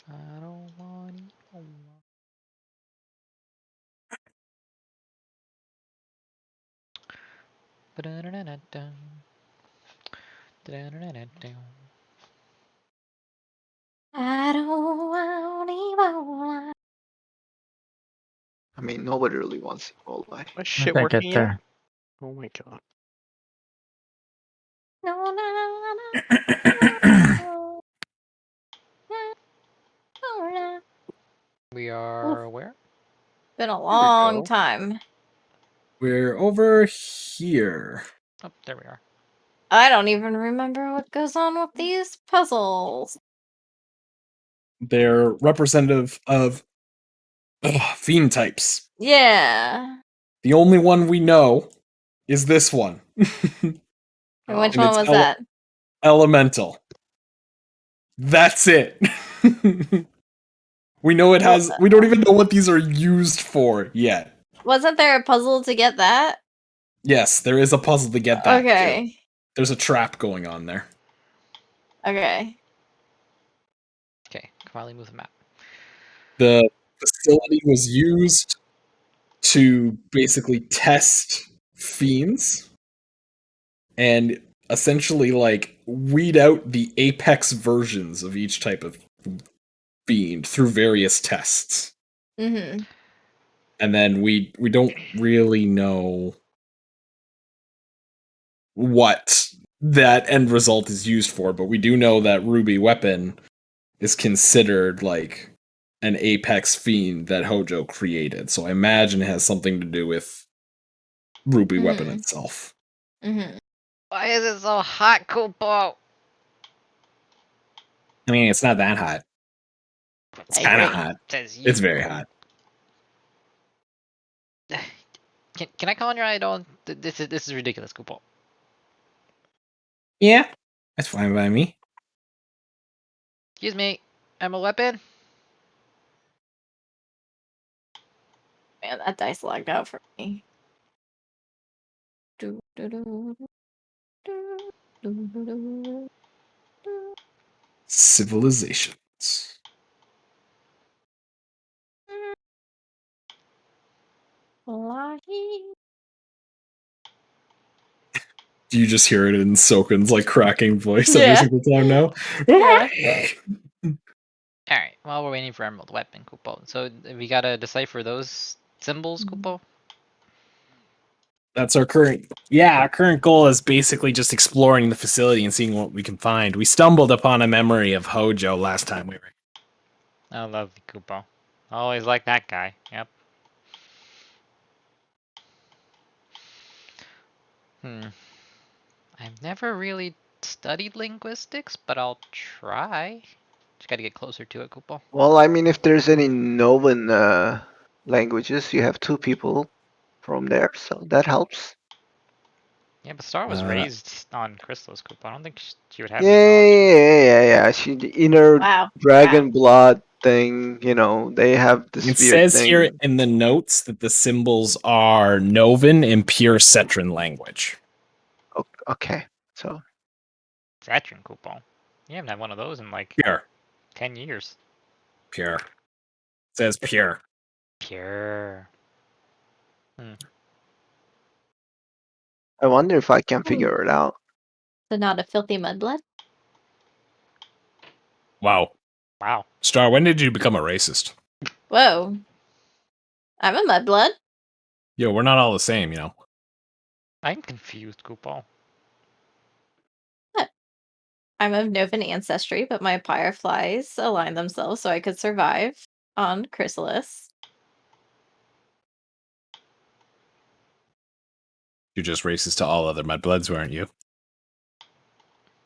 I don't want it. I don't want Ebola. I mean, nobody really wants Ebola. My shit I working get yet? there. Oh my god. No, no, no, no, no. We are where? Been a we long go. time. We're over here. Oh, there we are. I don't even remember what goes on with these puzzles. They're representative of Fiend types. Yeah. The only one we know is this one. And which And one it's was that? elemental. That's it. We know it has. We don't even know what these are used for yet. Wasn't there a puzzle to get that? Yes, there is a puzzle to get that too. Okay. There's a trap going on there. Okay. Okay, finally move the map. The facility was used to basically test fiends and essentially like weed out the apex versions of each type of fiend through various tests. Mm-hmm. And then we don't really know what that end result is used for, but we do know that Ruby Weapon is considered like an apex fiend that Hojo created. So I imagine it has something to do with Ruby Weapon itself. Mm-hmm. Why is it so hot, Kupo? I mean, it's not that hot. It's I kind of agree. hot. Says you. It's very hot. Can I call on your idol? This is ridiculous, Kupo. Yeah, that's fine by me. Excuse me. I'm a weapon. Man, that dice logged out for me. Do, do, do, do, do, do, do, do. Civilizations. Flying. Do you just hear it in Soken's like cracking voice every Yeah. single time now? Yeah. Alright, while we're waiting for Emerald Weapon, Kupo. So we gotta decipher those symbols, Kupo? That's our current. Yeah, our current goal is basically just exploring the facility and seeing what we can find. We stumbled upon a memory of Hojo last time we were. I love the Kupo. Always like that guy. Yep. I've never really studied linguistics, but I'll try. Just gotta get closer to it, Kupo. Well, I mean, if there's any Novan languages, you have two people from there, so that helps. Yeah, but Star was raised on Crystal's Kupo. I don't think she would have Yeah, any knowledge. yeah. She the inner Wow. dragon blood thing. You know, they have this It weird says thing. here in the notes that the symbols are Novan and pure Cetran language. Okay, so Saturn Kupo. You haven't had one of those in like Pure. 10 years. Pure. It says pure. Pure. I wonder if I can figure it out. So not a filthy mudblood? Wow. Wow. Star, when did you become a racist? Whoa. I'm a mudblood. Yo, we're not all the same, you know. I'm confused, Kupo. I'm of Novan ancestry, but my fireflies aligned themselves so I could survive on Chrysalis. You're just racist to all other mudbloods, weren't you?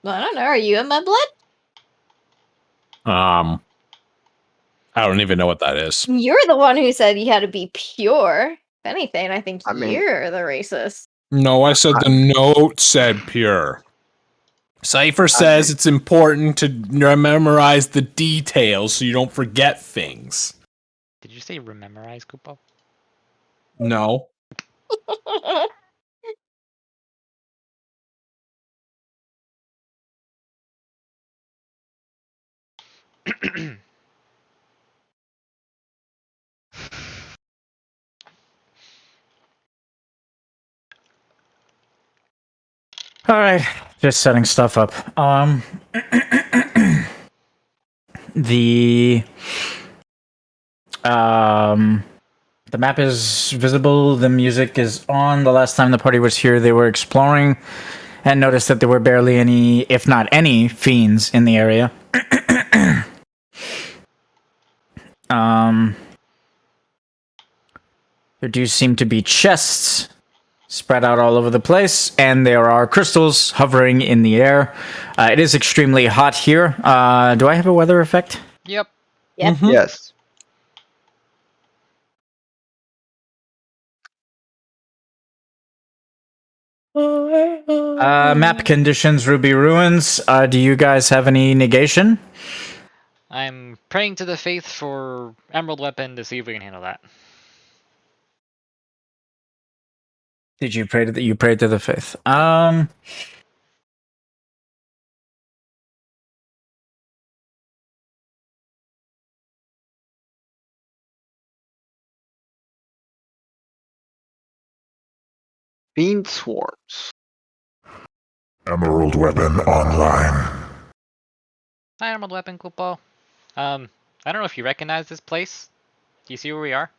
Well, I don't know. Are you a mudblood? I don't even know what that is. You're the one who said you had to be pure. If anything, I think I mean- you're the racist. No, I said the note said pure. Cypher says it's important to memorize the details so you don't forget things. Did you say rememorize, Kupo? No. All right, just setting stuff up. The the map is visible. The music is on. The last time the party was here, they were exploring and noticed that there were barely any, if not any, fiends in the area. There do seem to be chests spread out all over the place, and there are crystals hovering in the air. It is extremely hot here. Do I have a weather effect? Yep. Yep. Mhm. Yes. Map conditions, Ruby Ruins. Do you guys have any negation? I'm praying to the faith for Emerald Weapon to see if we can handle that. Did you pray to you prayed to the faith? Fiend swarms. Emerald Weapon online. Hi, Emerald Weapon, Kupo. I don't know if you recognize this place. Do you see where we are?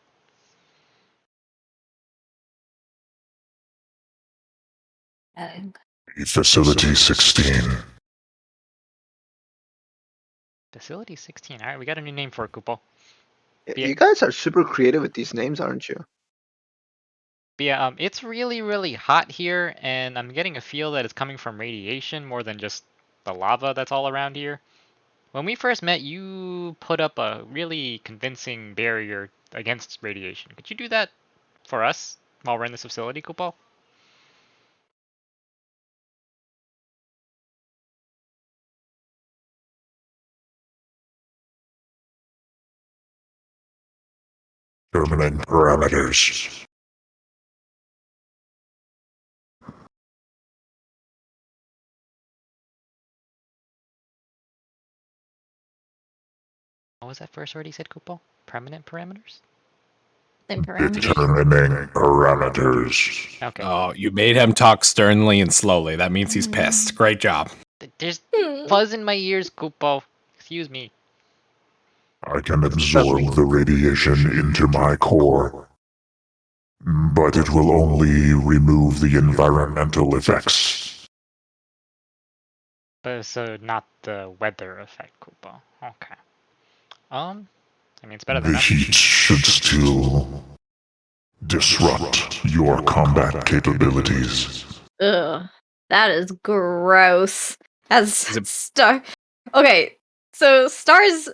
Facility 16. Facility 16. Alright, we got a new name for it, Kupo. Yeah. You guys are super creative with these names, aren't you? But yeah, it's really, really hot here, and I'm getting a feel that it's coming from radiation more than just the lava that's all around here. When we first met, you put up a really convincing barrier against radiation. Could you do that for us while we're in this facility, Kupo? Determining parameters. What was that first word he said, Kupo? Permanent parameters? Same parameters. Determining parameters. Okay. Oh, you made him talk sternly and slowly. That means he's pissed. Great job. There's fuzz in my ears, Kupo. Excuse me. I can absorb the radiation into my core, but it will only remove the environmental effects. But so not the weather effect, Kupo. Okay. I mean, it's better than The nothing. heat should still disrupt your combat capabilities. Ugh, that is gross. That's Is it- Star. Okay, so Star's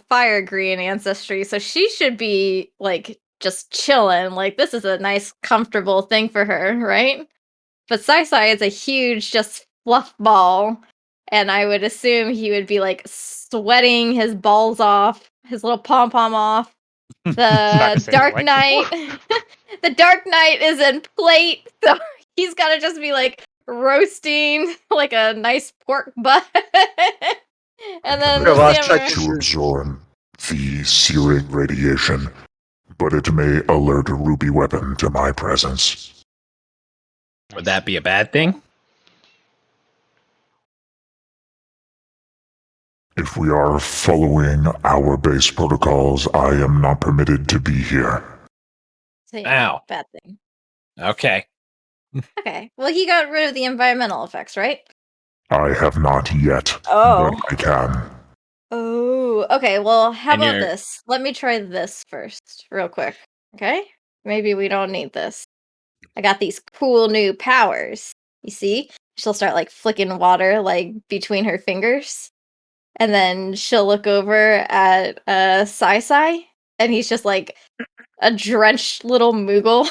fire green ancestry, so she should be like just chilling. Like this is a nice, comfortable thing for her, right? But Sai is a huge, just fluff ball, and I would assume he would be like sweating his balls off, his little pom pom off. About to The say, Dark what? Knight, the Dark Knight is in plate, so he's gotta just be like roasting like a nice pork butt. And then the Well, try samurai. To absorb the searing radiation, but it may alert a ruby weapon to my presence. Would that be a bad thing? If we are following our base protocols, I am not permitted to be here. So, yeah, Ow. bad thing. Okay. Okay, well he got rid of the environmental effects, right? I have not yet, Oh. but I can. Oh, okay. Well, how And about you're- this? Let me try this first, real quick. Okay? Maybe we don't need this. I got these cool new powers. You see? She'll start like flicking water like between her fingers. And then she'll look over at Sai, and he's just like a drenched little Moogle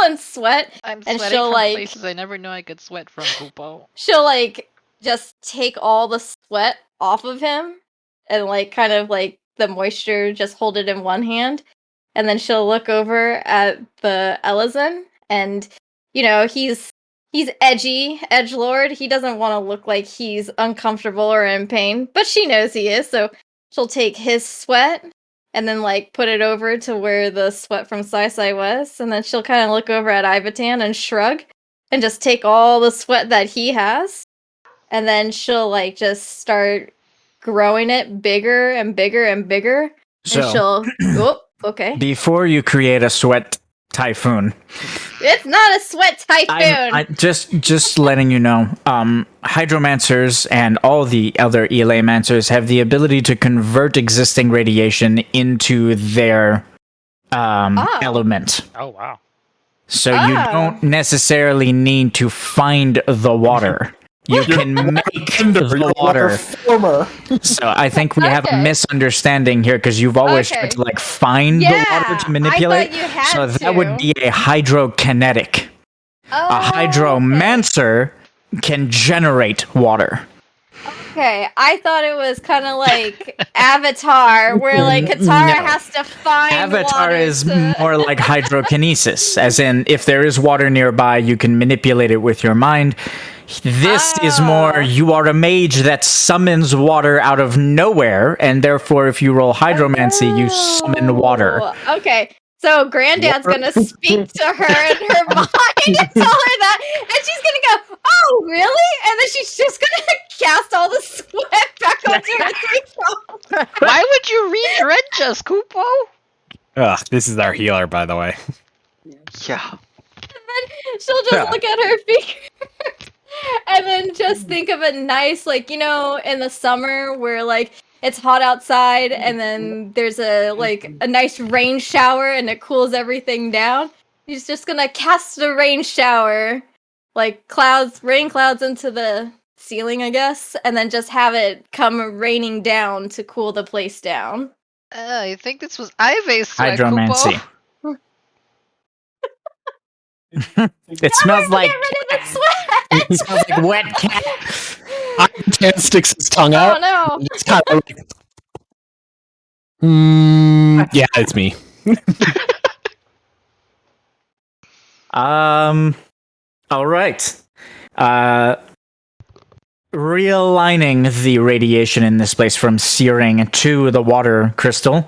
in sweat. I'm And sweating she'll from like places I never knew I could sweat from, Kupo. she'll like just take all the sweat off of him and like kind of like the moisture just hold it in one hand, and then she'll look over at the Ellison, and you know he's he's edgy, edgelord. He doesn't want to look like he's uncomfortable or in pain, but she knows he is, so she'll take his sweat and then like put it over to where the sweat from Sai was, and then she'll kind of look over at Ivatan and shrug and just take all the sweat that he has, and then she'll like just start growing it bigger and bigger and bigger. So, and she'll oh, okay. Before you create a sweat typhoon, It's not a sweat typhoon. I just letting you know, hydromancers and all the other elemancers have the ability to convert existing radiation into their element. Oh wow. So you don't necessarily need to find the water. You can make the water. So I think we have a misunderstanding here because you've always tried to like find the water to manipulate. I thought you had so to. that would be a hydrokinetic. A hydromancer can generate water. Okay, I thought it was kind of like Avatar, where like Katara has to find Avatar water is to... more like hydrokinesis, as in if there is water nearby, you can manipulate it with your mind. This is more you are a mage that summons water out of nowhere, and therefore if you roll hydromancy, you summon water. Okay, so Granddad's gonna speak to her in her mind and tell her that, and she's gonna go, "Oh, really?" And then she's just gonna cast all the sweat back onto her face. Why would you re-drench us, Kupo? Ugh, this is our healer, by the way. Yeah. And then she'll just look at her fingers and then just think of a nice, like, you know, in the summer where like it's hot outside and then there's a nice rain shower and it cools everything down. He's just gonna cast a rain shower, like rain clouds into the ceiling, I guess, and then just have it come raining down to cool the place down. I think this was Ive's sweat, Hydromancy. Kupo. It smells like Get rid of the sweat. it smells like wet cat. Ivatan sticks his tongue Oh out. no! It's kind of like, yeah, it's me. All right. Realigning the radiation in this place from searing to the water crystal.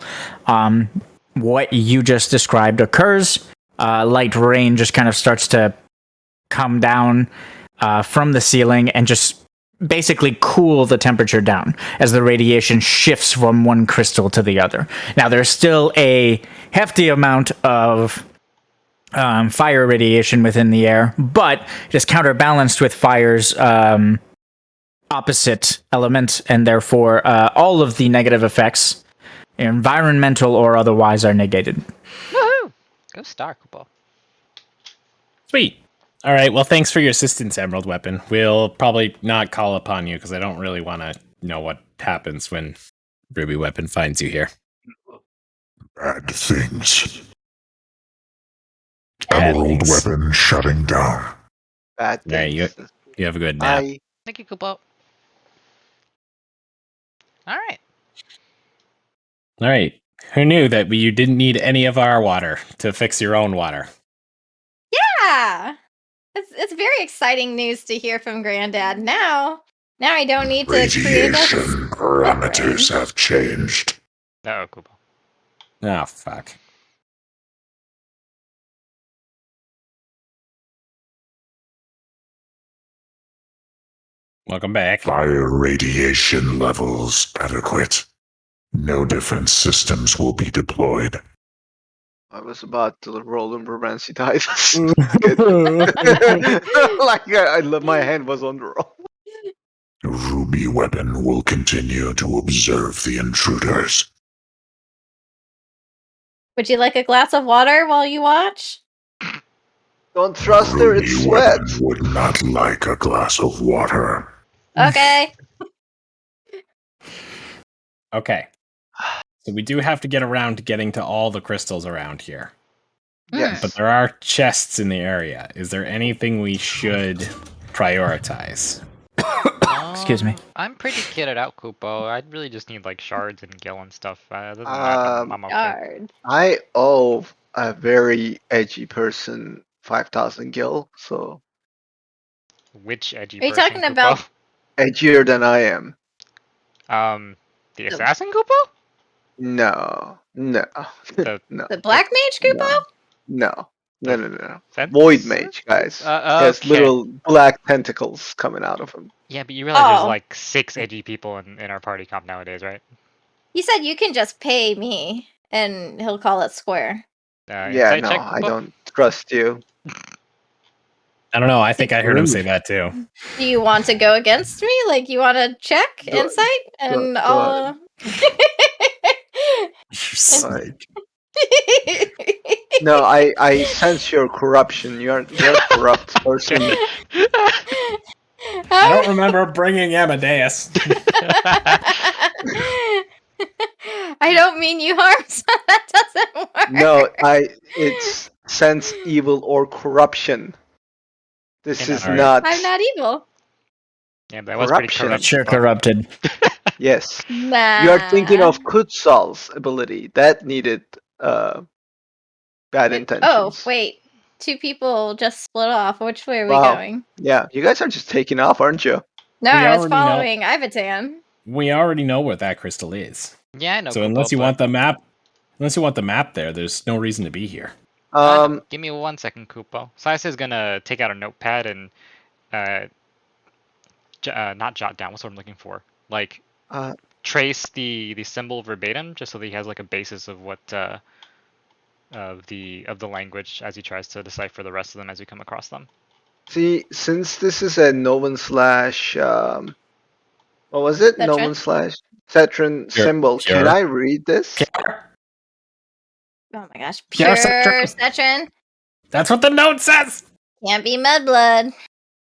What you just described occurs. Light rain just kind of starts to come down from the ceiling and just basically cool the temperature down as the radiation shifts from one crystal to the other. Now, there's still a hefty amount of fire radiation within the air, but it is counterbalanced with fire's opposite element, and therefore all of the negative effects, environmental or otherwise, are negated. Woohoo! Go Star, Kupo. Sweet. All right, well, thanks for your assistance, Emerald Weapon. We'll probably not call upon you because I don't really want to know what happens when Ruby Weapon finds you here. Bad things. Bad Emerald things. Weapon shutting down. Bad All right, things. you have a good nap. I Thank you, Kupo. Alright. All right. Who knew that you didn't need any of our water to fix your own water? Yeah, it's very exciting news to hear from Granddad. Now I don't need to create Radiation parameters have changed. Uh-oh, Kupo. Oh, fuck. Welcome back. Fire radiation levels adequate. No defense systems will be deployed. I was about to roll in Brabancy dice. Like my hand was on the roll. Ruby Weapon will continue to observe the intruders. Would you like a glass of water while you watch? Don't trust her, Ruby it's sweat. Weapon would not like a glass of water. Okay. Okay. So we do have to get around to getting to all the crystals around here. Yes. But there are chests in the area. Is there anything we should prioritize? Excuse me. I'm pretty kitted out, Kupo. I really just need like shards and gil and stuff. Other than that, I'm okay. Guard. I owe a very edgy person 5,000 gil, so Which edgy Are you person, talking Kupo? about- Edgier than I am. The assassin Kupo? No. The No. The Black Mage Kupo? No. No. Fence? Void Mage, guys. He has Okay. little black tentacles coming out of him. Yeah, but you realize there's Oh. like 6 edgy people in our party comp nowadays, right? He said you can just pay me and he'll call it square. Yeah, Insight no, check, I Kupo? don't trust you. I don't know. I think I heard him say that too. Do you want to go against me? Like, you want to check Go- insight? And go I'll. Like, no, I sense your corruption. You're a corrupt person. I don't remember bringing Amadeus. I don't mean you harm, so that doesn't work. No, it's sense evil or corruption. This is Alright. not. I'm not evil. Yeah, that was pretty Corruption. corrupt. Sure, Kupo. corrupted. Yes, Nah. you are thinking of Kutsal's ability that needed bad intentions. Oh, wait. 2 people just split off. Which way are we Wow. going? Yeah, you guys are just taking off, aren't you? No, We I was already know. following Ivatan. We already know what that crystal is. Yeah, I know. So Kupo, unless you but- want the map there, there's no reason to be here. Give me 1 second, Kupo. Sias is gonna take out a notepad and not jot down. What's what I'm looking for? Like trace the symbol verbatim, just so that he has like a basis of what of the language as he tries to decipher the rest of them as we come across them. See, since this is a Novan slash what was it? Cetran. Novan slash Cetran Pure- symbol. pure. Can I read this? Oh my gosh. Pure Pure Cetran. Cetran. That's what the note says. Can't be mudblood.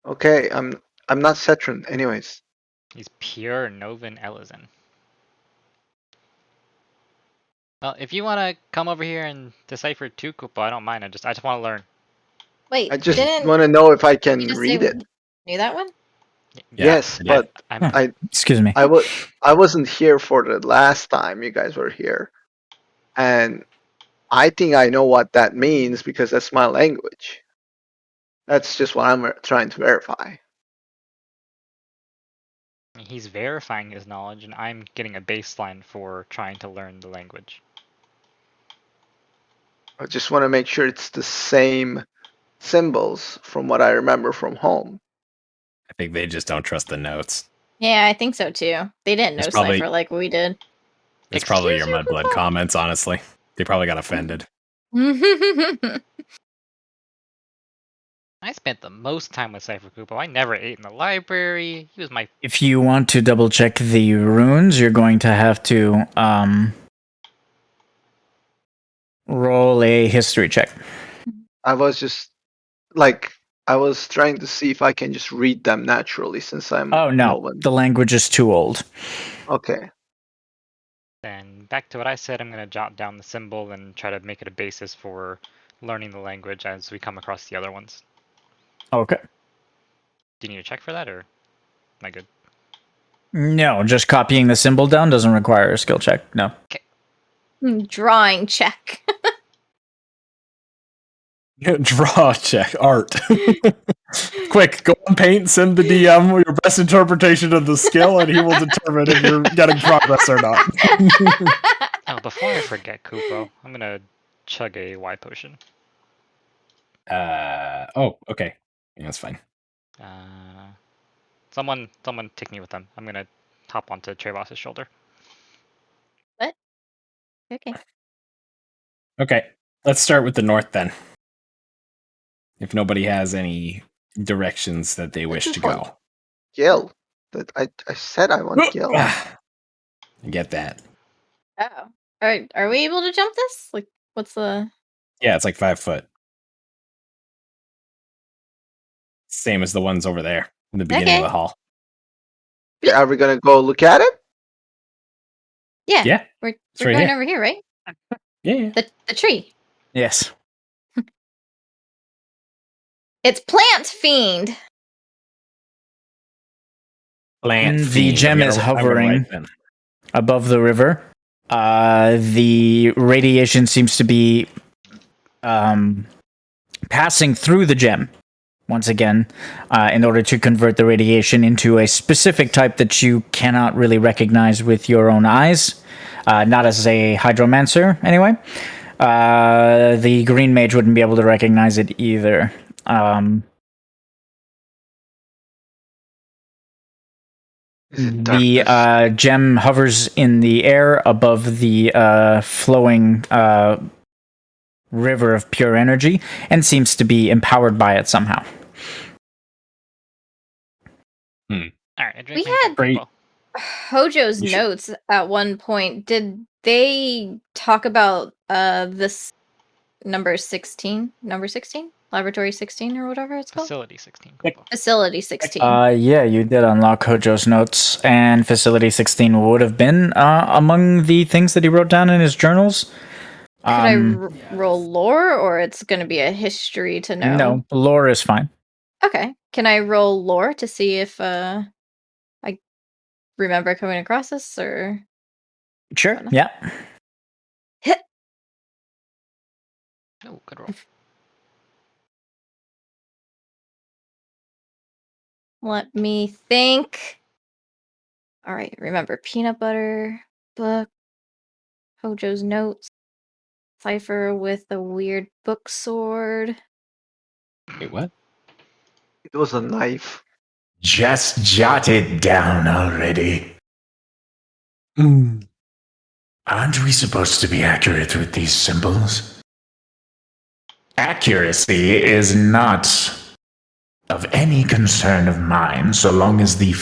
Okay, I'm not Cetran. Anyways, He's pure Novan Elizin. Well, if you want to come over here and decipher too, Kupo, I don't mind. I just want to learn. Wait, I just didn't want to know if I can you just read say it. we knew that one? Yeah, Yes, I did. but Excuse me. I wasn't here for the last time you guys were here, and I think I know what that means because that's my language. That's just what I'm trying to verify. He's verifying his knowledge, and I'm getting a baseline for trying to learn the language. I just want to make sure it's the same symbols from what I remember from home. I think they just don't trust the notes. Yeah, I think so too. They didn't know It's probably- Cypher like we did. It's probably your Excuse you, mudblood Kupo? comments, honestly. They probably got offended. I spent the most time with Cypher Kupo. I never ate in the library. He was my If you want to double check the runes, you're going to have to roll a history check. I was just like I was trying to see if I can just read them naturally since I'm Oh no, Novan. the language is too old. Okay. Then back to what I said, I'm going to jot down the symbol and try to make it a basis for learning the language as we come across the other ones. Okay. Do you need a check for that, or am I good? No, just copying the symbol down doesn't require a skill check. No. Drawing check. Draw check. Art. Quick, go on paint, send the DM your best interpretation of the skill, and he will determine if you're getting progress or not. Oh, before I forget, Kupo, I'm going to chug a Y potion. Oh, okay. Yeah, that's fine. Someone take me with them. I'm going to hop onto Trevos's shoulder. Okay. Okay, let's start with the north then. If nobody has any directions that they wish to go. Gil. I said I want Gil. I get that. Oh. Are we able to jump this? Like, what's the... Yeah, it's like 5 foot. Same as the ones over there in the beginning of the hall. Okay, are we gonna go look at it? Yeah. Yeah, We're right going here. over here, right? yeah. The tree. Yes. It's Plant Fiend. Plant The fiend. gem I'm is gonna hovering. write them. Above the river. The radiation seems to be passing through the gem once again, in order to convert the radiation into a specific type that you cannot really recognize with your own eyes. Not as a hydromancer, anyway. The green mage wouldn't be able to recognize it either. The gem hovers in the air above the flowing river of pure energy and seems to be empowered by it somehow. Alright, We had Hojo's notes at one point. Did they talk about this number 16? Number 16? Laboratory 16 or whatever it's called? Facility 16. Facility 16. Yeah, you did unlock Hojo's notes, and Facility 16 would have been among the things that he wrote down in his journals. Could I roll lore, or it's going to be a history to know? No, lore is fine. Okay. Can I roll lore to see if I remember coming across this, or? Sure. Yeah. Hit. Oh, good roll. Let me think. All right. Remember peanut butter, book, Hojo's notes, cipher with a weird book sword. Wait, what? It was a knife. Just jot it down already. Aren't we supposed to be accurate with these symbols? Accuracy is not of any concern of mine so long as the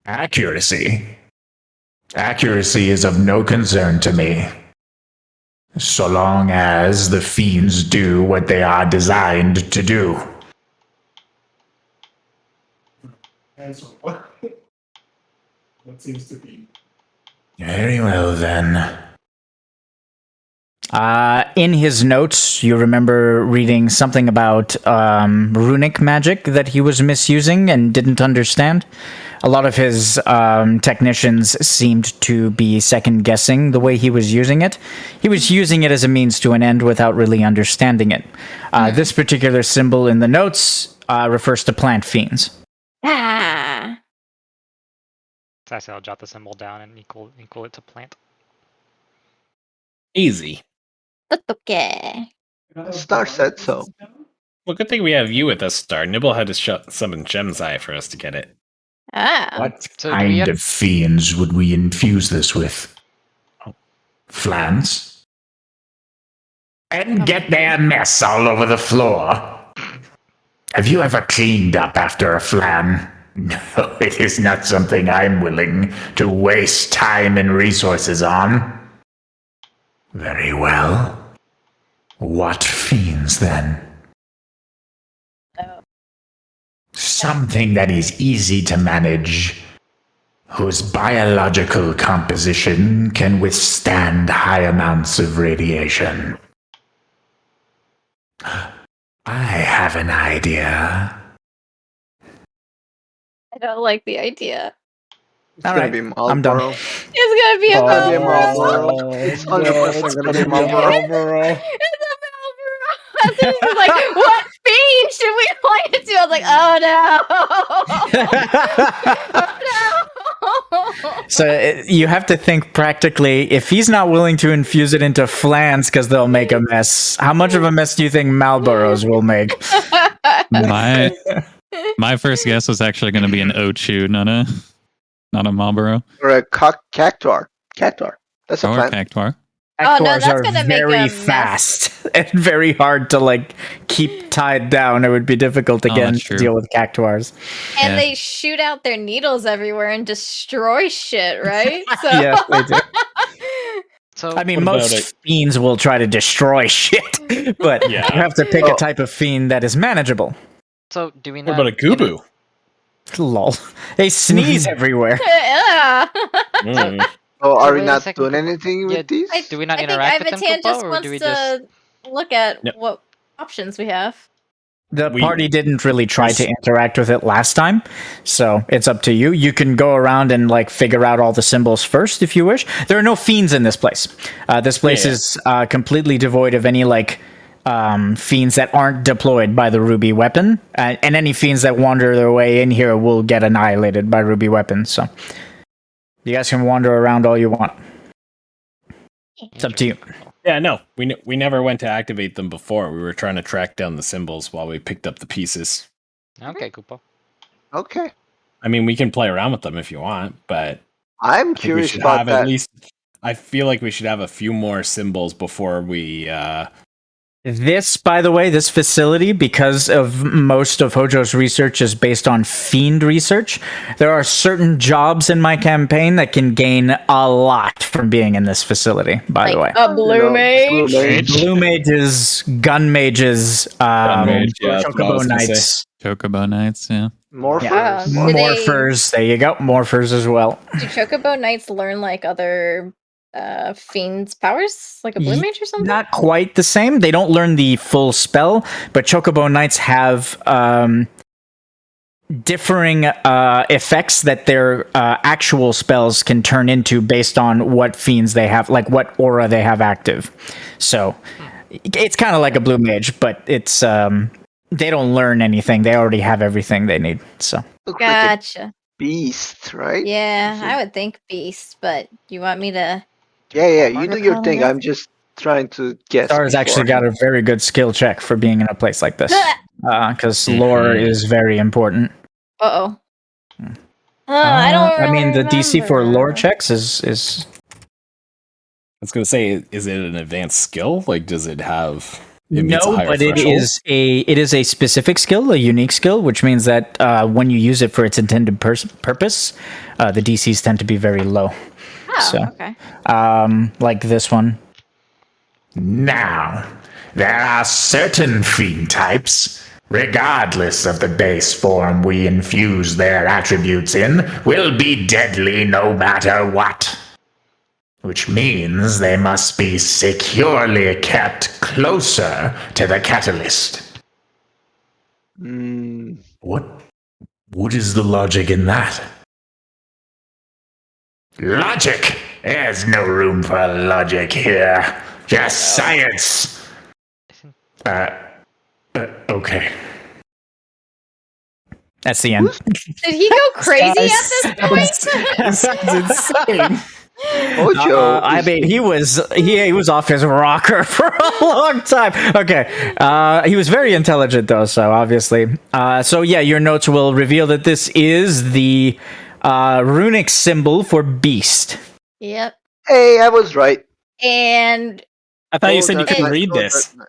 Accuracy is of no concern to me so long as the fiends do what they are designed to do. What seems to be? Very well, then. In his notes, you remember reading something about runic magic that he was misusing and didn't understand. A lot of his technicians seemed to be second-guessing the way he was using it. He was using it as a means to an end without really understanding it. This particular symbol in the notes refers to plant fiends. Ah. So I say I'll jot the symbol down and equal it to plant. Easy. Okay. Star said so. Well, good thing we have you with us, Star. Nibble had to summon Gem's Eye for us to get it. Ah. What So do we kind of fiends would we infuse this with? Flans? And get their mess all over the floor. Have you ever cleaned up after a flan? No, it is not something I'm willing to waste time and resources on. Very well. What fiends, then? Something that is easy to manage, whose biological composition can withstand high amounts of radiation. I have an idea. I don't like the idea. It's gonna be I'm done. Marlboro. It's gonna be a Marlboro. It's 100% gonna be Marlboro. It's a Marlboro. As soon as he's like, what fiend should we point it to? I was like, oh no. So you have to think practically. If he's not willing to infuse it into flans because they'll make a mess, how much of a mess do you think Marlboros will make? My first guess was actually going to be an Ochu, not a Marlboro. Or a cactuar. Cactuar. That's a Or plant. Cactuar. Oh, no, Cactuars that's are gonna make a very mess. fast and very hard to keep tied down. It would be difficult again that's to true. deal with cactuars. And Yeah. they shoot out their needles everywhere and destroy shit, right? So Yes, they do. So I mean, What about most fiends will try to destroy shit, but Yeah. you have to pick a type of fiend that is manageable. So do we What not? about a Goobu? Lol. They sneeze everywhere. yeah. So are we wait a not second. doing anything Yeah, with these? Do we not I think interact with them, Ivatan Koopa, just or wants do we to just? look at Yep. what options we have. The We- party didn't really try to interact with it last time, so it's up to you. You can go around and figure out all the symbols first if you wish. There are no fiends in this place. This place Yeah. is completely devoid of any fiends that aren't deployed by the ruby weapon, and any fiends that wander their way in here will get annihilated by ruby weapons. So you guys can wander around all you want. It's up to you. Yeah, no, we never went to activate them before. We were trying to track down the symbols while we picked up the pieces. Okay, Koopa. Okay. I mean, we can play around with them if you want, but I'm I think we curious should about have that. at least. I feel like we should have a few more symbols before we. This, by the way, this facility, because of most of Hojo's research is based on fiend research, there are certain jobs in my campaign that can gain a lot from being in this facility, by the way. A blue mage? Blue mage. Blue mages, gun mages, mage, yeah, that's what I chocobo was gonna say. knights, Chocobo Knights, yeah. Morphers. Do morphers. There you go, morphers as well. Do chocobo knights learn like other fiends' powers, like a blue mage or something? Not quite the same. They don't learn the full spell, but chocobo knights have differing effects that their actual spells can turn into based on what fiends they have, like what aura they have active. So it's kind of like a blue mage, but it's they don't learn anything. They already have everything they need. So Look like Gotcha. a beast, right? Yeah, I would think beast, but you want me to? Yeah, you do your Recall thing. that? I'm just trying to guess. Star's actually got a very good skill check for being in a place like this, because lore is very important. Uh-oh. I don't. I mean, the really DC for lore remember. checks is I was gonna say, is it an advanced skill? Like, does it have? It meets a no, higher but threshold? it is a specific skill, a unique skill, which means that when you use it for its intended purpose, the DCs tend to be very low. Oh, So, okay. like this one. Now, there are certain fiend types, regardless of the base form we infuse their attributes in, will be deadly no matter what. Which means they must be securely kept closer to the catalyst. Mm, What is the logic in that? Logic? There's no room for logic here. Just science. Okay. That's the end. Did he go crazy at this point? This is insane. Hojo. I mean, he was off his rocker for a long time. Okay, he was very intelligent though, so obviously. So yeah, your notes will reveal that this is the runic symbol for beast. Yep. Hey, I was right. And I thought you Oh, said you Dark could Knight, read oh, this. Dark Knight.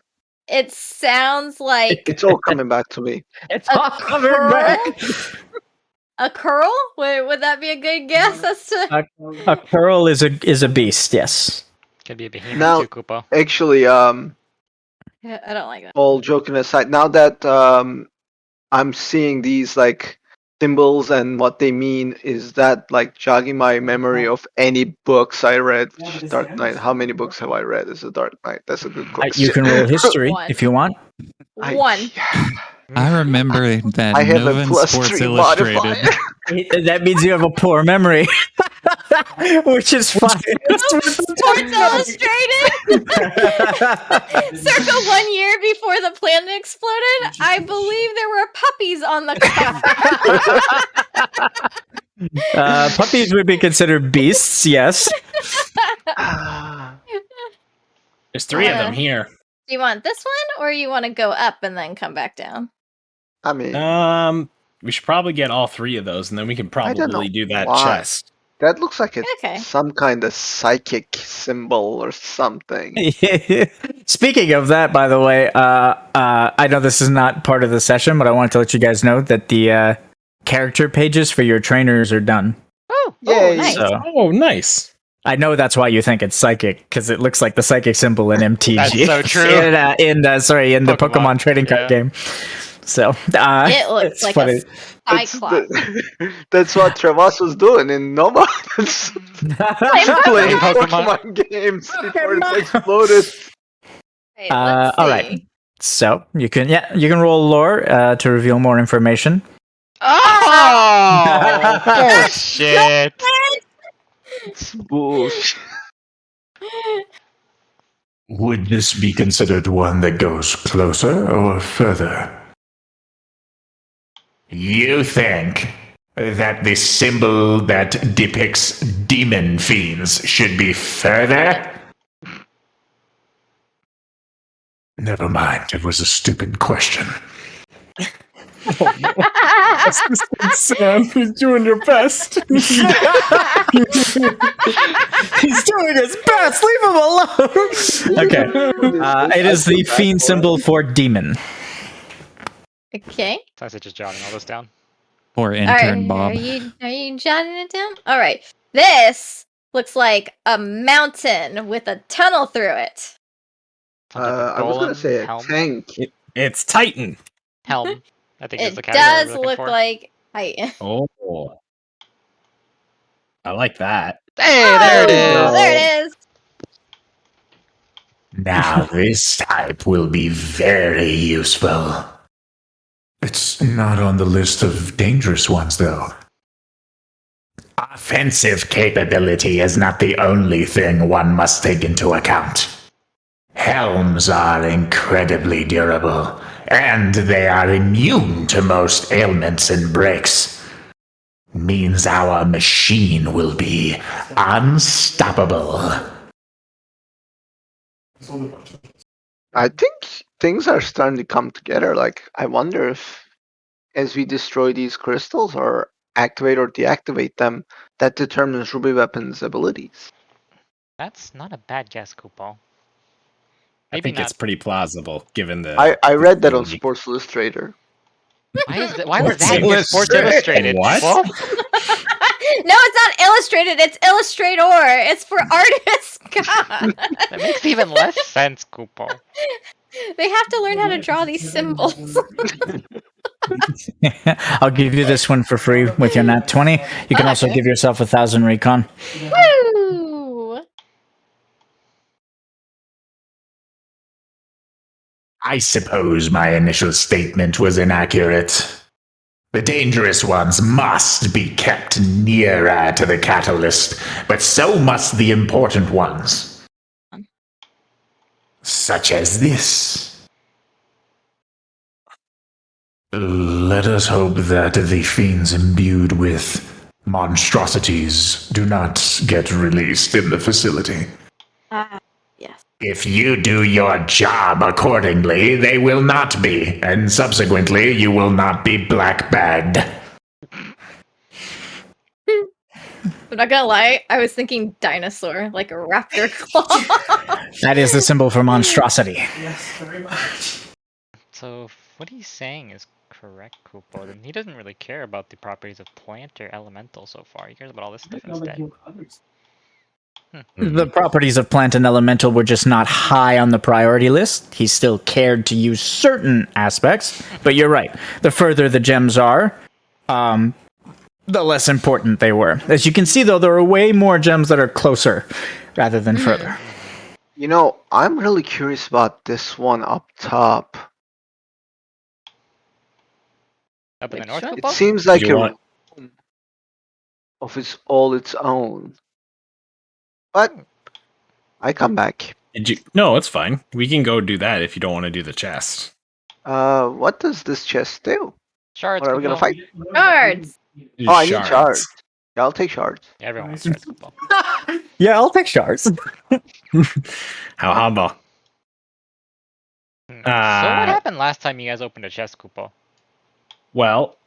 it sounds like It's all coming back to me. It's a all coming back. a curl. Would that be a good guess as to? A curl is a beast. Yes. Could be a behemoth Now- too, Koopa. Actually, I don't like that. all joking aside, now that I'm seeing these like symbols and what they mean, is that like jogging my memory of any books I read? Dark Knight. How many books have I read as a Dark Knight? That's a good question. You can roll history One. if you want. One. I remember that I have a Novan plus Sports 3 Illustrated. modifier. That means you have a poor memory, which is fine. Sports Illustrated. Circa 1 year before the planet exploded, I believe there were puppies on the cover. Puppies would be considered beasts, yes. There's 3 of them here. Do you want this one, or you want to go up and then come back down? I mean, We should probably get all 3 of those, and then we can I don't know probably do that why. chest. that looks like it's Okay. some kind of psychic symbol or something. Speaking of that, by the way, I know this is not part of the session, but I wanted to let you guys know that the character pages for your trainers are done. Oh, Yay. nice. So Oh, nice. I know that's why you think it's psychic, because it looks like the psychic symbol in MTG. That's so true. in the Pokemon trading card yeah. game. So It looks it's like funny. a cyclops. That's what Trevas was doing in Nova. Playing Pokemon games before it exploded. Wait, let's all right. see. So you can roll lore to reveal more information. Oh, shit. It's bullshit. Would this be considered one that goes closer or further? You think that the symbol that depicts demon fiends should be further? Never mind, it was a stupid question. Sam, he's doing your best. He's doing his best. Leave him alone. Okay. It is the fiend symbol for demon. Okay. So I said just jotting all this down. Poor All intern right. Bob. Are you jotting it down? All right. This looks like a mountain with a tunnel through it. Some type of I was gonna golem, say a helm. tank. It's Titan. Helm. I think is the It category does we're looking look for. like Titan. Oh. I like that. Hey, there it Oh, is. there it is. Now, this type will be very useful. It's not on the list of dangerous ones, though. Offensive capability is not the only thing one must take into account. Helms are incredibly durable, and they are immune to most ailments and breaks. Means our machine will be unstoppable. I think things are starting to come together. Like, I wonder if, as we destroy these crystals or activate or deactivate them, that determines Ruby Weapon's abilities. That's not a bad guess, Kupal. I Maybe think not. it's pretty plausible given the. I read that on facility. Sports Illustrated. Why was that in Sports Illustrated? Illustrated? What? Well, No, it's not illustrated. It's Illustrator. It's for artists. God. that makes even less sense, Kupal. They have to learn how to draw these symbols. I'll give you this one for free with your nat 20. You can also Okay. give yourself 1,000 recon. Woo! I suppose my initial statement was inaccurate. The dangerous ones must be kept nearer to the catalyst, but so must the important ones. Such as this. Let us hope that the fiends imbued with monstrosities do not get released in the facility. Yes. If you do your job accordingly, they will not be, and subsequently you will not be black-bagged. I'm not gonna lie, I was thinking dinosaur, like a raptor claw. That is the symbol for monstrosity. Yes, very much. So what he's saying is correct, Kupal. Then he doesn't really care about the properties of plant or elemental so far. He cares about all this stuff instead. The properties of plant and elemental were just not high on the priority list. He still cared to use certain aspects, but you're right. The further the gems are, the less important they were. As you can see, though, there are way more gems that are closer rather than further. You know, I'm really curious about this one up top. Up in the north, Which one? It Kupal? seems like You a want- room of its own. But I come back. Did you? No, it's fine. We can go do that if you don't want to do the chest. What does this chest do? Shards, What are we gonna Kupal. fight? Shards. Oh, I need shards. Yeah, I'll take shards. Yeah, everyone wants shards, Kupal. Yeah, I'll take shards. How humble. So what happened last time you guys opened a chest, Kupal? Well,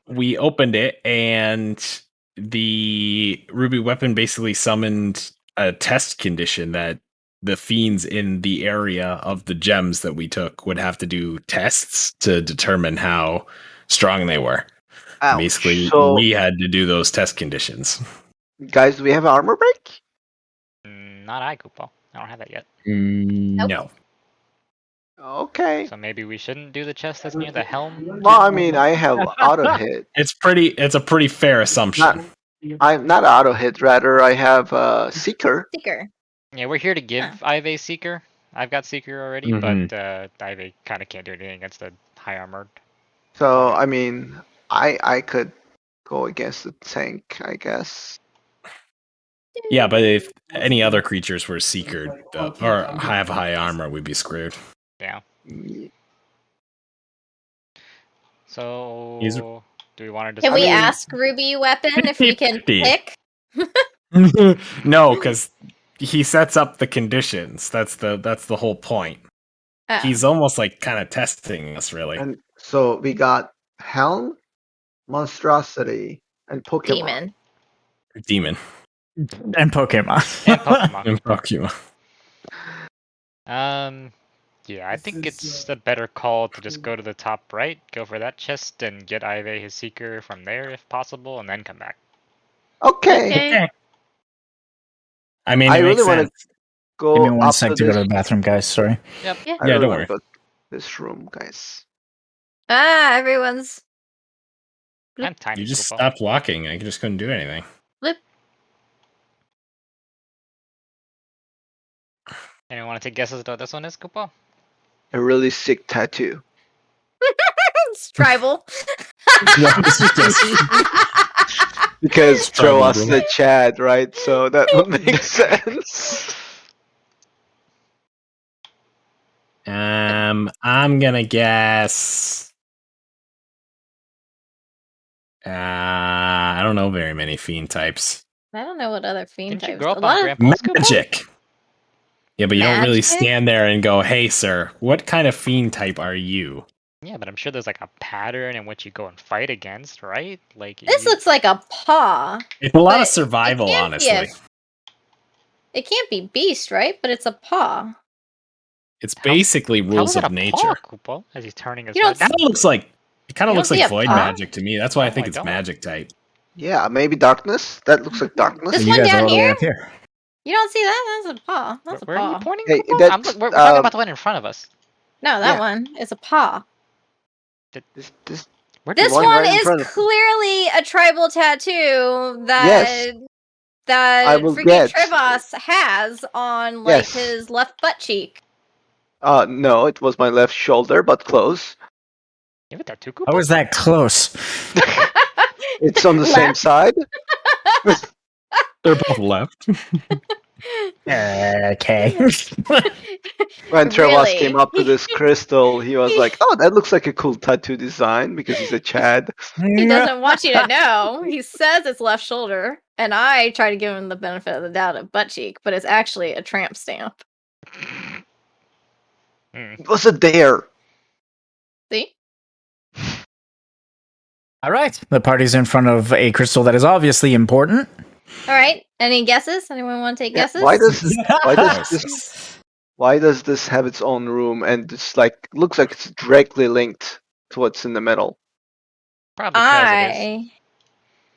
we opened it, and the Ruby Weapon basically summoned a test condition that the fiends in the area of the gems that we took would have to do tests to determine how strong they were. Ouch. Basically, So, we had to do those test conditions. guys, do we have armor break? Not I, Kupal. I don't have that yet. No. Okay. So maybe we shouldn't do the chest that's near the helm? Well, I mean, I have auto hit. It's a pretty fair assumption. I'm not auto hit. Rather, I have seeker. Sticker. Yeah, we're here to give Ive Seeker. I've got Seeker already, Mhm. but Ive kind of can't do anything against the high armored. So, I mean, I could go against the tank, I guess. Yeah, but if any other creatures were seekered or have high armor, we'd be screwed. Yeah. Yeah. So, do we want to Can discuss? we mean- ask Ruby Weapon if we can 50. pick? No, because he sets up the conditions. That's the whole point. Oh. He's almost like kind of testing us, really. And so we got Helm, Monstrosity, and Pokemon. Demon. Demon And Pokemon. And Pokemon. and Pokemon. Yeah, I think it's a better call to just go to the top right, go for that chest, and get Ive his Seeker from there if possible, and then come back. Okay. Okay. I mean, I it makes really want to sense. go Give me one up sec to to go this. to the bathroom, guys. Sorry. Yep. Yeah. I Yeah, really don't wanna worry. go to this room, guys. Everyone's I'm tiny. You just Koopa. stopped walking. I just couldn't do anything. flip. Anyone want to take guesses at what this one is, Koopa? A really sick tattoo. It's tribal. No, this is just Because Tribal, Joe was bro. the Chad, right? So that would make sense. I'm gonna guess. I don't know very many fiend types. I don't know what other fiend Didn't you types. grow up A lot on of Grandpa's Koopa? Magic. Yeah, but you don't really Magic? stand there and go, "Hey, sir, what kind of fiend type are you?" Yeah, but I'm sure there's like a pattern in which you go and fight against, right? Like this you- looks like a paw. It's a lot But of survival, it can't be honestly. It can't be beast, right? But it's a paw. It's basically How rules is that of a nature. paw, Koopa? As he's turning his You don't head. It looks like You don't looks see like a void paw? magic to me. That's why I No, think I it's don't. magic type. Yeah, maybe darkness. That looks like darkness. This you one guys are down all the way here? up here. You don't see that? That's a paw. That's a Where are you paw. pointing, Hey, Koopa? that's, We're talking about the um, one in front of us. No, that Yeah. one is a paw. This Where This one one right in is front of- clearly a tribal tattoo that Yes. I that will freaking get. Trevos has on like Yes. his left butt cheek. No, it was my left shoulder, but close. You have a tattoo, Koopa? How was that close? It's on the same Left. side. They're both left. Okay. When Trevas Really? came up to this crystal, he was like, "Oh, that looks like a cool tattoo design," because he's a Chad. He doesn't want you to know. He says it's left shoulder, and I try to give him the benefit of the doubt of butt cheek, but it's actually a tramp stamp. It was a dare. See? All right. The party's in front of a crystal that is obviously important. All right. Any guesses? Anyone want to take Yeah, guesses? why does this have its own room and it's like looks like it's directly linked to what's in the middle? Probably because it is.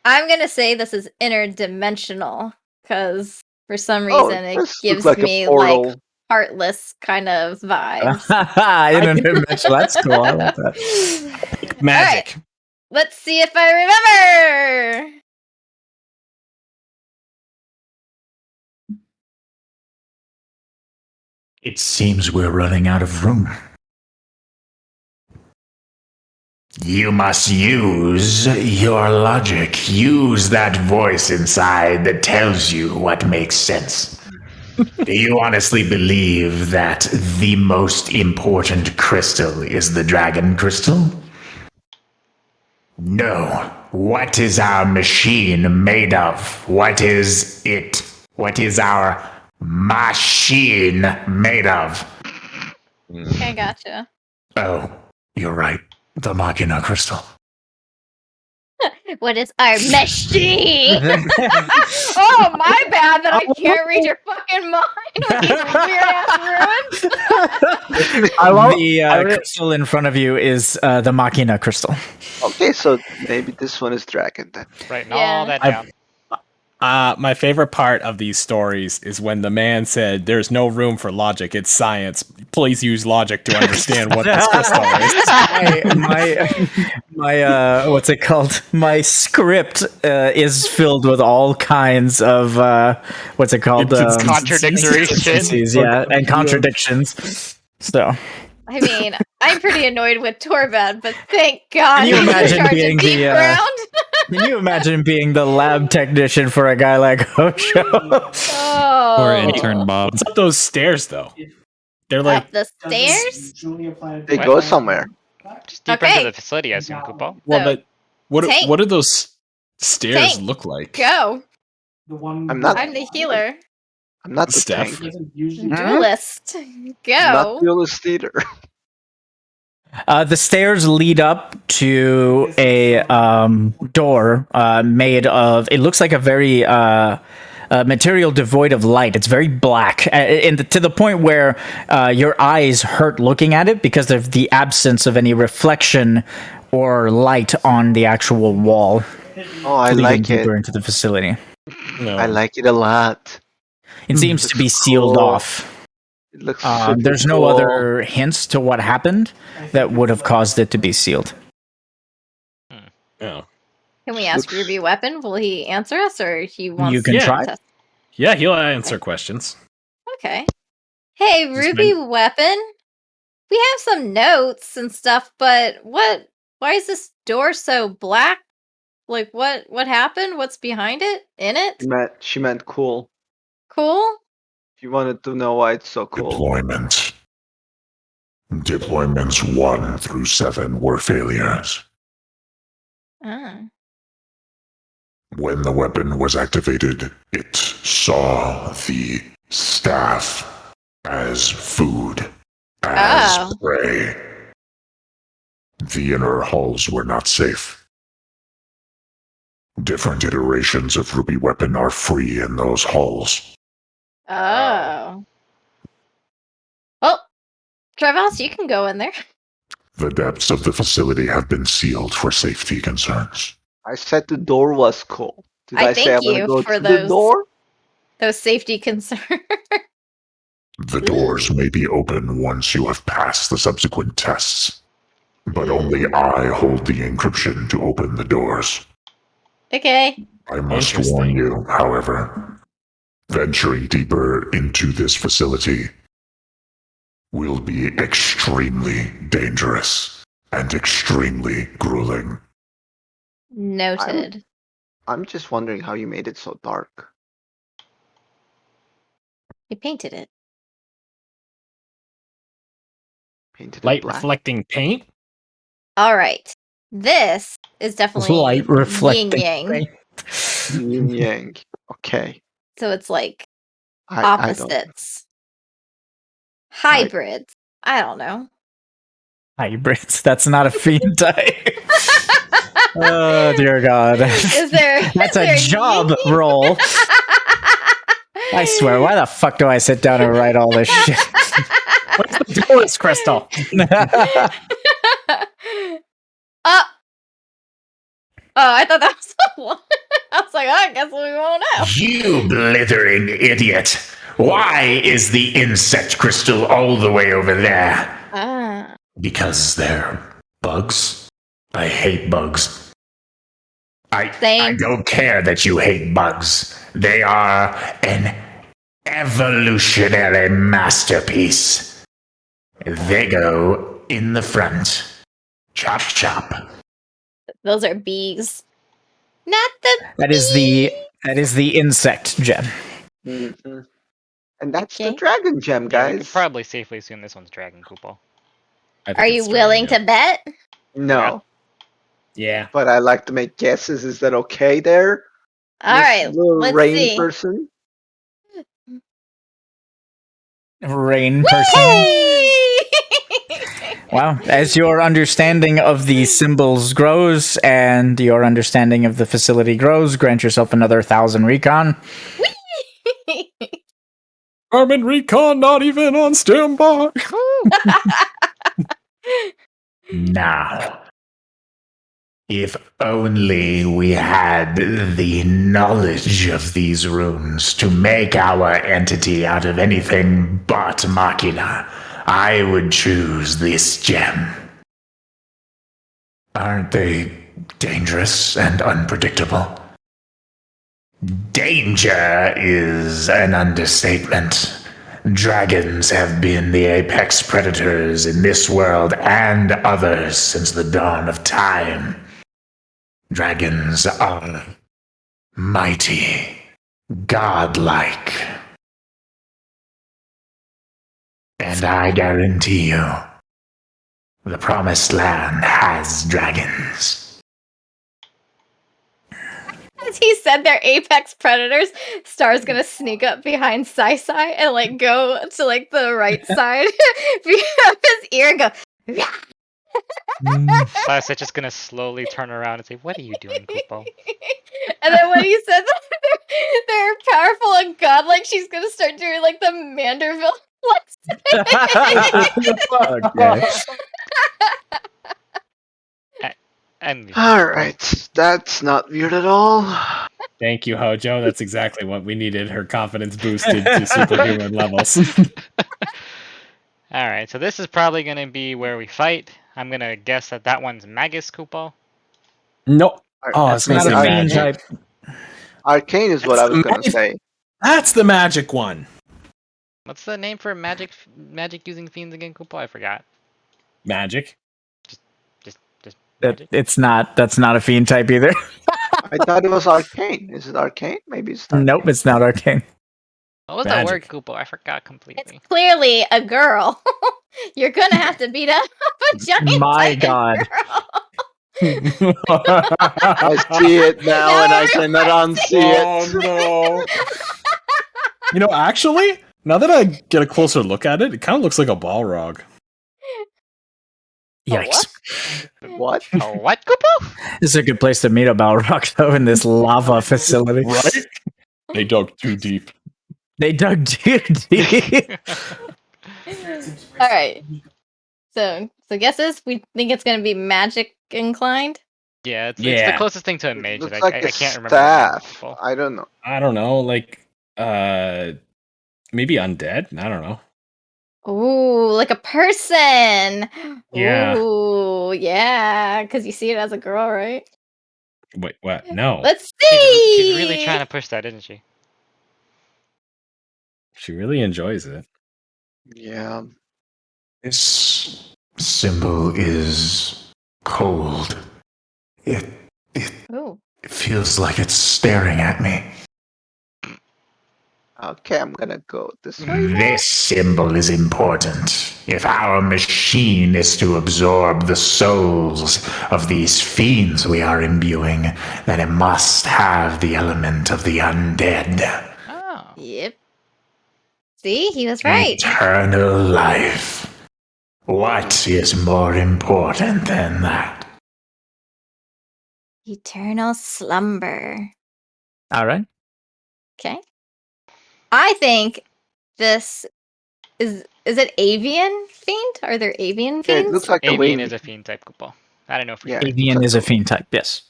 I'm gonna say this is interdimensional because for some Oh, reason it this gives looks like me a portal. like heartless kind of vibes. I didn't even mention that's cool. I like that. Magic. Let's see if I remember. It seems we're running out of room. You must use your logic. Use that voice inside that tells you what makes sense. Do you honestly believe that the most important crystal is the dragon crystal? No. What is our machine made of? What is it? What is our machine made of? I gotcha. Oh, you're right. The Machina crystal. What is our machine? Oh, my bad that I can't read your fucking mind with these weird ass ruins. The crystal in front of you is the Machina crystal. Okay, so maybe this one is dragon then. Writing Yeah. all that I've- down. My favorite part of these stories is when the man said, "There's no room for logic; it's science. Please use logic to understand what this crystal is." my what's it called? My script is filled with all kinds of what's it called? Contradictory shit. inconsistencies, yeah, and contradictions. So, I mean, I'm pretty annoyed with Torvad, but thank God Can you he's in imagine charge being of Deep the, Ground. Can you imagine being the lab technician for a guy like Hojo? Oh. Or intern Bob. What's up those stairs though? They're like Up the stairs? They What? go somewhere. Just deeper into Okay. the facility, I assume, Koopa. well, So, that what tank. do those stairs Tank. look like? Go. I'm not. I'm the healer. I'm not the Steph. tank. Duelist. I'm Go. not duelist either. The stairs lead up to a door made of. It looks like a very material devoid of light. It's very black, to the point where your eyes hurt looking at it because of the absence of any reflection or light on the actual wall. Oh, I leading like it. deeper into the facility. No. I like it a lot. It seems to be Looks sealed cool. off. It looks super There's no cool. other hints to what happened that would have caused it to be sealed. Oh. Can we ask Ruby Weapon? Will he answer us, or he wants You can to try. test? Yeah, he'll answer questions. Okay. Hey, Just Ruby Weapon. We have some notes and stuff, but what? Why is this door so black? Like, what happened? What's behind it? In it? She meant cool. Cool? She wanted to know why it's so cool. Deployment. Deployments 1 through 7 were failures. Ah. When the weapon was activated, it saw the staff as food, as Oh. prey. The inner halls were not safe. Different iterations of Ruby Weapon are free in those halls. Oh. Well, Travis, you can go in there. The depths of the facility have been sealed for safety concerns. I said the door was cool. Did I I say thank I'm gonna you go for to the those- door? Those safety concerns. The doors may be open once you have passed the subsequent tests, but only I hold the encryption to open the doors. Okay. I must Interesting. warn you, however, venturing deeper into this facility will be extremely dangerous and extremely grueling. Noted. I'm just wondering how you made it so dark. You painted it. Painted it Light black. reflecting paint? All right. This is definitely Light reflecting. yin-yang. Yin yang. Okay. So it's like I don't. opposites. Hybrids. I don't know. Hybrids. That's not a fiend type. Oh dear God. Is there? That's is a there job yin-yang? role. I swear, why the fuck do I sit down and write all this shit? What's the doors, Crystal? Oh, I thought that was the one. I was like, oh, I guess we won't know. You blithering idiot! Why is the insect crystal all the way over there? Ah. Because they're bugs. I hate bugs. I Same. don't care that you hate bugs. They are an evolutionary masterpiece. They go in the front. Chop chop. Those are bees. Not the That is the insect gem. Mhm. And that's the Okay. dragon gem, Yeah, we guys. could probably safely assume this one's Dragon Koopa. Are you willing to bet? No, Yeah. but I like to make guesses. Is that okay there? All Miss right, Little let's rain see. person. Rain person. Hey! Wow. As your understanding of the symbols grows and your understanding of the facility grows, grant yourself another 1,000 recon. Armin Recon not even on standby. Now, if only we had the knowledge of these runes to make our entity out of anything but machina, I would choose this gem. Aren't they dangerous and unpredictable? Danger is an understatement. Dragons have been the apex predators in this world and others since the dawn of time. Dragons are mighty, godlike. And I guarantee you, the Promised Land has dragons. As he said they're apex predators, Star's gonna sneak up behind Sai and like go to like the right side of his ear and go. Classic just gonna slowly turn around and say, "What are you doing, Kupo?" And then when he said that they're powerful and godlike, she's gonna start doing like the Manderville flex. Okay. And Alright, that's not weird at all. Thank you, Hojo. That's exactly what we needed. Her confidence boosted to superhuman levels. all right, so this is probably gonna be where we fight. I'm gonna guess that that one's Magus Kupo. Nope. Ar- Oh, I That's was gonna not say a fiend magic. type. Arcane is what That's I was the gonna magic- say. That's the magic one. What's the name for magic using fiends again, Kupo? I forgot. Magic. Just That magic. that's not a fiend type either. I thought it was arcane. Is it arcane? Maybe it's not. Nope, it's not arcane. What was Magic. that word, Kupo? I forgot It's completely. clearly a girl. You're gonna have to beat up a giant My Titan God. girl. I see it now, and I cannot unsee it. no. You know, actually, now that I get a closer look at it, it kind of looks like a Balrog. Yikes. What? Oh, what, Kupo? This is a good place to meet a Balrog, though, in this lava facility. Right? They dug too deep. They dug too deep. All right. So guesses. We think it's gonna be magic inclined. Yeah, it's the Yeah. closest thing to a mage. Looks That like I a can't remember the name of staff. Kupo. I don't know. I don't know, like, maybe undead? I don't know. Ooh, like a person. Yeah. Ooh, yeah. Because you see it as a girl, right? Wait, what? No. Let's see. She's really trying to push that, isn't she? She really enjoys it. Yeah. This symbol is cold. It Ooh. feels like it's staring at me. Okay, I'm gonna go this way. This symbol is important. If our machine is to absorb the souls of these fiends we are imbuing, then it must have the element of the undead. Oh. Yep. See, he was right. Eternal life. What is more important than that? Eternal slumber. All right. Okay. I think this is it avian fiend? Are there avian Yeah, fiends? it looks like a Avian wing. is a fiend type Kupo. I don't know for Yeah. sure. Avian is a fiend type, yes.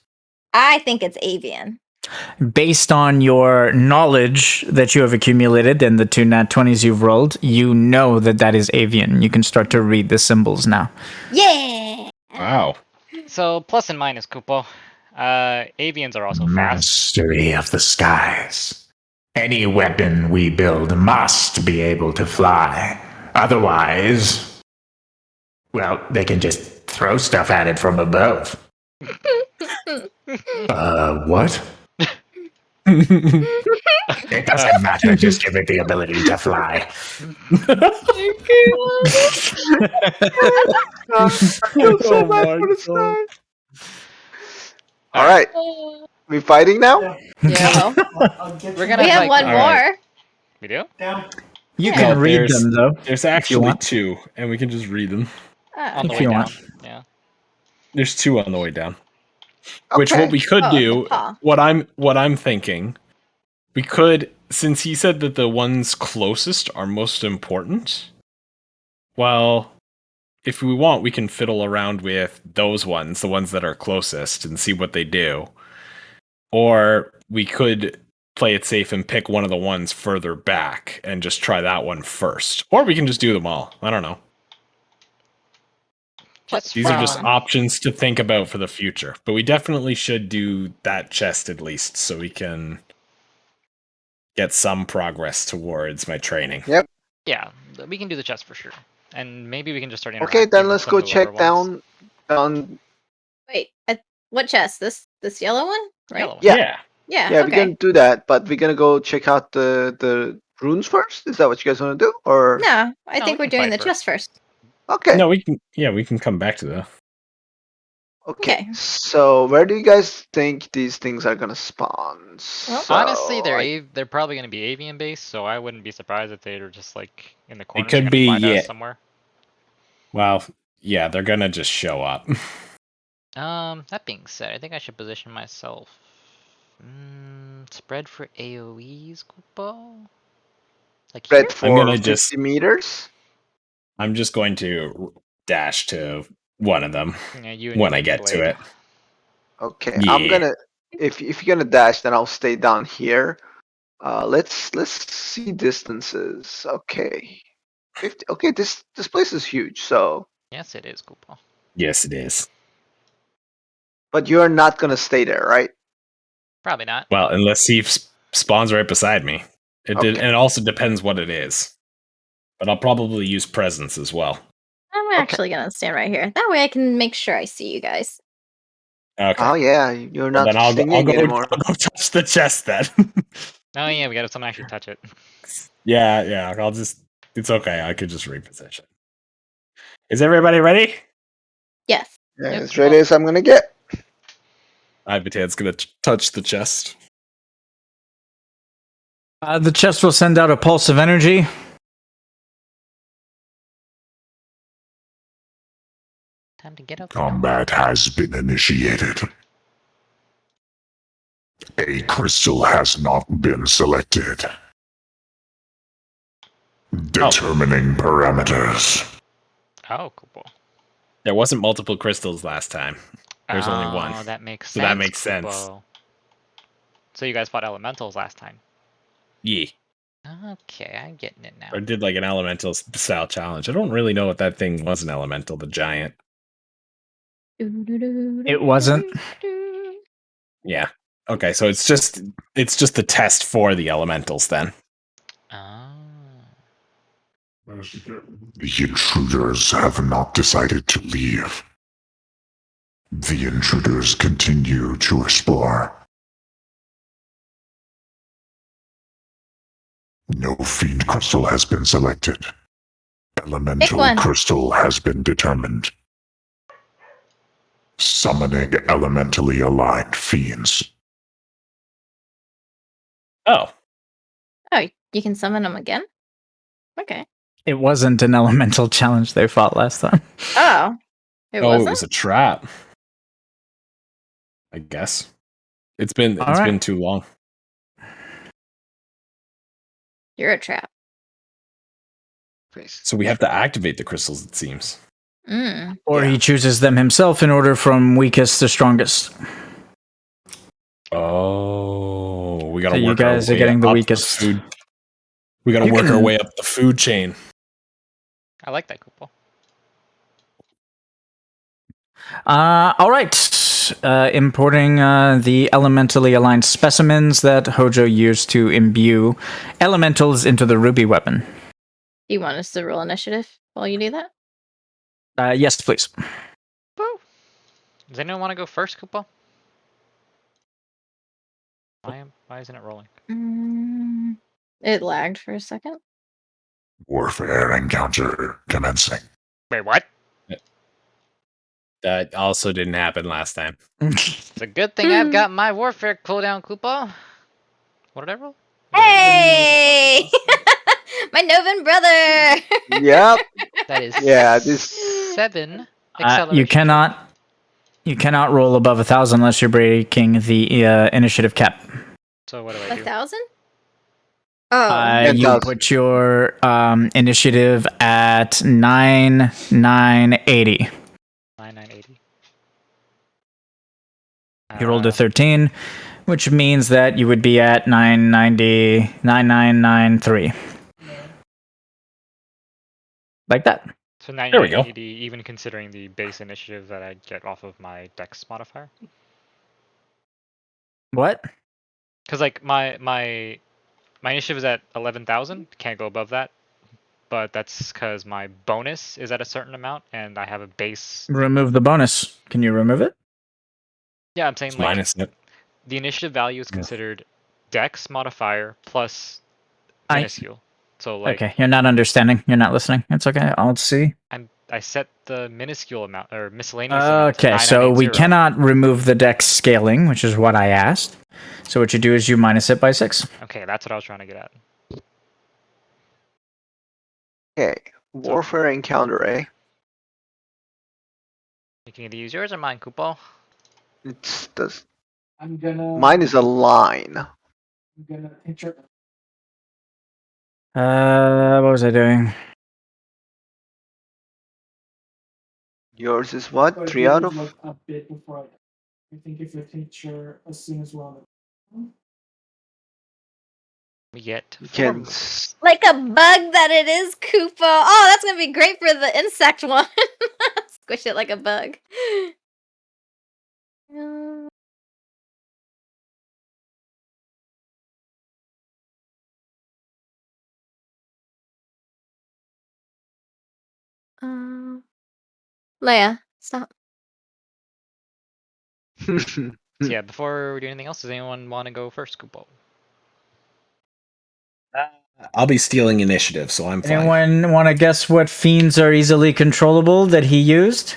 I think it's avian. Based on your knowledge that you have accumulated and the two nat 20s you've rolled, you know that that is avian. You can start to read the symbols now. Yeah. Wow. So plus and minus Kupo. Avians are also fast. Mastery of the skies. Any weapon we build must be able to fly. Otherwise, well, they can just throw stuff at it from above. What? It doesn't matter, just give it the ability to fly. So bad for the stars. All right, we fighting now? Yeah, well, We're gonna we have fight one Kupo. All right. more. We do? You Yeah. can No, read there's- them, though. There's if you actually want. two, and we can just read them. On the If way you down. want. Yeah. There's two on the way down. Which Okay. what we could Oh, do, paw. what I'm thinking, we could, since he said that the ones closest are most important. Well, if we want, we can fiddle around with those ones, the ones that are closest, and see what they do. Or we could play it safe and pick one of the ones further back and just try that one first. Or we can just do them all. I don't know. Just These are just from- options to think about for the future. But we definitely should do that chest at least so we can get some progress towards my training. Yep. Yeah, we can do the chest for sure. And maybe we can just start Okay, interacting then with let's some go of the lower check ones. down. Wait, What chest? This yellow one, right? Yellow one. Yeah. Yeah. Yeah, we're Okay. gonna do that, but we're gonna go check out the runes first. Is that what you guys want to do? Or No, I No, think we we're can doing fight the chest first. okay, No, we can come back to that. okay. Okay. So where do you guys think these things are gonna spawn? Well, So, Honestly, I- they're probably gonna be avian based, so I wouldn't be surprised if they're just like in the corner could trying be, to find yeah. us somewhere. Well, yeah, they're gonna just show up. That being said, I think I should position myself. Spread for AoEs, Koopa? Like here? spread I'm for gonna 50 just meters. I'm just going to dash to one of them Yeah, you and your when I big get to blade. it. Okay, I'm Yeah. gonna. If you're gonna dash, then I'll stay down here. Let's see distances. Okay, 50. Okay, this place is huge. So, Yes, it is, Koopa. Yes, it is. but you're not gonna stay there, right? Probably not. Well, unless he spawns right beside me. And Okay. it also depends what it is. But I'll probably use presence as well. I'm actually gonna stand right here. That way I can make sure I see you guys. Okay. Oh yeah, you're Well, not then I'll singing go anymore. touch the chest then. Oh yeah, we gotta someone actually touch it. yeah. I'll just. It's okay. I could just reposition. Is everybody ready? Yes. Yeah, Yep, as ready well- as I'm gonna get. Ivatan's gonna touch the chest. The chest will send out a pulse of energy. Time to get up. Combat has been initiated. A crystal has not been selected. Determining parameters. Oh, Koopa. There wasn't multiple crystals last time. There's only one. Oh, that makes sense. So that makes sense. Koopa. So you guys fought elementals last time. Yeah. Okay, I'm getting it now. I did like an elemental style challenge. I don't really know what that thing was, an elemental, the giant. It wasn't. Yeah. Okay, so it's just the test for the elementals then. Oh. The intruders have not decided to leave. The intruders continue to explore. No fiend crystal has been selected. Elemental one. crystal has been determined. Summoning elementally aligned fiends. Oh. Oh, you can summon them again? Okay. It wasn't an elemental challenge they fought last time. Oh. It Oh, wasn't? it was a trap. I guess. It's been too long. You're a trap. So we have to activate the crystals, it seems. Or he chooses them himself in order from weakest to strongest. Oh, we gotta So work you guys our are way getting the up weakest. food. We gotta You work our can- way up the food chain. I like that, Koopa. All right. Importing the elementally aligned specimens that Hojo used to imbue elementals into the ruby weapon. Do you want us to roll initiative while you do that? Yes, please. Woo! Does anyone want to go first, Koopa? Why isn't it rolling? It lagged for a second. Warfare encounter commencing. Wait, what? That also didn't happen last time. It's a good thing I've got my warfare cooldown, Koopa. What did I roll? Hey! My Novan brother! Yep. That is This 7 you acceleration. you cannot roll above 1,000 unless you're breaking the initiative cap. So what do I do? 1,000? Oh. You 10,000. put your initiative at 9,980. 9980. You rolled a 13, which means that you would be at 990, 9993. Like that. So There we go. 9980, even considering the base initiative that I get off of my dex modifier. What? Because like my initiative is at 11,000, can't go above that. But that's because my bonus is at a certain amount, and I have a base. Remove the bonus. Can you remove it? Yeah, I'm saying Just like minus it. the initiative value is considered Dex modifier plus minuscule. So like Okay, you're not understanding. You're not listening. It's okay. I'll see. I set the minuscule amount or miscellaneous amount to Okay, so we 9980. cannot remove the dex scaling, which is what I asked. So what you do is you minus it by 6. Okay, that's what I was trying to get at. Okay, warfare encounter, eh? You can either use yours or mine, Kupo. It's does. I'm gonna. Mine is a line. What was I doing? Yours is what? 3 out of? We get You 4 can moves. Like a bug that it is, Koopa. Oh, that's gonna be great for the insect one. Squish it like a bug. Leia, stop. So yeah, before we do anything else, does anyone want to go first, Kupo? I'll be stealing initiative, so I'm fine. Anyone want to guess what fiends are easily controllable that he used?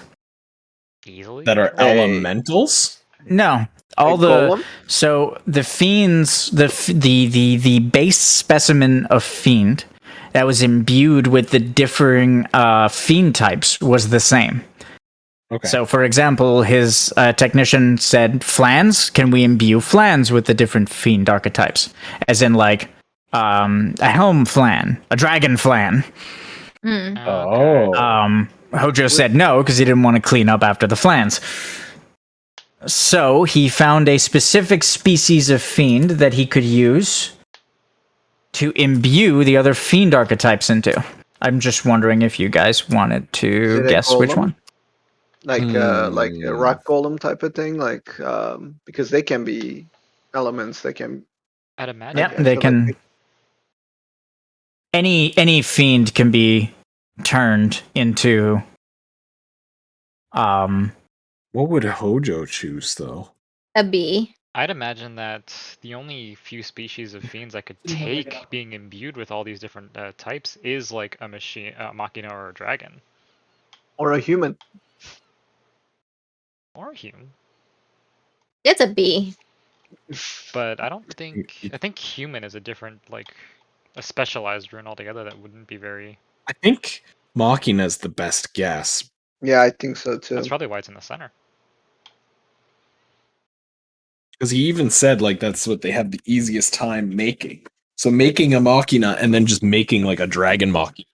Easily. That are controlled? elementals? No, all A the golem? so the fiends, the base specimen of fiend that was imbued with the differing fiend types was the same. Okay. So, for example, his technician said, "Flans, can we imbue flans with the different fiend archetypes?" As in, like a helm flan, a dragon flan. Hmm. Okay. Hojo said no because he didn't want to clean up after the flans. So he found a specific species of fiend that he could use to imbue the other fiend archetypes into. I'm just wondering if you guys wanted Is to it a guess which golem? one. Like a rock golem type of thing, like because they can be elements. They can. I'd imagine. Yeah, I they feel like can. Any fiend can be turned into. What would Hojo choose, though? A bee. I'd imagine that the only few species of fiends I could take being imbued with all these different types is like a machine, machina, or a dragon, Or a human. or a human. It's a bee. But I don't think. I think human is a different, like, a specialized rune altogether that wouldn't be very. I think Machina's the best guess. Yeah, I think so too. That's probably why it's in the center. Because he even said, like, that's what they have the easiest time making. So making a Machina and then just making, like, a dragon Machina.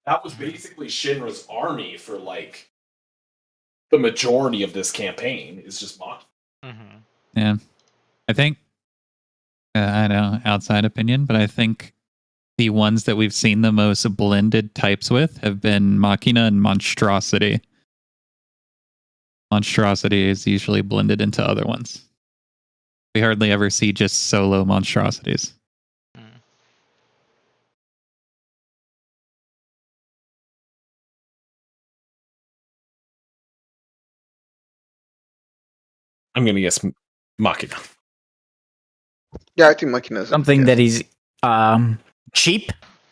That was basically Shinra's army for, like, the majority of this campaign is just Machina. Mm-hmm. Yeah. I think, I know, outside opinion, but I think the ones that we've seen the most blended types with have been Machina and Monstrosity. Monstrosity is usually blended into other ones. We hardly ever see just solo monstrosities. I'm going to guess Machina. Yeah, I think Machina is Something that is cheap,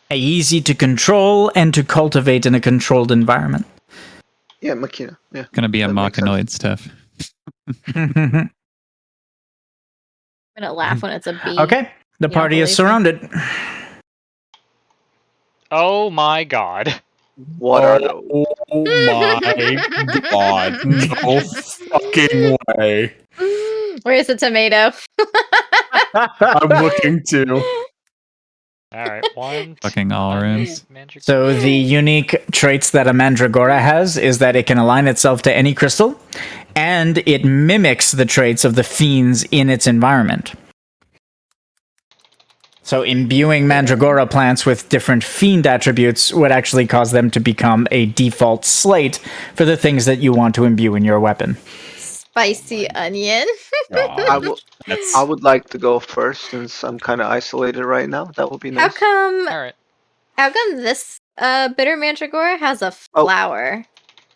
easy to control, and to cultivate in a controlled environment. Yeah, Machina. Yeah. Gonna be a That makes sense. Machinoid stuff. I'm gonna laugh when it's a bee. Okay, the You don't party is believe me? surrounded. Oh my god. What are those? Oh my god. No fucking way. Where's the tomato? I'm looking too. Alright, one. Fucking all rooms. So the unique traits that a Mandragora has is that it can align itself to any crystal, and it mimics the traits of the fiends in its environment. So imbuing Mandragora plants with different fiend attributes would actually cause them to become a default slate for the things that you want to imbue in your weapon. Spicy onion. I would like to go first since I'm kind of isolated right now. That would be nice. Alright. How come this bitter mandragora has a flower,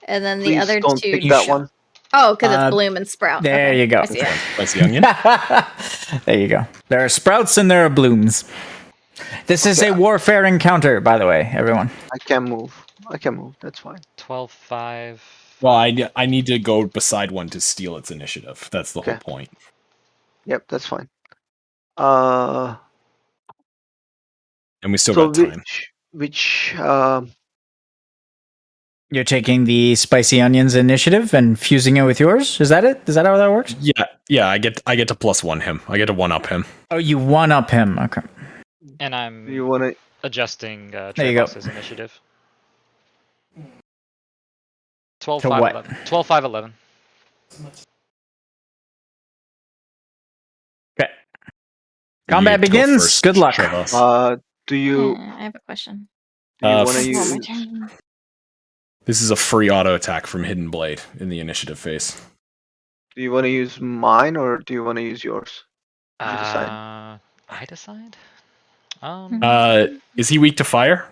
and then the Please other don't two pick that one. Oh, because it's bloom and sprout. There Okay, you go. I see it. Spicy onion. There you go. There are sprouts and there are blooms. This is a warfare encounter, by the way, everyone. I can move. That's fine. 12-5. Well, I need to go beside one to steal its initiative. That's the whole Okay. point. Yep, that's fine. And we still So got time. which You're taking the spicy onions initiative and fusing it with yours? Is that it? Is that how that works? Yeah. I get to +1 him. I get to 1-up him. Oh, you one-up him. Okay. And I'm you want to? adjusting There you go. Trebos's initiative. 12, To 5, what? 11. 12, 5, 11. Okay. Combat You get to go begins. first, Good luck. Trebos. Do you I have a question. want to It's use? not my turn. This is a free auto attack from Hidden Blade in the initiative phase. Do you want to use mine or do you want to use yours? You decide. I decide? Is he weak to fire?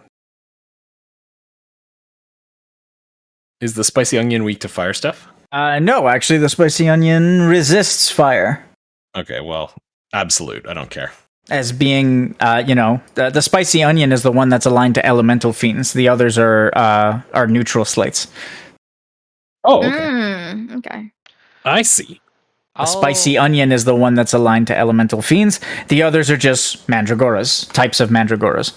Is the spicy onion weak to fire stuff? No, actually, the spicy onion resists fire. Okay, well, absolute. I don't care. As being, the spicy onion is the one that's aligned to elemental fiends. The others are neutral slates. Oh, okay. Okay. I see. The spicy onion is the one that's aligned to elemental fiends. The others are just mandragoras, types of mandragoras.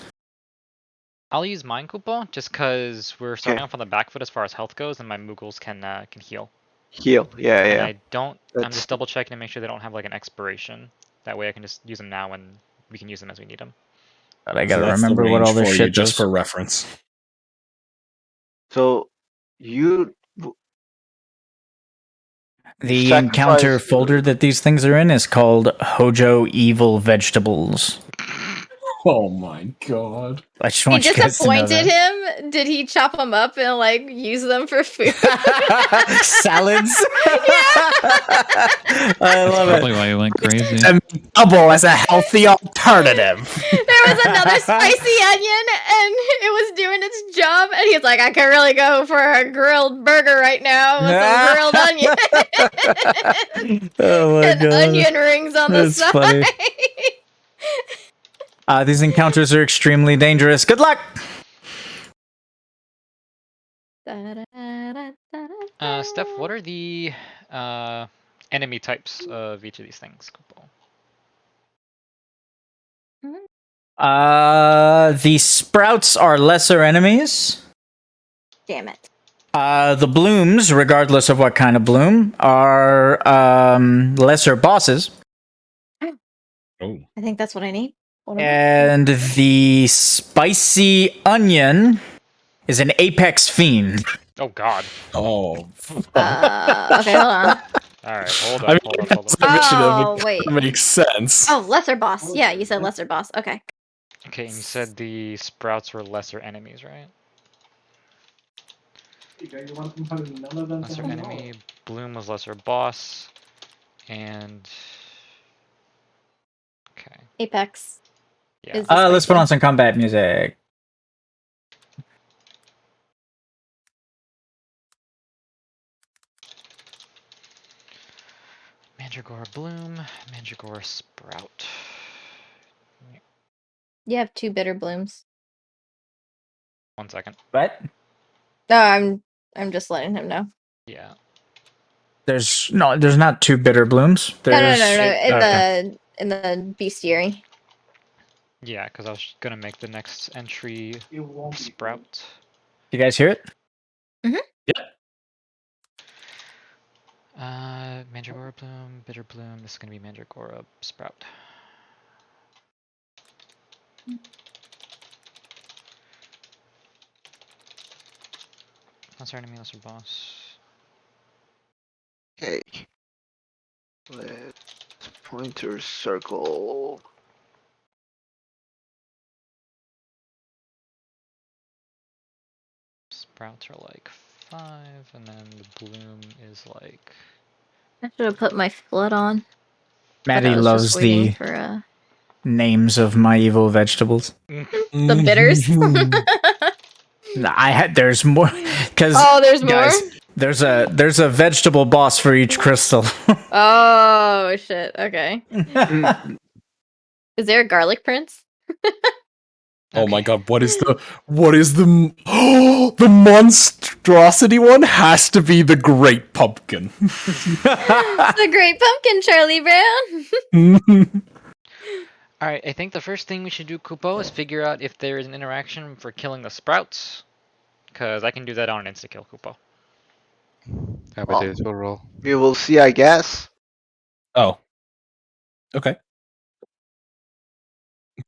I'll use Mind Couple just because we're starting off on the back foot as far as health goes, and my Moogles can heal. Heal. Yeah, And yeah. I don't. I'm That's- just double checking to make sure they don't have like an expiration. That way I can just use them now, and we can use them as we need them. But I gotta So that's the remember what all range this for shit you, just does. for reference. So you The sacrifice- encounter folder that these things are in is called Hojo Evil Vegetables. Oh my god. I just He want you guys to know disappointed that. him. Did he chop them up and like use them for food? Salads. I love Probably it. why he went crazy. Double as a healthy alternative. There was another spicy onion and it was doing its job and he's like, I could really go for a grilled burger right now with some grilled onion. Oh my and god. onion rings on That's the side. funny. These encounters are extremely dangerous. Good luck. Steph, what are the enemy types of each of these things? The sprouts are lesser enemies. Damn it. The blooms, regardless of what kind of bloom, are lesser bosses. Oh. I think that's what I need. And the spicy onion is an apex fiend. Oh god. Oh. Okay, hold on. Alright, hold up, I mean, hold up. that's the initiative. Oh, It wait. makes sense. Oh, lesser boss. Yeah, you said lesser boss. Okay. Okay, and you said the sprouts were lesser enemies, right? Lesser enemy, bloom was lesser boss, and... Okay, Apex. yeah. Is the Let's put spicy. on some combat music. Mandragora bloom, Mandragora sprout. You have 2 bitter blooms. 1 second. What? No, I'm just letting him know. Yeah. There's not 2 bitter blooms. No. There's, In the bestiary. Yeah, because I was gonna make the next entry sprout. You guys hear it? Mandragora bloom, bitter bloom. This is gonna be Mandragora sprout. Lesser enemy, lesser boss. Okay. Let's pointer circle. Sprouts are like 5, and then the bloom is like... I should have put my flood on. Maddie but I was loves just waiting the for names of my evil vegetables. the bitters. There's more because Oh, there's more? guys, There's a vegetable boss for each crystal. Oh shit. Okay. Mm, Is there a garlic prince? Oh my Okay. god, what is the the monstrosity one has to be the great pumpkin. The great pumpkin, Charlie Brown. Alright, I think the first thing we should do, Kupo, is figure out if there is an interaction for killing the sprouts. Because I can do that on an insta-kill, Kupo. well, Amadeus will roll. we will see, I guess. Oh. Okay.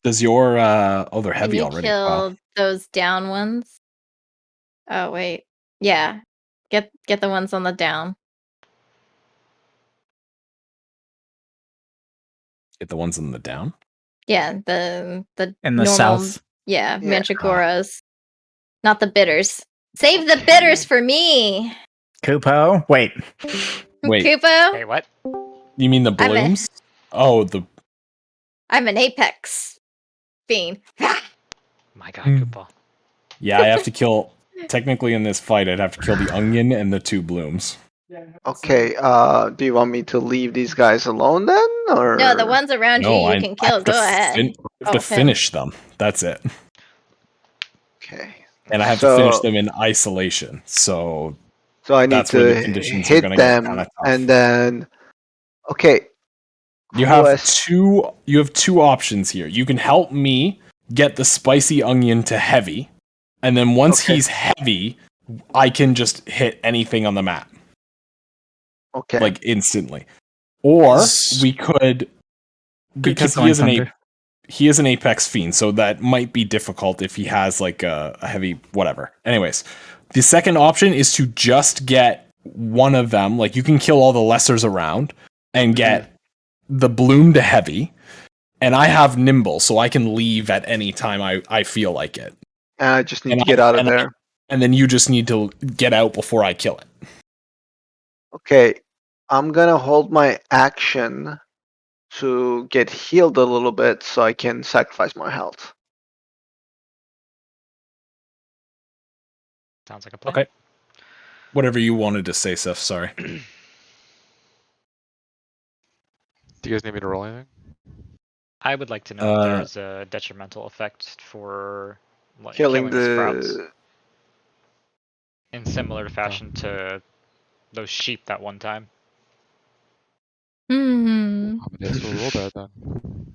Does your oh they're Can heavy you already. kill Wow. those down ones? Oh wait. Yeah. Get the ones on the down. Get the ones in the down. Yeah, the In the normal south. yeah, Yeah. manticoras. Not the bitters. Save the bitters for me. Kupo, wait. Wait. Kupo, Hey, what? You mean the I'm a- blooms? Oh, the I'm an apex fiend. My god, Hmm. Kupo. yeah, I have to kill technically in this fight I'd have to kill the onion and the 2 blooms. Okay, do you want me to leave these guys alone then? Or No, the ones around No, you I can kill. have to Go ahead. I have to him. finish them. That's it. Okay. And I have to finish So them in isolation. So I need that's where the to conditions are hit gonna get them kind of tough. and then okay. You who have has- two options here. You can help me get the spicy onion to heavy, and then once Okay. he's heavy, I can just hit anything on the map Okay. like instantly. Or we could because keep going, Thunder. he is an apex fiend, so that might be difficult if he has like a heavy whatever. Anyways, the second option is to just get one of them. Like you can kill all the lessers around and get the bloom to heavy, and I have nimble, so I can leave at any time I feel like it. I just need And to get out of and there. and then you just need to get out before I kill it. Okay. I'm gonna hold my action to get healed a little bit so I can sacrifice my health. Sounds like a plan. Okay. Whatever you wanted to say, Seth. Sorry. Do you guys need me to roll anything? I would like to know if there's a detrimental effect for like, Killing killing the sprouts the in similar fashion to those sheep that one time. Amadeus will roll that then.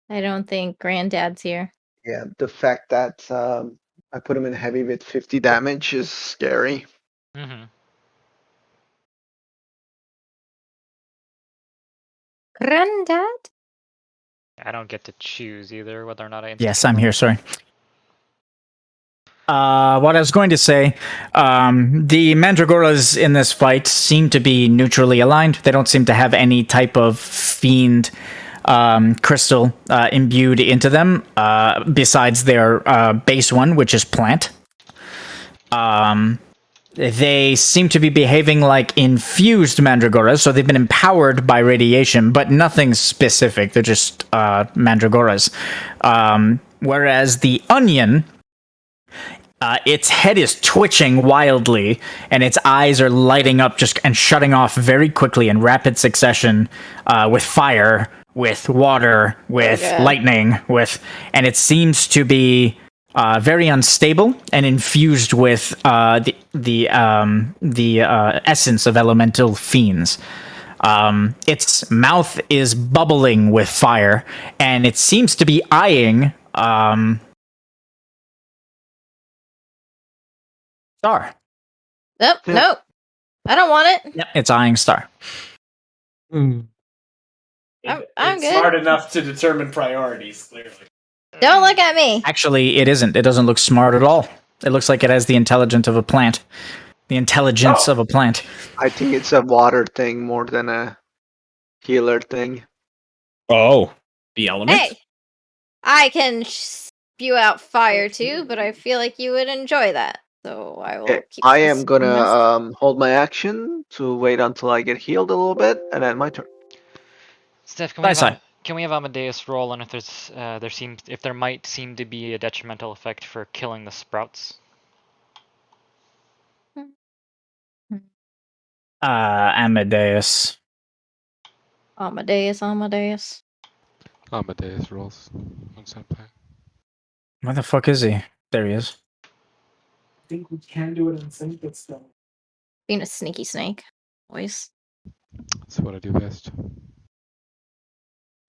I don't think Granddad's here. yeah, the fact that I put him in heavy with 50 damage is scary. Mm-hmm. Granddad? I don't get to choose either whether or not I. Yes, I'm here. Sorry. What I was going to say, the Mandragoras in this fight seem to be neutrally aligned. They don't seem to have any type of fiend crystal imbued into them, besides their base one, which is plant. They seem to be behaving like infused Mandragoras, so they've been empowered by radiation, but nothing specific. They're just Mandragoras. Whereas the onion, its head is twitching wildly, and its eyes are lighting up just and shutting off very quickly in rapid succession, with fire, with water, with lightning, and it seems to be very unstable and infused with the essence of elemental fiends. Its mouth is bubbling with fire, and it seems to be eyeing Star. Nope, Yeah. nope. I don't want it. Yep, it's eyeing Star. I'm It's good. smart enough to determine priorities, clearly. Don't look at me. Actually, it isn't. It doesn't look smart at all. It looks like it has the intelligence of a plant. The intelligence of a plant. I think it's a water thing more than a healer thing. Oh, the element? Hey, I can spew out fire too, but I feel like you would enjoy that. So I will Okay, keep I this am gonna myself. hold my action to wait until I get healed a little bit, and then my turn. Steph, can we have Amadeus roll on if there's if there might seem to be a detrimental effect for killing the sprouts? Amadeus. Amadeus, Amadeus. Amadeus rolls. One something. Where the fuck is he? There he is. I think we can do it in sync, but still. Being a sneaky snake. Boys. That's what I do best.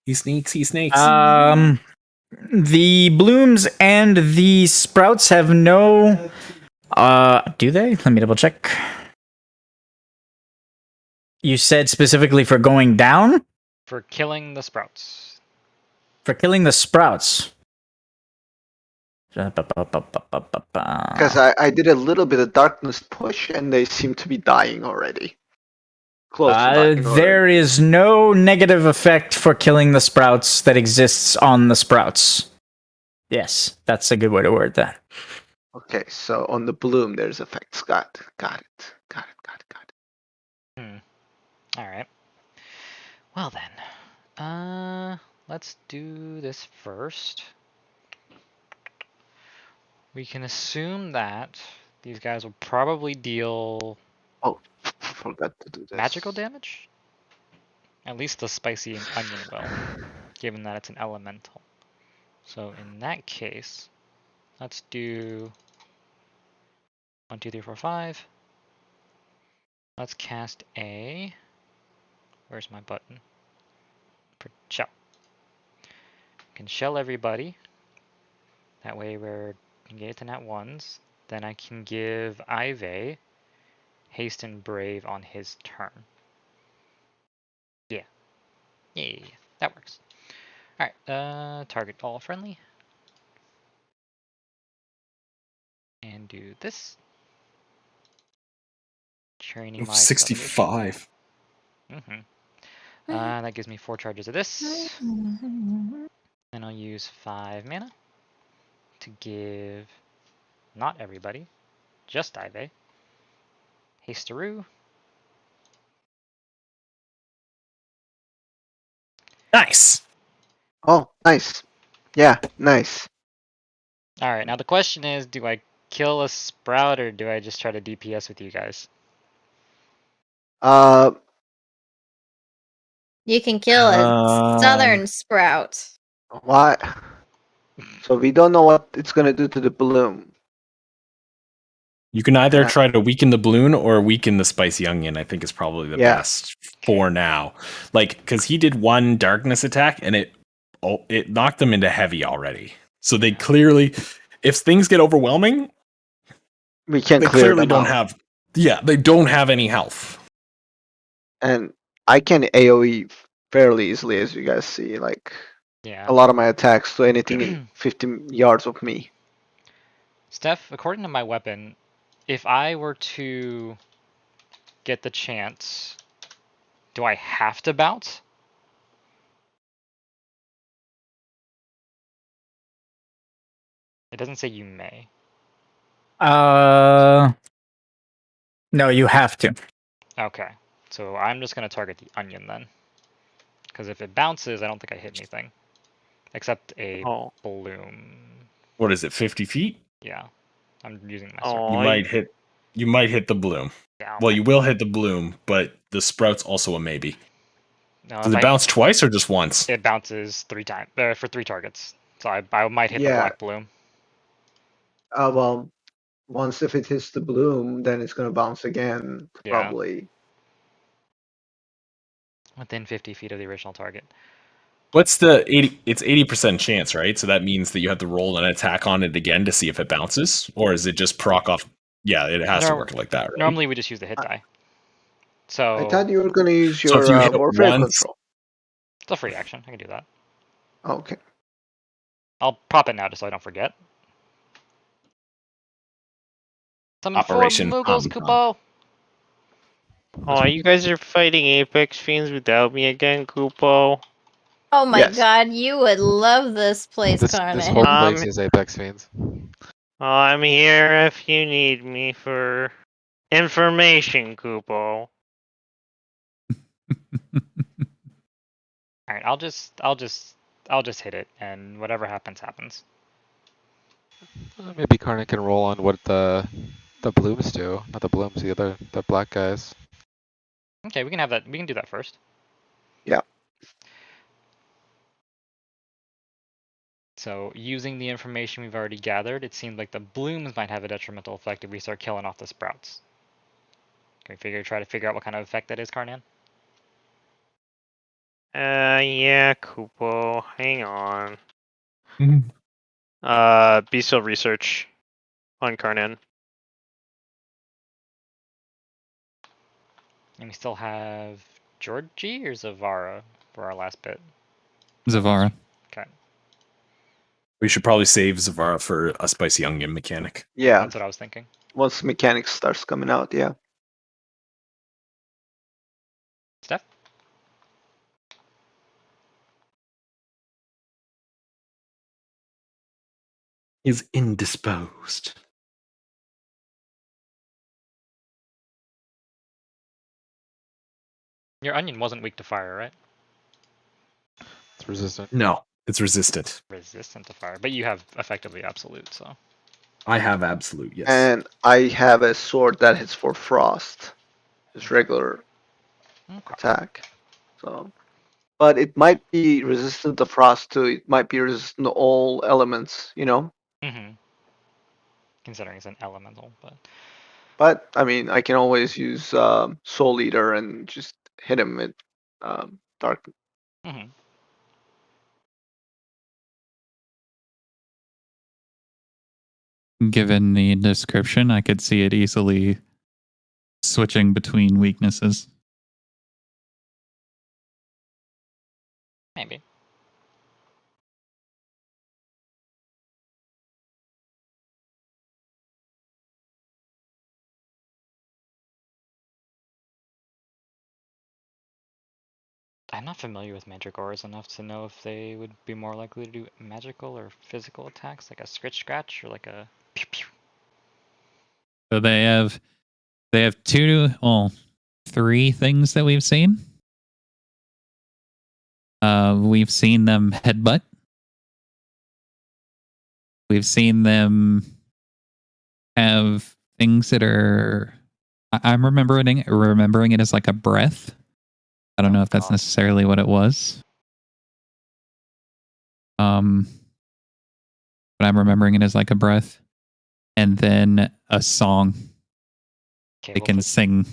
He sneaks. He snakes. The blooms and the sprouts have no. Do they? Let me double check. You said specifically for going down? For killing the sprouts. For killing the sprouts. Because I did a little bit of darkness push and they seem to be dying already. Close to dying already. There is no negative effect for killing the sprouts that exists on the sprouts. Yes, that's a good way to word that. Okay, so on the bloom there's effects. Got it. Alright. Well then. Let's do this first. We can assume that these guys will probably deal Oh, I forgot to do this. magical damage? At least the spicy onion will, given that it's an elemental. So in that case, let's do 1, 2, 3, 4, 5. Let's cast a. Where's my button? For shell. Can shell everybody. That way we're engaged to nat ones. Then I can give Ive haste and brave on his turn. Yeah. Yeah, that works. Alright, target all friendly. And do this. Training my 65. That gives me 4 charges of this. Then I'll use 5 mana to give not everybody, just Ive. Hasteroo. Nice. Oh, nice. Yeah, nice. Alright, now the question is, do I kill a sprout or do I just try to DPS with you guys? You can kill a southern sprout. Why? So we don't know what it's gonna do to the bloom. You can either try to weaken the balloon or weaken the spicy onion. I think is probably the best for now. Like, because he did one darkness attack and it knocked them into heavy already. So they clearly, if things get overwhelming, We can't they clear clearly them don't out. have. Yeah, they don't have any health. And I can AoE fairly easily, as you guys see. Like, Yeah. a lot of my attacks to anything in 15 yards of me. Steph, according to my weapon, if I were to get the chance, do I have to bounce? It doesn't say you may. No, you have to. Okay, so I'm just gonna target the onion then. Because if it bounces, I don't think I hit anything. Except a bloom. What is it, 50 feet? Yeah, I'm using my You might hit. You might hit the bloom. Yeah, Well, okay. you will hit the bloom, but the sprout's also a maybe. No, Does it bounce twice or just once? It bounces 3 times for 3 targets. So I might hit the black bloom. Well, once if it hits the bloom, then it's gonna bounce again, probably. Within 50 feet of the original target. What's the 80? It's 80% chance, right? So that means that you have to roll an attack on it again to see if it bounces, or is it just proc off? Yeah, it has to work like that. Right? Normally we just use the hit die. So I thought you were gonna use so if you your hit warfare once, control. it's a free action. I can do that. Okay. I'll pop it now just so I don't forget. Summon 4 Operation Muggles, Pom-Pom. Kupo! Oh, you guys are fighting Apex Fiends without me again, Kupo? Oh my god, you would love this place, This whole Carnahan. place is Apex Fiends. Oh, I'm here if you need me for information, Kupo. Alright, I'll just hit it, and whatever happens, happens. Maybe Karna can roll on what the blooms do. Not the blooms, the black guys. Okay, we can have that. We can do that first. Yeah. So, using the information we've already gathered, it seems like the blooms might have a detrimental effect if we start killing off the sprouts. Can we try to figure out what kind of effect that is, Karnan? Yeah, Kupo. Hang on. Mhm. Be still research on Karnan. And we still have Georgie or Zavara for our last bit. Zavara. Okay. We should probably save Zavara for a spicy onion mechanic. Yeah. That's what I was thinking. Once mechanics starts coming out, yeah. Steph? Is indisposed. Your onion wasn't weak to fire, right? It's resistant. No, it's resistant. Resistant to fire, but you have effectively absolute, so. I have absolute, yes. And I have a sword that hits for frost. Just regular Okay. attack. So, but it might be resistant to frost too. It might be resistant to all elements, you know. Mm-hmm. Considering it's an elemental, but. But I mean, I can always use Soul Eater and just hit him with dark. Mm-hmm. Given the description, I could see it easily switching between weaknesses. Maybe. I'm not familiar with Mandragores enough to know if they would be more likely to do magical or physical attacks, like a scratch or like a pew pew. So they have three things that we've seen. We've seen them headbutt. We've seen them have things that are. I'm remembering it as like a breath. I don't know if that's necessarily what it was. But I'm remembering it as like a breath, and then a song. Okay, They well, can sing.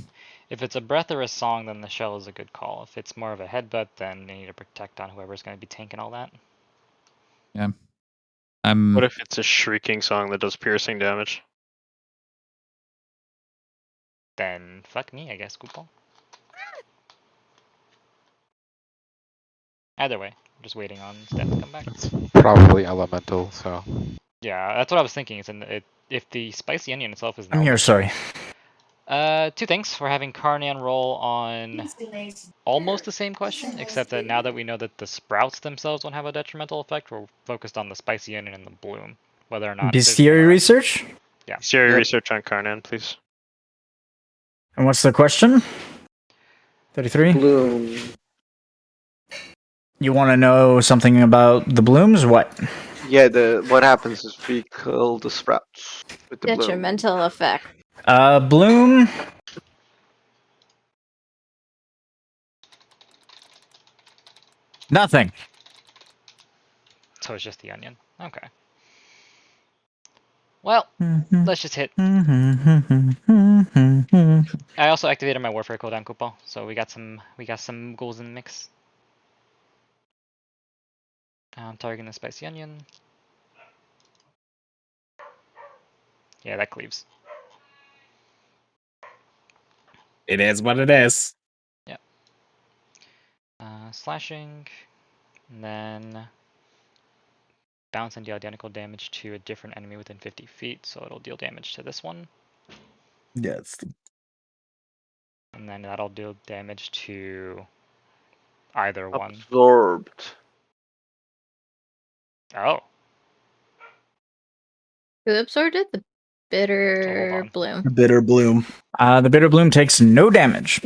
if it's a breath or a song, then the shell is a good call. If it's more of a headbutt, then they need to protect on whoever's going to be tanking all that. Yeah. What if it's a shrieking song that does piercing damage? Then fuck me, I guess, Coupon. Either way, I'm just waiting on Steph to come back. It's probably elemental, so. Yeah, that's what I was thinking. If the spicy onion itself is an I'm here, sorry. two things. We're having Karnan roll on almost the same question, except that now that we know that the sprouts themselves won't have a detrimental effect, we're focused on the spicy onion and the bloom. Whether or not Bestiary research? Yeah. Bestiary research on Karnan, please. And what's the question? 33? Bloom. You want to know something about the blooms? What? Yeah, what happens is we kill the sprouts with the bloom. Detrimental effect. Bloom. Nothing. So it's just the onion. Okay. Well, let's just hit. I also activated my warfare cooldown coupon, so we got some ghouls in the mix. I'm targeting the spicy onion. Yeah, that cleaves. It is what it is. Yep. Slashing, and then bounce and deal identical damage to a different enemy within 50 feet, so it'll deal damage to this one. Yes. And then that'll deal damage to either one. Absorbed. Oh. Who absorbed it? The bitter bloom. Bitter bloom. The bitter bloom takes no damage.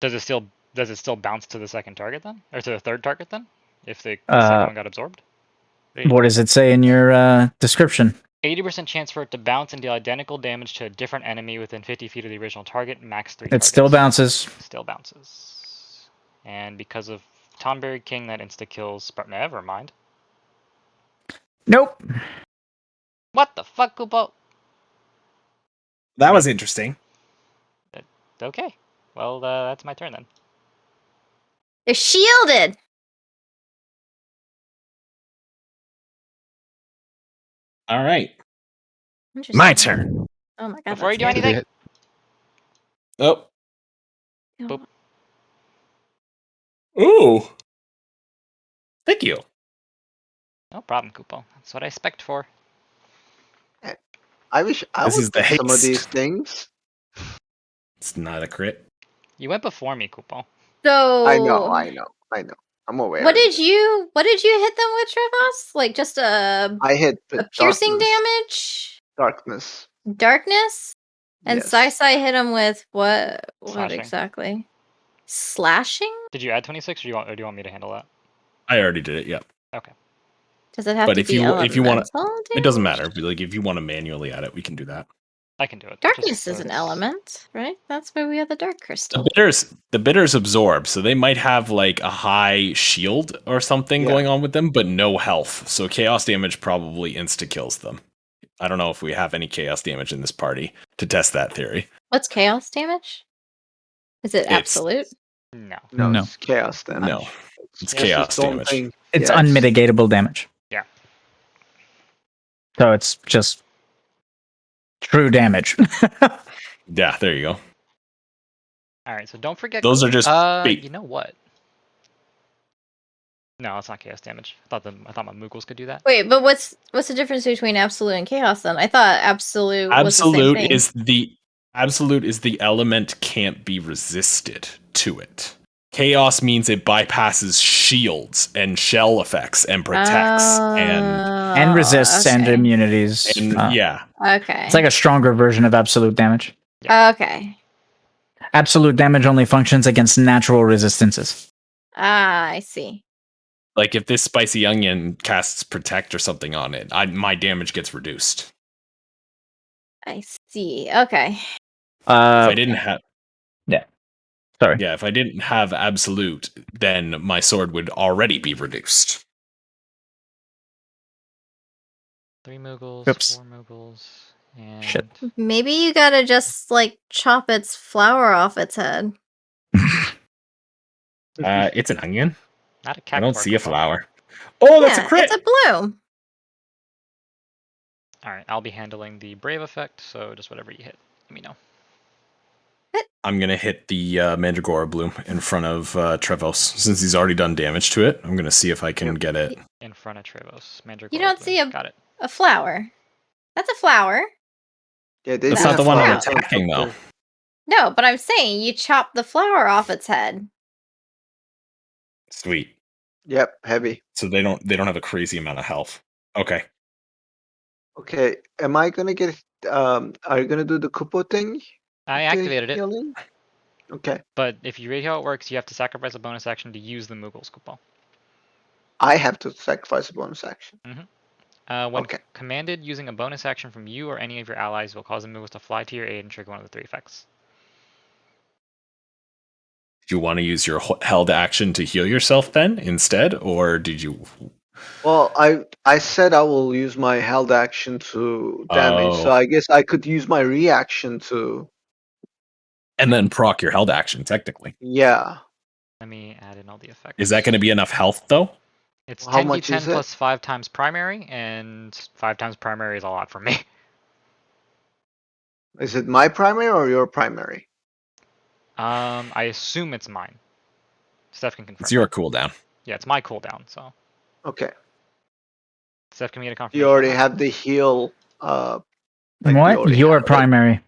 Does it still bounce to the second target then? Or to the third target then? If the second one got absorbed? What does it say in your description? 80% chance for it to bounce and deal identical damage to a different enemy within 50 feet of the original target, max 3 It targets. still bounces. Still bounces. And because of Tonberry King, that insta-kills... Never mind. Nope. What the fuck, Kupo? That was interesting. Okay. Well, that's my turn then. They're shielded. All right. Interesting. My turn. Oh my god. Before you do that's anything... Oh. scary. Boop. Ooh. Thank you. No problem, Kupo. That's what I spect for. I wish I This would is the pick some of haste. these things. It's not a crit. You went before me, Kupo. So I know. I'm aware. What of did it. you hit them with, Trevos? Like just a I hit with piercing darkness. damage? Darkness. Darkness? And Yes. Sai hit him with what Slashing. exactly? Slashing? Did you add 26, or do you want me to handle that? I already did it. Yep. Okay. Does it have But to if be you want, elemental it doesn't damage? matter. Like if you want to manually add it, we can do that. I can do it. Darkness is an element, right? That's why we have the dark crystal. The bitters absorb, so they might have like a high shield or something going on with them, but no health. So chaos damage probably insta kills them. I don't know if we have any chaos damage in this party to test that theory. What's chaos damage? Is it absolute? No. No, No. it's chaos damage. No, it's Just chaos its own damage. thing. It's Yeah, unmitigatable damage. Yeah. So it's just true damage. Yeah, there you go. Alright, so don't forget... Those are just bait. You know what? No, it's not chaos damage. I thought my Moogles could do that. Wait, but what's the difference between absolute and chaos then? I thought absolute was the same thing. Absolute is the element can't be resisted to it. Chaos means it bypasses shields and shell effects and protects and resists and immunities. yeah. Okay. It's like a stronger version of absolute damage. Okay. Absolute damage only functions against natural resistances. Ah, I see. Like if this spicy onion casts protect or something on it, my damage gets reduced. I see. Okay. If I didn't have Sorry. Yeah, if I didn't have absolute, then my sword would already be reduced. 3 Moogles, Oops. 4 Moogles, and... Shit. Maybe you gotta just like chop its flower off its head. It's an onion. Not a cat. I don't see a flower. Oh, that's a crit! It's a bloom. Alright, I'll be handling the Brave effect, so just whatever you hit, let me know. I'm gonna hit the Mandragora bloom in front of Trevos. Since he's already done damage to it, I'm gonna see if I can get it. In front of Trevos. Mandragora You don't bloom. see Got it. a flower. That's a flower. Yeah, they That's do not the have one I'm flowers on attacking, top though. there. No, but I'm saying you chop the flower off its head. Sweet. Yep, heavy. So they don't have a crazy amount of health. Okay. Okay, am I gonna get? Are you gonna do the Kupo thing? I with the activated it. healing? Okay, But if you read how it works, you have to sacrifice a bonus action to use the Moogles coupon. I have to sacrifice a bonus action. When Okay. commanded, using a bonus action from you or any of your allies will cause the Moogles to fly to your aid and trigger one of the 3 effects. Do you want to use your held action to heal yourself then instead, or did you? Well, I said I will use my held action to damage, so Oh. I guess I could use my reaction to. And then proc your held action, technically. Yeah. Let me add in all the effects. Is that going to be enough health, though? It's How much 10d10 is it? plus 5 times primary, and 5 times primary is a lot for me. Is it my primary or your primary? I assume it's mine. Steph can confirm. It's your cooldown. Yeah, it's my cooldown, so. Okay. Steph, can we get a confirmation? You already have the heal. Like you What? already Your have it. primary.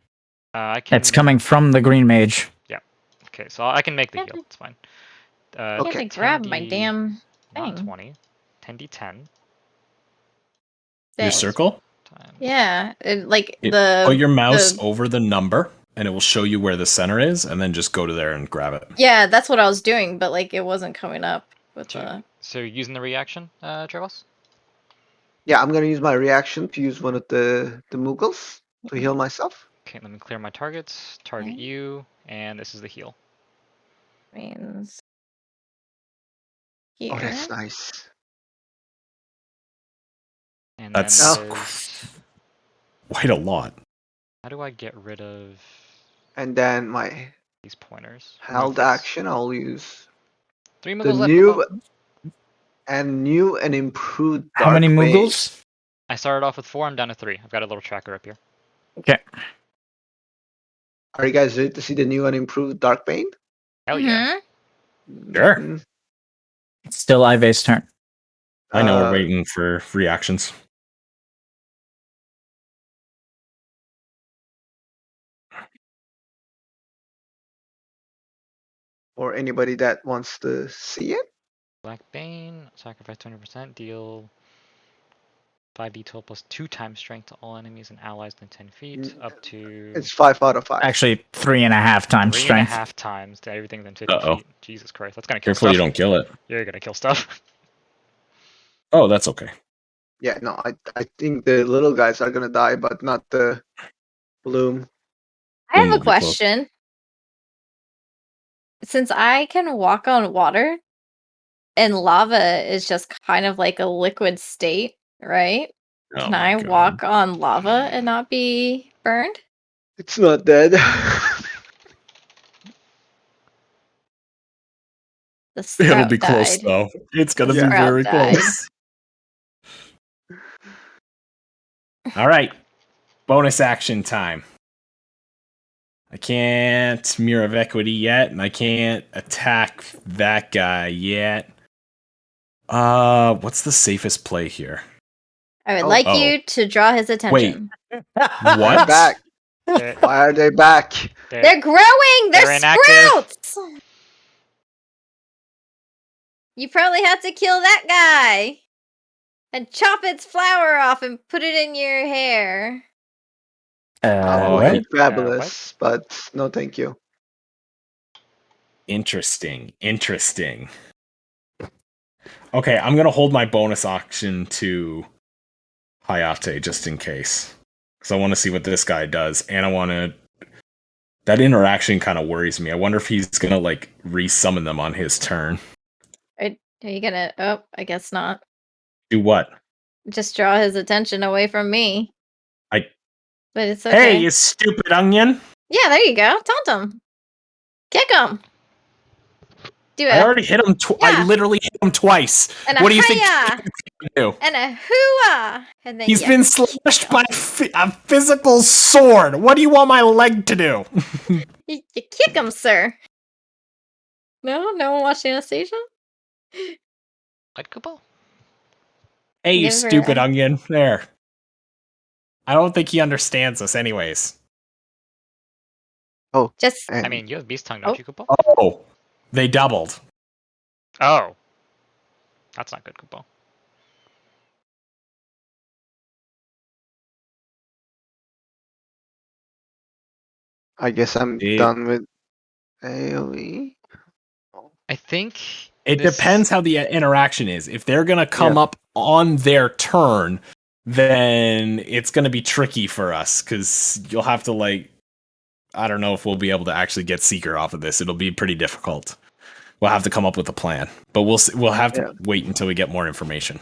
I can... It's coming from the green mage. Yeah. Okay, so I can make the heal. It's fine. I have to grab my damn Not thing. 20. 10d10. Your Thanks. circle? Yeah, Put your mouse over the number, and it will show you where the center is, and then just go to there and grab it. Yeah, that's what I was doing, but like it wasn't coming up with the. So you're using the reaction, Trevos? Yeah, I'm gonna use my reaction to use one of the Muggles to heal myself. Okay, let me clear my targets. Target Okay. you, and this is the heal. Means Oh, here. that's nice. And That's then Oh. that is. quite a lot. How do I get rid of And then my these pointers? Remove held this. action, I'll use 3 the Muggles left, Kupo. new and improved How many Dark Bane. Muggles? I started off with 4, I'm down to 3. I've got a little tracker up here. Okay. Are you guys ready to see the new and improved Dark Bane? Hell yeah. Sure. Mhm. It's still Ive's turn. I know we're Uh, waiting for reactions. or anybody that wants to see it. Black Bane, sacrifice 20%, deal 5d12 plus 2 times strength to all enemies and allies within 10 feet, up to It's 5 out of 5. Actually, 3.5 times 3.5 strength. times to everything within 50 Uh-oh. feet. Jesus Christ, that's gonna kill Careful you stuff. don't kill it. You're gonna kill stuff. Oh, that's okay. Yeah, no, I think the little guys are gonna die, but not the bloom. I have Boom a will be close. question. Since I can walk on water and lava is just kind of like a liquid state, right? Oh Can my I God. walk on lava and not be burned? It's not dead. The sprout It'll be close died. though. It's gonna Yeah. be Sprout very died. close. All right. Bonus action time. I can't Mirror of Equity yet, and I can't attack that guy yet. What's the safest play here? I would Oh. like Oh. you to draw his attention. They're What? back. They're, Why are they back? They're growing! They're, they're inactive. sprouts! You probably have to kill that guy! And chop its flower off and put it in your hair. That Oh, would he- be fabulous, but no thank you. Interesting. Okay, I'm gonna hold my bonus action to Hayate just in case. Because I want to see what this guy does, and I want to. That interaction kind of worries me. I wonder if he's gonna like resummon them on his turn. Are you gonna... Oh, I guess not. Do what? Just draw his attention away from me. I- But it's okay. Hey, you stupid onion! Yeah, there you go. Taunt him. Kick him. Do I it. already hit him. I Yeah. literally hit him twice. And What do you think hi-ya! he's gonna do? And a hooah! And then He's yeah. been slashed by a physical sword. What do you want my leg to do? You kick him, sir. No one watched Anastasia? What, Kupo? Hey, you Give her stupid a- onion. There. I don't think he understands us, anyways. Oh, Just and I mean, you have Beast Tongue, don't you, Kupo? Oh, they doubled. Oh. That's not good, Kupo. I guess I'm It- done with AoE. I think It this- depends how the interaction is. If they're gonna come Yeah. up on their turn, then it's gonna be tricky for us because you'll have to like. I don't know if we'll be able to actually get Seeker off of this. It'll be pretty difficult. We'll have to come up with a plan, but we'll have to Yeah. wait until we get more information.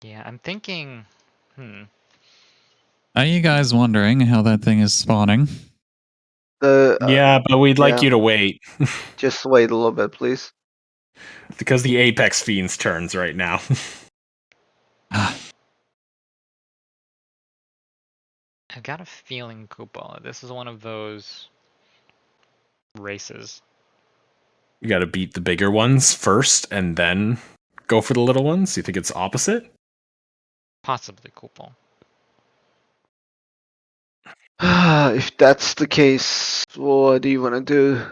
Yeah, I'm thinking. Are you guys wondering how that thing is spawning? The Yeah, but we'd like yeah. you to wait Just wait a little bit, please. because the Apex Fiends turns right now. I've got a feeling, Kupo, this is one of those races. You got to beat the bigger ones first, and then go for the little ones. You think it's opposite? Possibly, Kupo. If that's the case, what do you want to do,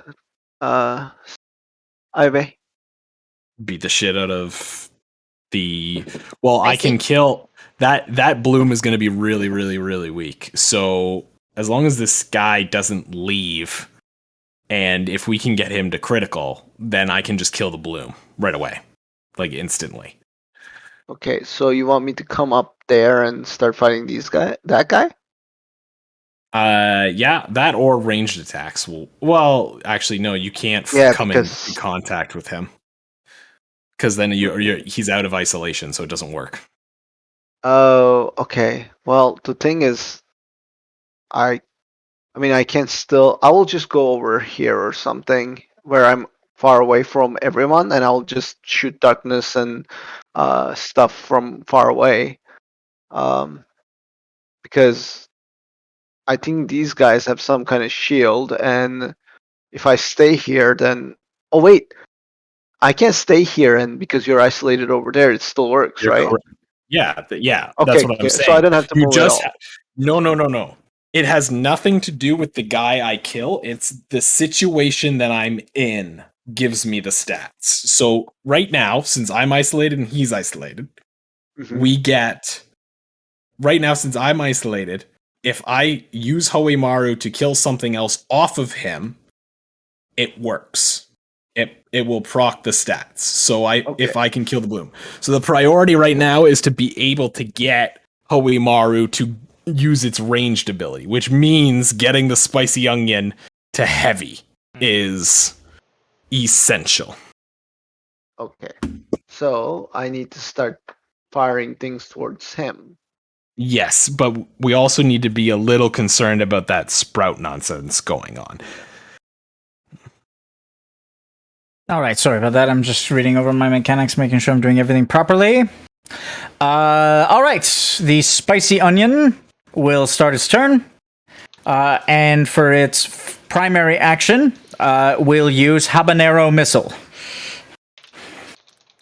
Ivy? Beat the shit out of the. Well, I Icy? can kill that bloom is going to be really, really, really weak. So as long as this guy doesn't leave, and if we can get him to critical, then I can just kill the bloom right away, like instantly. Okay, so you want me to come up there and start fighting that guy? Yeah, that or ranged attacks will. Well, actually, no, you can't Yeah, come in because contact with him because then he's out of isolation, so it doesn't work. oh, okay. Well, the thing is, I mean, I can still. I will just go over here or something where I'm far away from everyone, and I'll just shoot darkness and stuff from far away. Because I think these guys have some kind of shield, and if I stay here, then oh wait, I can't stay here, and because you're isolated over there, it still works, You're right? correct. Yeah, yeah, that's Okay, what I'm so I saying. don't have to You move at just all. no. It has nothing to do with the guy I kill. It's the situation that I'm in gives me the stats. So right now, since I'm isolated and he's isolated, Mhm. we get right now since I'm isolated. If I use Hoemaru to kill something else off of him, it works. It will proc the stats. So if I can kill the bloom. So the priority right now is to be able to get Hoemaru to use its ranged ability, which means getting the spicy onion to heavy is essential. Okay, so I need to start firing things towards him. Yes, but we also need to be a little concerned about that sprout nonsense going on. All right, sorry about that. I'm just reading over my mechanics, making sure I'm doing everything properly. All right, the spicy onion will start its turn, and for its primary action, we'll use habanero missile.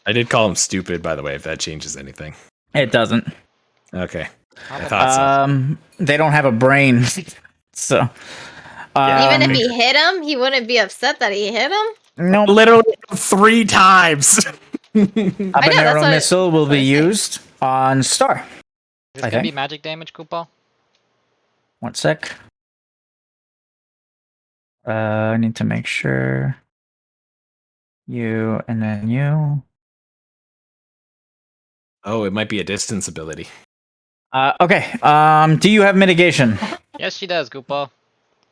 I did call him stupid, by the way, if that changes anything. It doesn't. Okay. I thought so. They don't have a brain, so. Even if he hit him, he wouldn't be upset that he hit him. No, literally 3 times. Habanero missile will be used on Star. Is this gonna be magic damage, Koopa? 1 sec. I need to make sure. You and then you. Oh, it might be a distance ability. Okay. Do you have mitigation? Yes, she does, Koopa.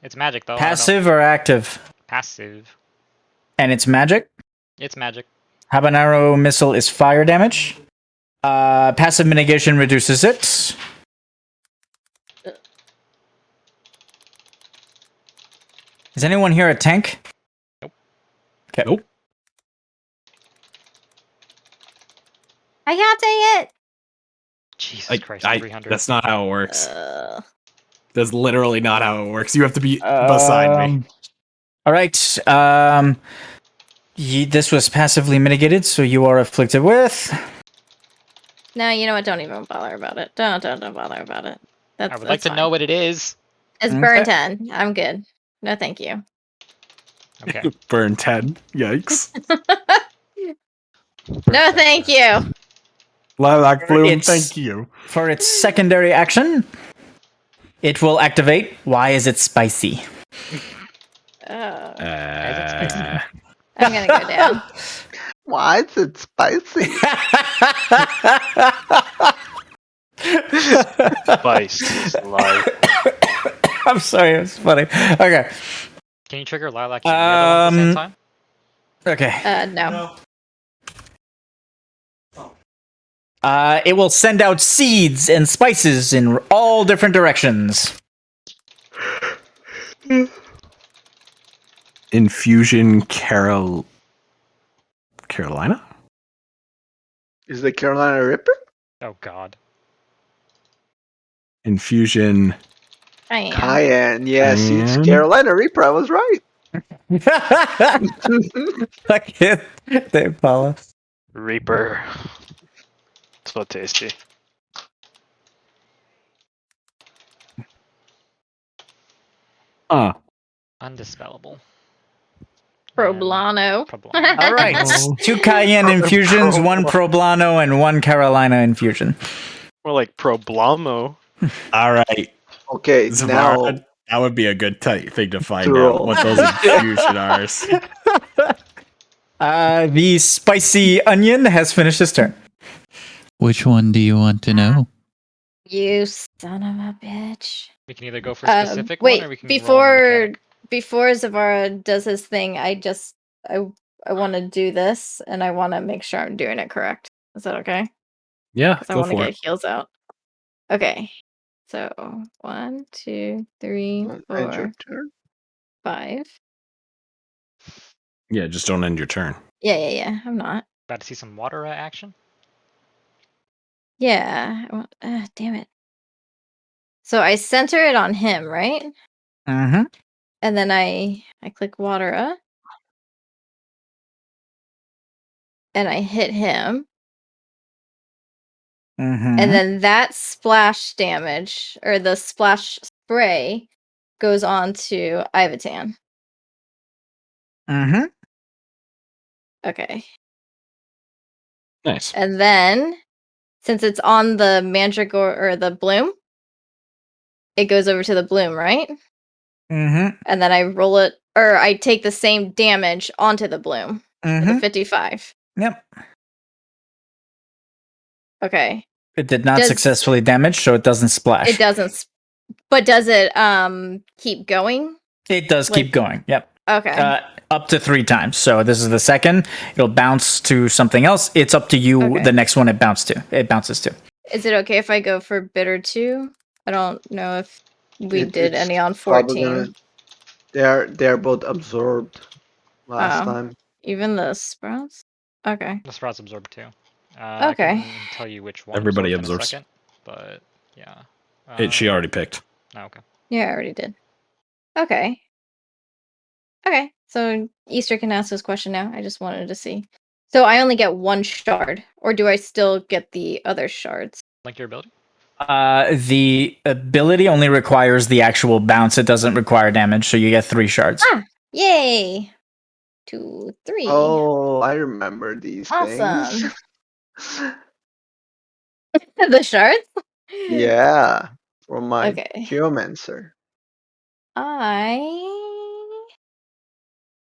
It's magic though. Passive or active? Passive. And it's magic? It's magic. Habanero missile is fire damage. Passive mitigation reduces it. Is anyone here a tank? Nope. Okay. Nope. I can't take it. Jesus Christ, 300. That's not how it works. That's literally not how it works. You have to be beside me. All right. This was passively mitigated, so you are afflicted with. No, you know what? Don't even bother about it. Don't bother about it. I would like to know what it is. It's burn 10. I'm good. No, thank you. Okay. Burn 10. Yikes. No, thank you. Lilac Bloom, thank you. For its secondary action, it will activate. Why is it spicy? I'm gonna go down. Why is it spicy? Spice is life. I'm sorry, it's funny. Okay. Can you trigger Lilac and the other one at the same time? Okay. No. It will send out seeds and spices in all different directions. Infusion Carolina? Is the Carolina Ripper? Oh God. Infusion Cayenne. Yes, it's Cayenne? Carolina Reaper. I was right. Fuck it. They follow. Reaper. So tasty. Undispellable. Problano. All right. 2 cayenne infusions, 1 Problano, and 1 Carolina infusion. More like Problamo. All right. Okay, Zavara, now that would be a good thing to find To out roll. what those infusion are. The spicy onion has finished his turn. Which one do you want to know? You son of a bitch. We can either go for a specific one, Wait, or we can roll on the mechanic. before Zavara does his thing, I want to do this, and I want to make sure I'm doing it correct. Is that okay? Yeah, Because I go want to for get it. heals out. Okay. So 1, 2, 3, Don't end your 4, turn. 5. Yeah, just don't end your turn. Yeah. I'm not. About to see some water action. Yeah. Damn it. So I center it on him, right? Mm-hmm. And then I click water up. And I hit him. Mm-hmm. And then that splash damage, or the splash spray, goes on to Ivatan. Mm-hmm. Okay. Nice. And then, since it's on the mandragora or the bloom, it goes over to the bloom, right? Mm-hmm. And then I roll it, or I take the same damage onto the bloom for the Mm-hmm. 55. Yep. Okay. It did not Does successfully damage, so it doesn't splash. it doesn't? But does it keep going? It does Like- keep going. Yep. Okay. Up to 3 times. So this is the second. It'll bounce to something else. It's up to you. Okay. The next one it bounces to. Is it okay if I go for bitter 2? I don't know if we did It's any on probably 14. they're both absorbed last Oh. time. Even the sprouts? Okay. The sprouts absorb too. I Okay. can tell you which one Everybody absorbs in a absorbs. second, but yeah. She already picked. Oh, okay. Yeah, I already did. Okay. Okay. So Easter can ask this question now. I just wanted to see. So I only get 1 shard, or do I still get the other shards? Like your ability? The ability only requires the actual bounce. It doesn't require damage, so you get 3 shards. Ah! Yay! 2, 3. Oh, I remember these things. Awesome. The shards? Yeah, from my Okay. geomancer.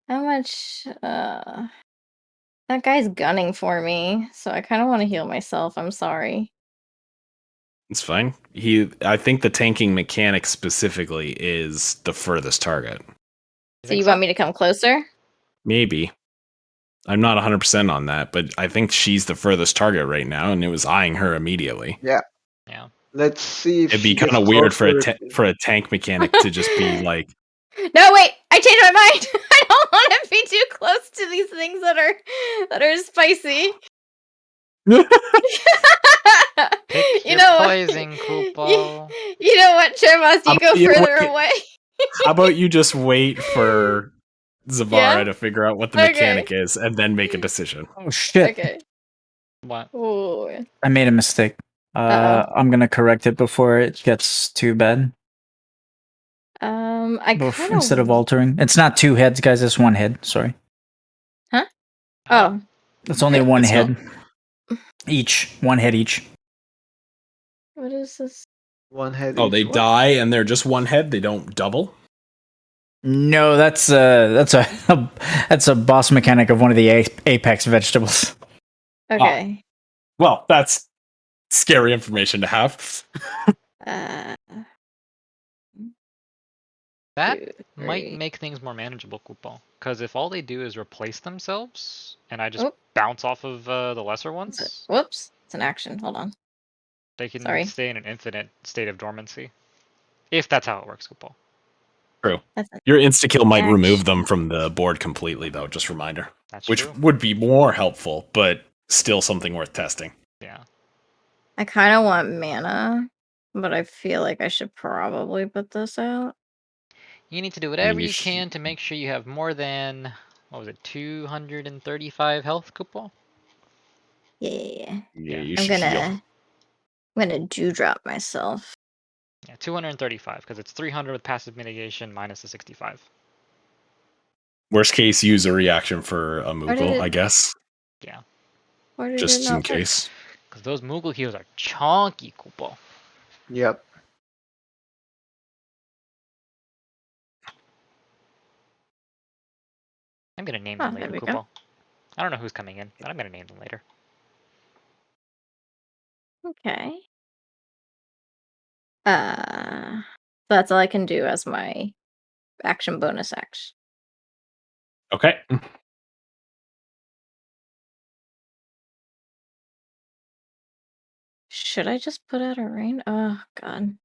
How much that guy's gunning for me, so I kind of want to heal myself. I'm sorry. It's fine. I think the tanking mechanic specifically is the furthest target. So you want me to come closer? Maybe. I'm not 100% on that, but I think she's the furthest target right now, and it was eyeing her immediately. Yeah. Yeah. Let's see if It'd be she gets kind of weird for closer. a tank mechanic to just be like, No, wait! I changed my mind. I don't want to be too close to these things that are spicy. Pick You your know what? poison, Koopo. You know what, Chermas? You go you know what? further away. how about you just wait for Zavara Yeah? to figure out what the Okay. mechanic is and then make a decision? Oh shit! Okay. What? Ooh. I made a mistake. Uh-oh. I'm gonna correct it before it gets too bad. I kind Instead of of. altering, it's not 2 heads, guys. It's 1 head. Sorry, Huh? Oh. it's only 1 It's head each. 1 head each. What is this? One head Oh, each. they What? die and they're just 1 head. They don't double. No, that's that's a boss mechanic of one of the apex vegetables. Okay. Well, that's scary information to have. Uh, That 2, might 3. make things more manageable, Koopo. Because if all they do is replace themselves, and I just Oh. bounce off of the lesser What's it? ones, Whoops. It's an action. Hold on. they can Sorry. stay in an infinite state of dormancy. If that's how it works, Koopo. True. That's an Your insta kill might remove action. them from the board completely, though. Just reminder, That's which true. would be more helpful, but still something worth testing. Yeah. I kind of want mana, but I feel like I should probably put this out. You need to do whatever you can to make sure you have more than, what was it, 235 health, Koopo? Yeah. Yeah, you I'm should heal. gonna dewdrop myself. Yeah, 235, because it's 300 with passive mitigation minus the 65. Worst case, use a reaction for a Why did Moogle, it- I guess, Yeah. Why did it just not in work? case. Because those Moogle heals are chonky, Koopo. Yep. I'm gonna name Oh, them there later, we go. Koopo. I don't know who's coming in, but I'm gonna name them later. Okay. That's all I can do as my action bonus action. Okay. Should I just put out a rain? Oh god.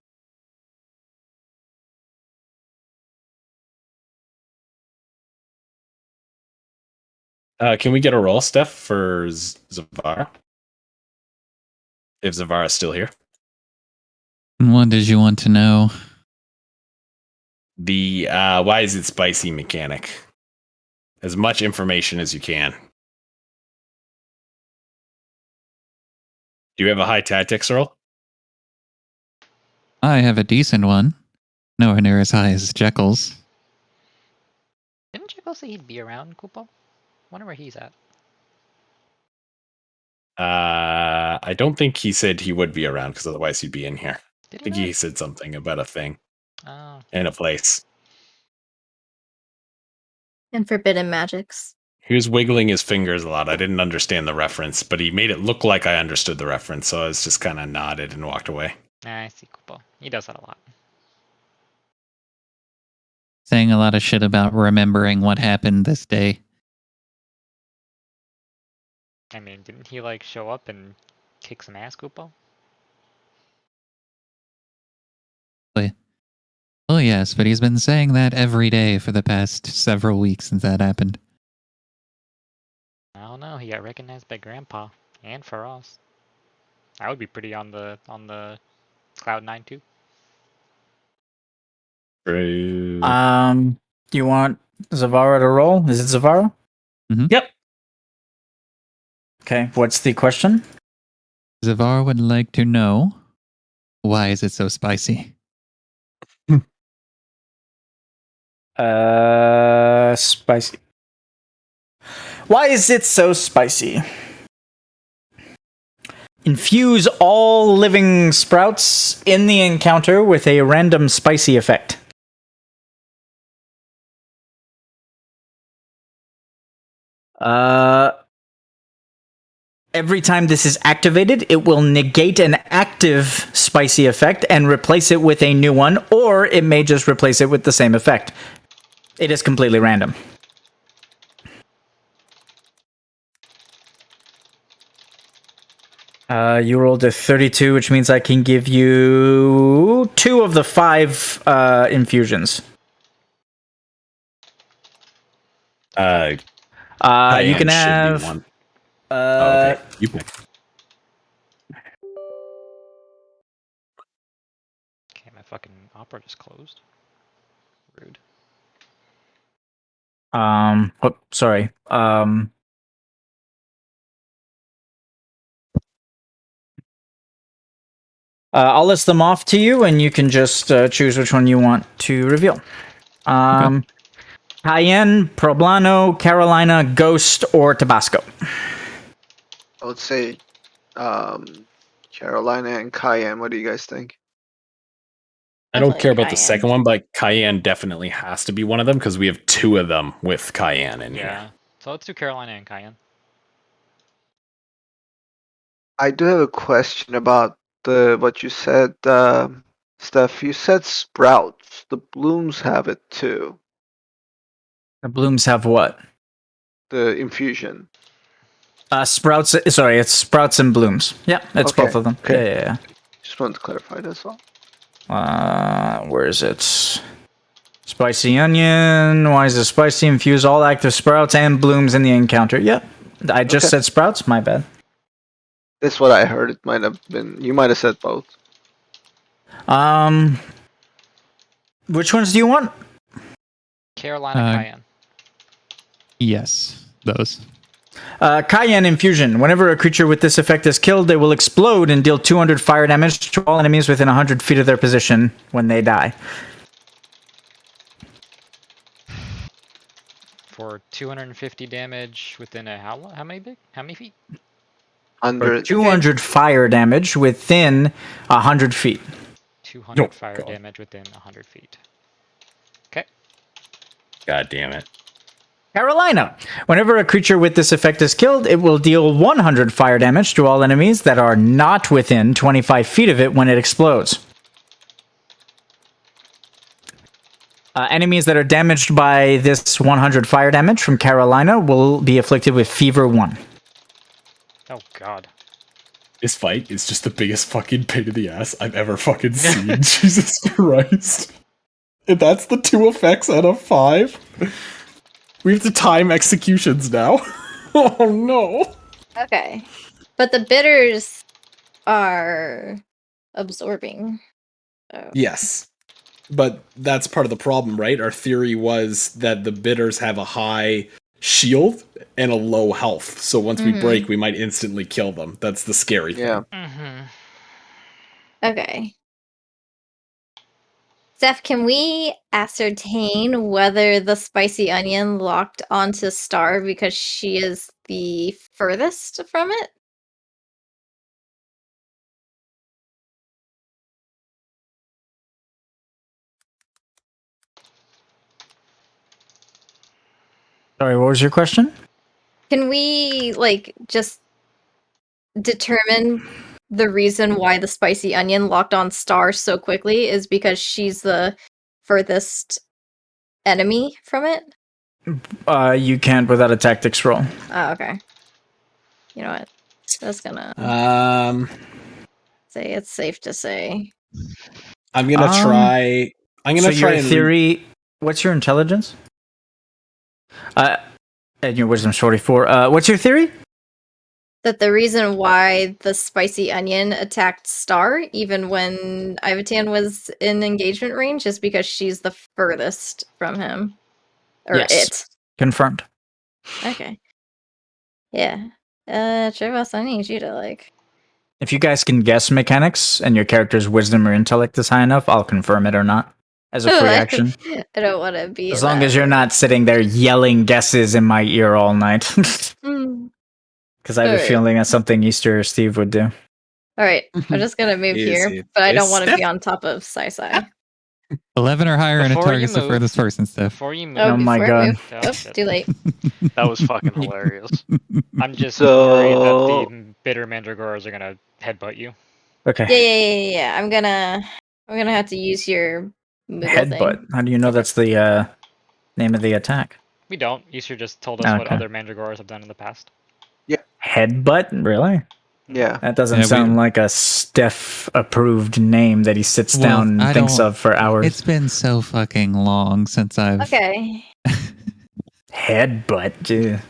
Can we get a roll, Steph, for Zavara? If Zavara's still here. What did you want to know? The why is it spicy mechanic? As much information as you can. Do you have a high tactics roll? I have a decent one. Nowhere near as high as Jekyll's. Didn't Jekyll say he'd be around, Koopo? Wonder where he's at. I don't think he said he would be around because otherwise he'd be in here. Did I think not? he said something about a thing Oh. and a place. And forbidden magics. He was wiggling his fingers a lot. I didn't understand the reference, but he made it look like I understood the reference, so I was just kind of nodded and walked away. I see Koopo. He does that a lot. Saying a lot of shit about remembering what happened this day. I mean, didn't he like show up and kick some ass, Koopo? Oh yes, but he's been saying that every day for the past several weeks since that happened. I don't know. He got recognized by Grandpa and for us. I would be pretty on the cloud 9 too. True. Do you want Zavara to roll? Is it Zavara? Yep. Okay, what's the question? Zavar would like to know, why is it so spicy? Spicy. Why is it so spicy? Infuse all living sprouts in the encounter with a random spicy effect. Every time this is activated, it will negate an active spicy effect and replace it with a new one, or it may just replace it with the same effect. It is completely random. You rolled a 32, which means I can give you 2 of the 5 infusions. You Cayenne can should have be one. Okay. You pick. Okay, my fucking opera just closed. Rude. Sorry. I'll list them off to you, and you can just choose which one you want to reveal. Cayenne, Poblano, Carolina, Ghost, or Tabasco. I would say Carolina and Cayenne. What do you guys think? I don't Definitely care about the Cayenne. second one, but Cayenne definitely has to be one of them because we have 2 of them with Cayenne in Yeah. here. So let's do Carolina and Cayenne. I do have a question about what you said, Steph. You said sprouts. The blooms have it too. The blooms have what? The infusion. Sprouts. Sorry, it's sprouts and blooms. Yeah, it's Okay, both of them. okay. Yeah. Just wanted to clarify. That's all. Where is it? Spicy onion. Why is it spicy? Infuse all active sprouts and blooms in the encounter. Yep. I just Okay. said sprouts. My bad. That's what I heard. It might have been. You might have said both. Which ones do you want? Carolina, Cayenne. Yes, those. Cayenne infusion. Whenever a creature with this effect is killed, they will explode and deal 200 fire damage to all enemies within 100 feet of their position when they die. For 250 damage within a how many feet? For 200 fire damage within 100 feet. 200 fire damage within 100 feet. Okay. God damn it. Carolina. Whenever a creature with this effect is killed, it will deal 100 fire damage to all enemies that are not within 25 feet of it when it explodes. Enemies that are damaged by this 100 fire damage from Carolina will be afflicted with Fever 1. Oh god. This fight is just the biggest fucking pain in the ass I've ever fucking seen. Jesus Christ. And that's the 2 effects out of 5? We have to time executions now. Oh no. Okay. But the bitters are absorbing. So. Yes. But that's part of the problem, right? Our theory was that the bitters have a high shield and a low health. So once we break, we might instantly kill them. That's the scary thing. Okay. Steph, can we ascertain whether the spicy onion locked onto Star because she is the furthest from it? Sorry, what was your question? Can we, like, just determine the reason why the spicy onion locked on Star so quickly is because she's the furthest enemy from it? You can't without a tactics roll. Oh, okay. You know what? That's gonna say it's safe to say. I'm gonna try. I'm gonna try your theory. What's your intelligence? And your wisdom's 44. What's your theory? That the reason why the spicy onion attacked Star, even when Ivatan was in engagement range, is because she's the furthest from him. Or Yes. it. Confirmed. Okay. Yeah. Trivos, I need you to, like... If you guys can guess mechanics and your character's wisdom or intellect is high enough, I'll confirm it or not as a free action. I don't want to be As long as you're not sitting there yelling guesses in my ear all night. Because I have a feeling that's something Easter or Steve would do. Alright, I'm just gonna move here, but I don't want to be on top of Sai. 11 or higher and it targets the furthest person, Steph. Before you move. Oh my god. Oops, too late. That was fucking hilarious. I'm just worried that the bitter mandragoras are gonna headbutt you. Okay. Yeah. I'm gonna have to use your Moogle Headbutt. thing. How do you know that's the name of the attack? We don't. Easter just told us what Okay. other mandragoras have done in the past. Headbutt? Really? Yeah. That doesn't sound like a Steph-approved name that he sits down and thinks of for hours. It's been so fucking long since I've... Okay. Headbutt, dude.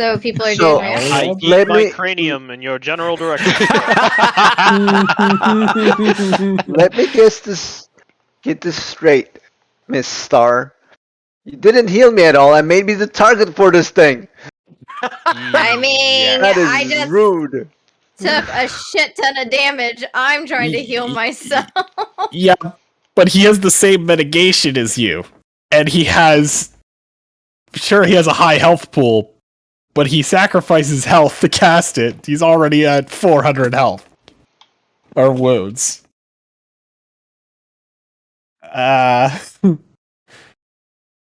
So people are doing my I eat my cranium in your general direction. Let me get this straight, Miss Star. You didn't heal me at all. I made me the target for this thing. I mean, That is I just rude. took a shit ton of damage. I'm trying to heal myself. Yeah, but he has the same mitigation as you. And he has... Sure, he has a high health pool, but he sacrifices health to cast it. He's already at 400 health. Or wounds. I'm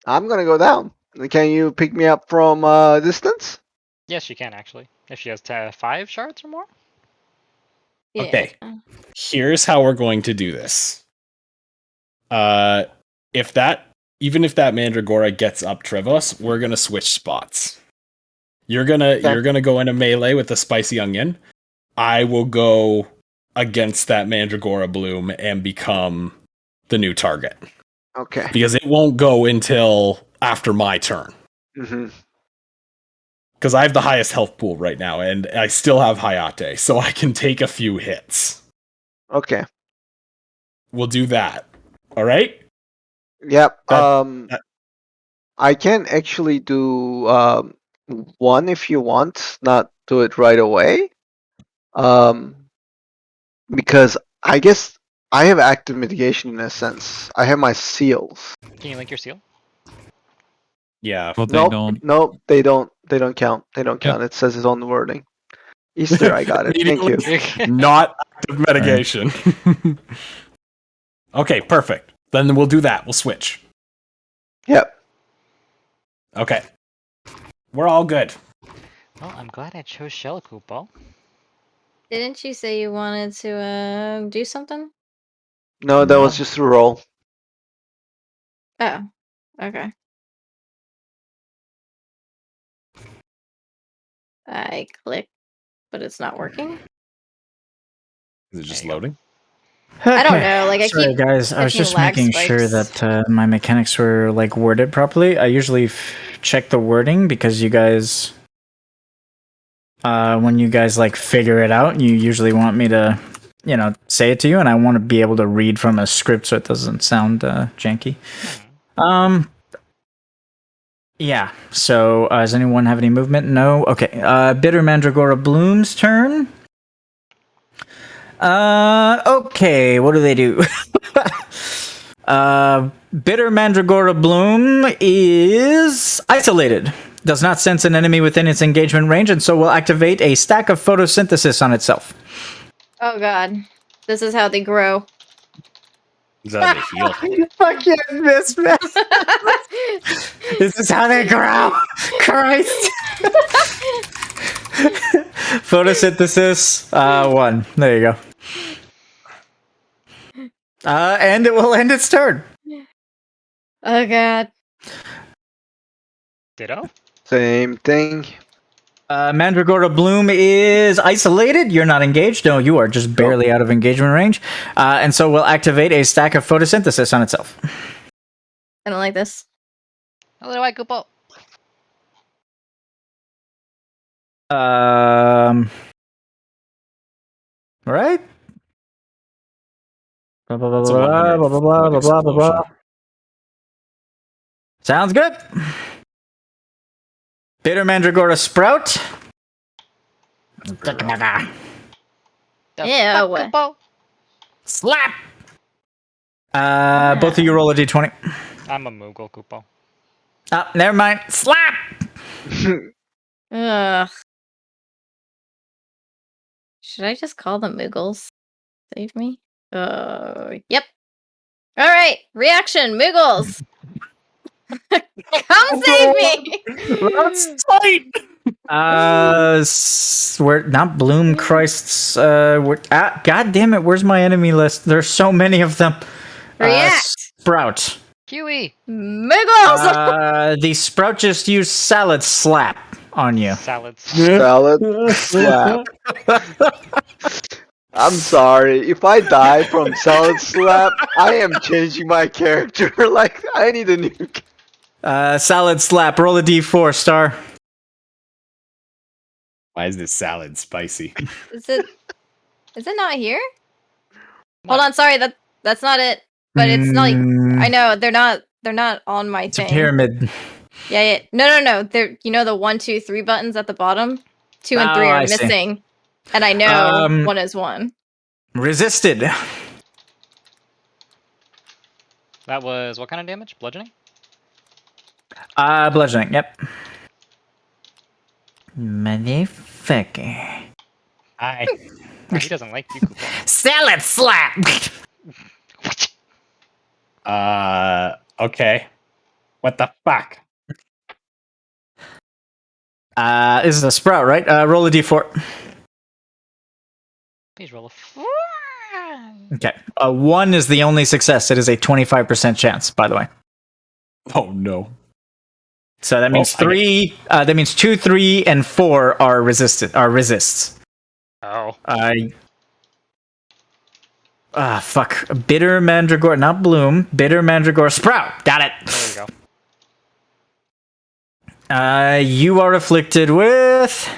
gonna go down. Can you pick me up from distance? Yes, she can actually. If she has 5 shards or more. Okay. Here's how we're going to do this. Even if that Mandragora gets up Trevos, we're gonna switch spots. You're gonna go into melee with the spicy onion. I will go against that Mandragora bloom and become the new target. Okay. Because it won't go until after my turn. Mm-hmm. Because I have the highest health pool right now, and I still have Hayate, so I can take a few hits. Okay. We'll do that. All right? Yep. I can actually do one if you want, not do it right away. Because I guess I have active mitigation in a sense. I have my seals. Can you link your seal? Yeah. Well, they Nope, don't. nope, they don't count. They don't count. It says it on the wording. Easter, I got it. Thank you. Not active mitigation. Okay, perfect. Then we'll do that. We'll switch. Yep. Okay. We're all good. Well, I'm glad I chose Shell Koopa. Didn't you say you wanted to do something? No, that was just a roll. Oh, okay. I click, but it's not working. Is it just There you go. loading? I don't know. Like I Sorry, keep guys. I was catching just lag making sure spikes. that my mechanics were like worded properly. I usually check the wording because you guys, when you guys like figure it out, you usually want me to, say it to you, and I want to be able to read from a script so it doesn't sound janky. Yeah. So, does anyone have any movement? No. Okay. Bitter Mandragora Bloom's turn. Okay. What do they do? Bitter Mandragora Bloom is isolated. Does not sense an enemy within its engagement range, and so will activate a stack of photosynthesis on itself. Oh god, this is how they grow. Is that the heal? Fucking miss, man. This is how they grow. Christ. Photosynthesis, 1. There you go. And it will end its turn. Oh god. Ditto? Same thing. Mandragora Bloom is isolated. You're not engaged. No, you are just barely out of engagement range. And so will activate a stack of photosynthesis on itself. I don't like this. Hello, White Koopa. Right? Blah, blah, blah, It's a blah, blah, 100 blah, blah, blah, blah, blah, blah. explosion. Sounds good. Bitter Mandragora Sprout. The Ew. fuck, Koopa? Slap. Both of you roll a d20. I'm a Moogle Koopa. Oh, never mind. Slap. Ugh. Should I just call them Moogles? Save me? Yep. Alright, reaction, Moogles! Come save me! That's tight. Where not Bloom Christ's god damn it, where's my enemy list? There's so many of them. React! Sprout. Huey! Moogles! The Sprout just used Salad Slap on you. Salads. Salad slap. I'm sorry. If I die from salad slap, I am changing my character. Like, I need a new. Salad Slap. Roll a d4, Star. Why is this salad spicy? Is it not here? Hold on, sorry, that's not it. But it's not like I know they're not on my It's thing. a pyramid. Yeah. No. They're the 1, 2, 3 buttons at the bottom. 2 and 3 are I see. missing. And I know 1 is 1. Resisted. That was what kind of damage? Bludgeoning? Bludgeoning, yep. Motherfucker. Hi. Oh, he doesn't like you, Koopa. Salad Slap! Okay. What the fuck? This is a Sprout, right? Roll a d4. Please roll a 4. Okay. 1 is the only success. It is a 25% chance, by the way. Oh no. So that means Oh, 3. That means 2, 3, and 4 are resists. Oh. Fuck. Bitter Mandragora, not Bloom. Bitter Mandragora Sprout. Got it. There you go. You are afflicted with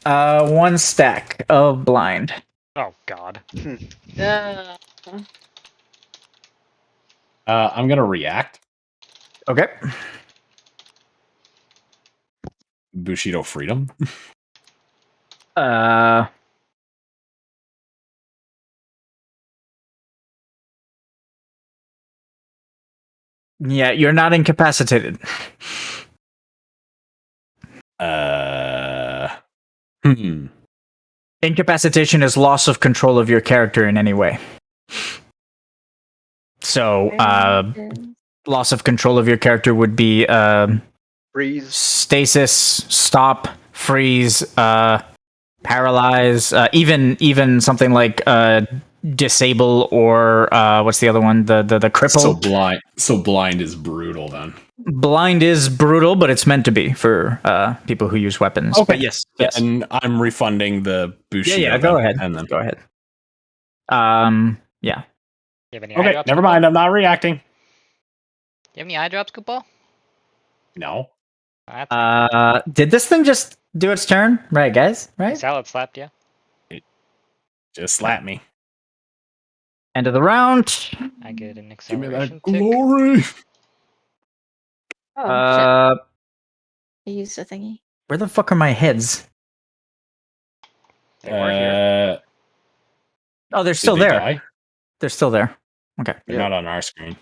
1 stack of blind. Oh, God. I'm gonna react. Okay. Bushido Freedom. Yeah, you're not incapacitated. Incapacitation is loss of control of your character in any way. So, loss of control of your character would be Freeze. stasis, stop, freeze, paralyze, even something like disable or what's the other one? The cripple. So blind is brutal then. Blind is brutal, but it's meant to be for people who use weapons. Okay. But yes. And I'm refunding the Bushido. Yeah. Go ahead. And then Go ahead. Yeah. You have any eye okay, drops, never Koopa? mind. I'm not reacting. You have any eye drops, Koopa? No. That's Did this thing just do its turn? Right, guys? Right? Salad slapped you. Just slap me. End of the round. I get an Give me acceleration that tick. glory. Oh, shit. Uh, I used a thingy. where the fuck are my heads? They were here. Oh, they're Did still they there. die? They're still there. Okay. They're Yeah. not on our screen.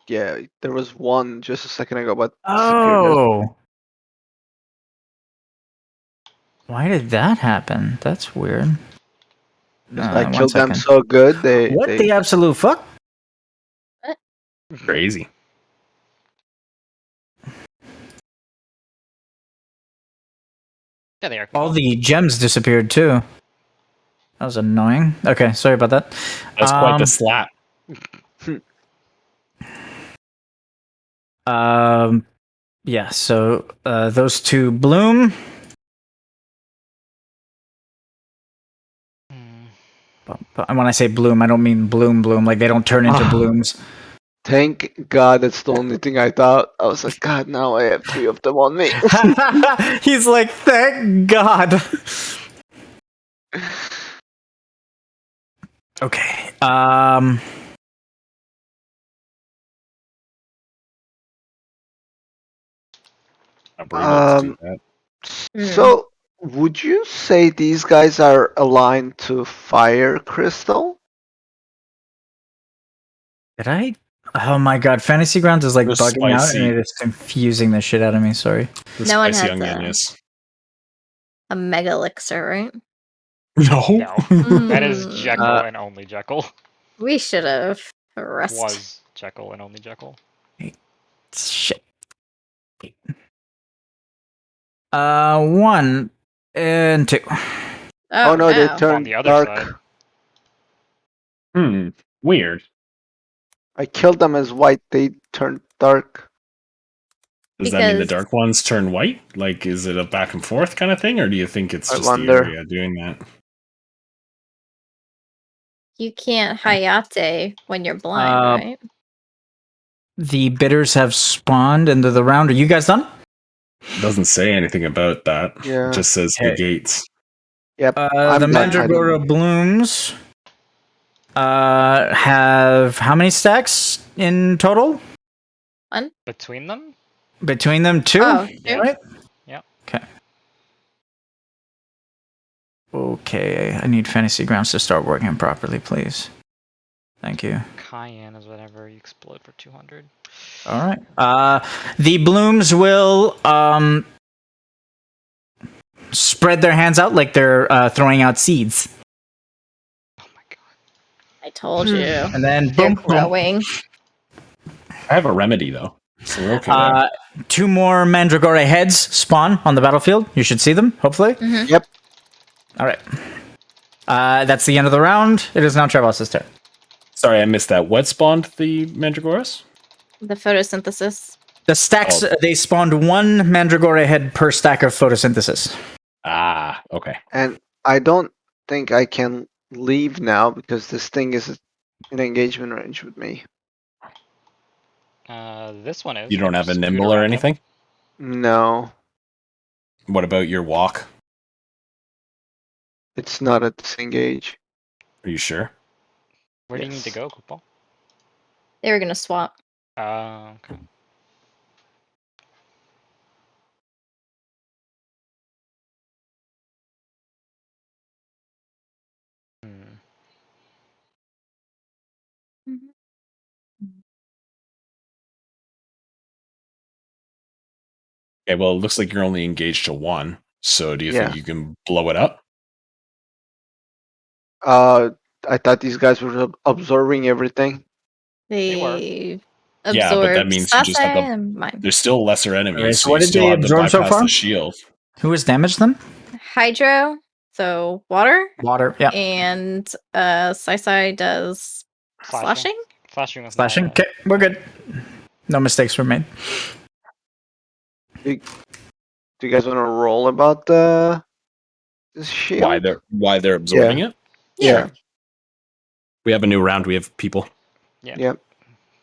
Yeah, there was one just a second ago, but disappeared. Oh. Why did that happen? That's weird. I One killed them second. so good. What the absolute fuck? Crazy. Yeah, they are. All the gems disappeared too. That was annoying. Okay, sorry about that. That's quite the slap. Yeah, so those two bloom. But when I say bloom, I don't mean bloom. Like they don't turn into blooms. Thank God, that's the only thing I thought. I was like, God, now I have 3 of them on me. He's like, thank God. Okay. So, would you say these guys are aligned to Fire Crystal? Did I? Oh my God, Fantasy Grounds is like The bugging out, spicy- and it is confusing the shit out of me. Sorry. The No one spicy has onion a- is. A mega elixir, right? No. No. That is Mm. Jekyll and only Jekyll. We should have rest. Was Jekyll and only Jekyll. Shit. 1 and 2. Oh, no, they On turned the other dark. side. Weird. I killed them as white. They turned dark. Does that mean the Because- dark ones turn white? Like, is it a back and forth kind of thing, or do you think it's I just wonder. the area doing that? You can't Hayate when you're blind, right? The bitters have spawned into the round. Are you guys done? Doesn't say anything about that. Yeah. It just says Okay. negates. Yep. The I'm done. Mandragora blooms have how many stacks in total? Between them? Between them, 2? Oh, Yeah. Right? Yep. Okay. Okay, I need Fantasy Grounds to start working properly, please. Thank you. Cayenne is whatever. You explode for 200. All right. The blooms will spread their hands out like they're throwing out seeds, Oh my god. I told you. and then They're boom, boom. growing. I have a remedy though, so we're okay. there. 2 more Mandragora heads spawn on the battlefield. You should see them, hopefully. Yep. All right. That's the end of the round. It is now Trevos's turn. Sorry, I missed that. What spawned the Mandragoras? The photosynthesis. The stacks, they spawned 1 Mandragora head per stack of photosynthesis. Ah, okay. And I don't think I can leave now because this thing is in engagement range with me. This one is. You don't have a Scoot nimble or around him. anything? No, What about your walk? it's not at disengage. Are you sure? Where do you need to Yes. go, Koopa? They were gonna swap. Okay. Hmm. Okay, well, it looks like you're only engaged to 1. So do you Yeah. think you can blow it up? I thought these guys were absorbing everything. They Yeah, but that absorbed means you just have Sasai to. and mine. There's still lesser enemies, Okay, so so you what did still they have to absorb so bypass far? the shield. Who has damaged them? Hydro, so water, Water. Yeah. and Sasai does slashing. Slashing was Slashing. not. Okay, we're good. No mistakes were made. Do you guys want to roll about the shield? Why they're absorbing it? Yeah. We have a new round. We have people. Yep.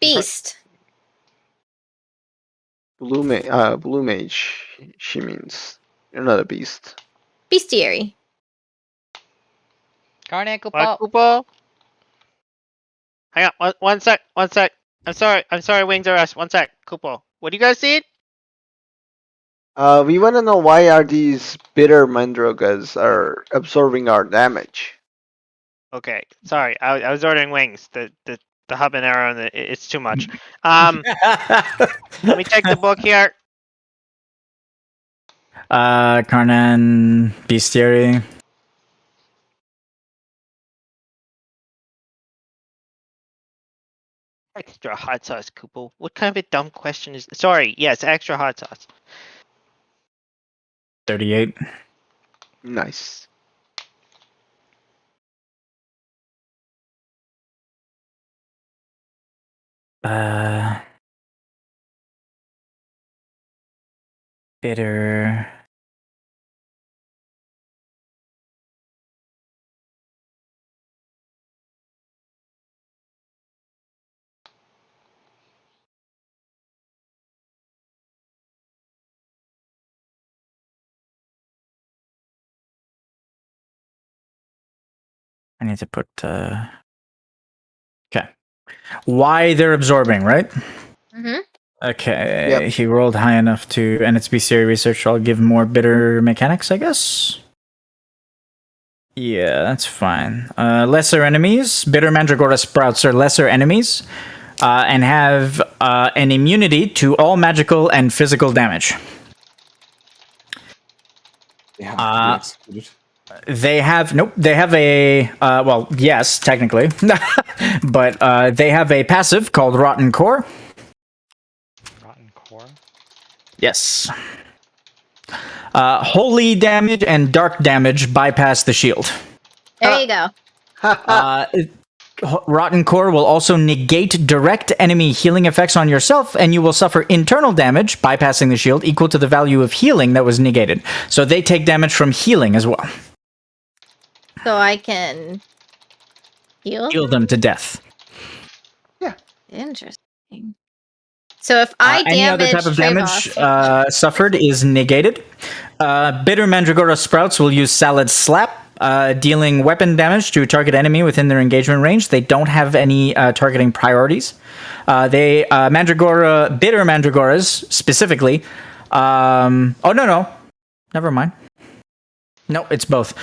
Beast. Blue mage. She means you're not a beast. Bestiary. Garnet What, Kupo. Kupo? Hang on, one sec. I'm sorry, Wings are us. One sec, Kupo. What do you guys need? We want to know why are these bitter mandrogas are absorbing our damage. Okay, sorry, I was ordering wings. The habanero and it's too much. Let me take the book here. Karnan, Bestiary. Extra hot sauce, Kupo. What kind of a dumb question is? Sorry, yes, extra hot sauce. 38. Nice. Bitter. I need to put. Okay. Why they're absorbing, right? Mm-hmm. Okay. Yep. He rolled high enough to, and it's bestiary research. So I'll give more bitter mechanics, I guess. Yeah, that's fine. Lesser enemies. Bitter Mandragora sprouts are lesser enemies, and have an immunity to all magical and physical damage. Yeah. Excluded. They have nope. They have a well, yes, technically, but they have a passive called Rotten Core. Rotten core. Yes. Holy damage and dark damage bypass the shield. There you go. Rotten Core will also negate direct enemy healing effects on yourself, and you will suffer internal damage bypassing the shield equal to the value of healing that was negated. So they take damage from healing as well. So I can heal Them to death. Interesting. So if I any other type of damage suffered is negated. Bitter Mandragora sprouts will use Salad Slap, dealing weapon damage to a target enemy within their engagement range. They don't have any targeting priorities. Bitter Mandragoras specifically. No, never mind. No, it's both.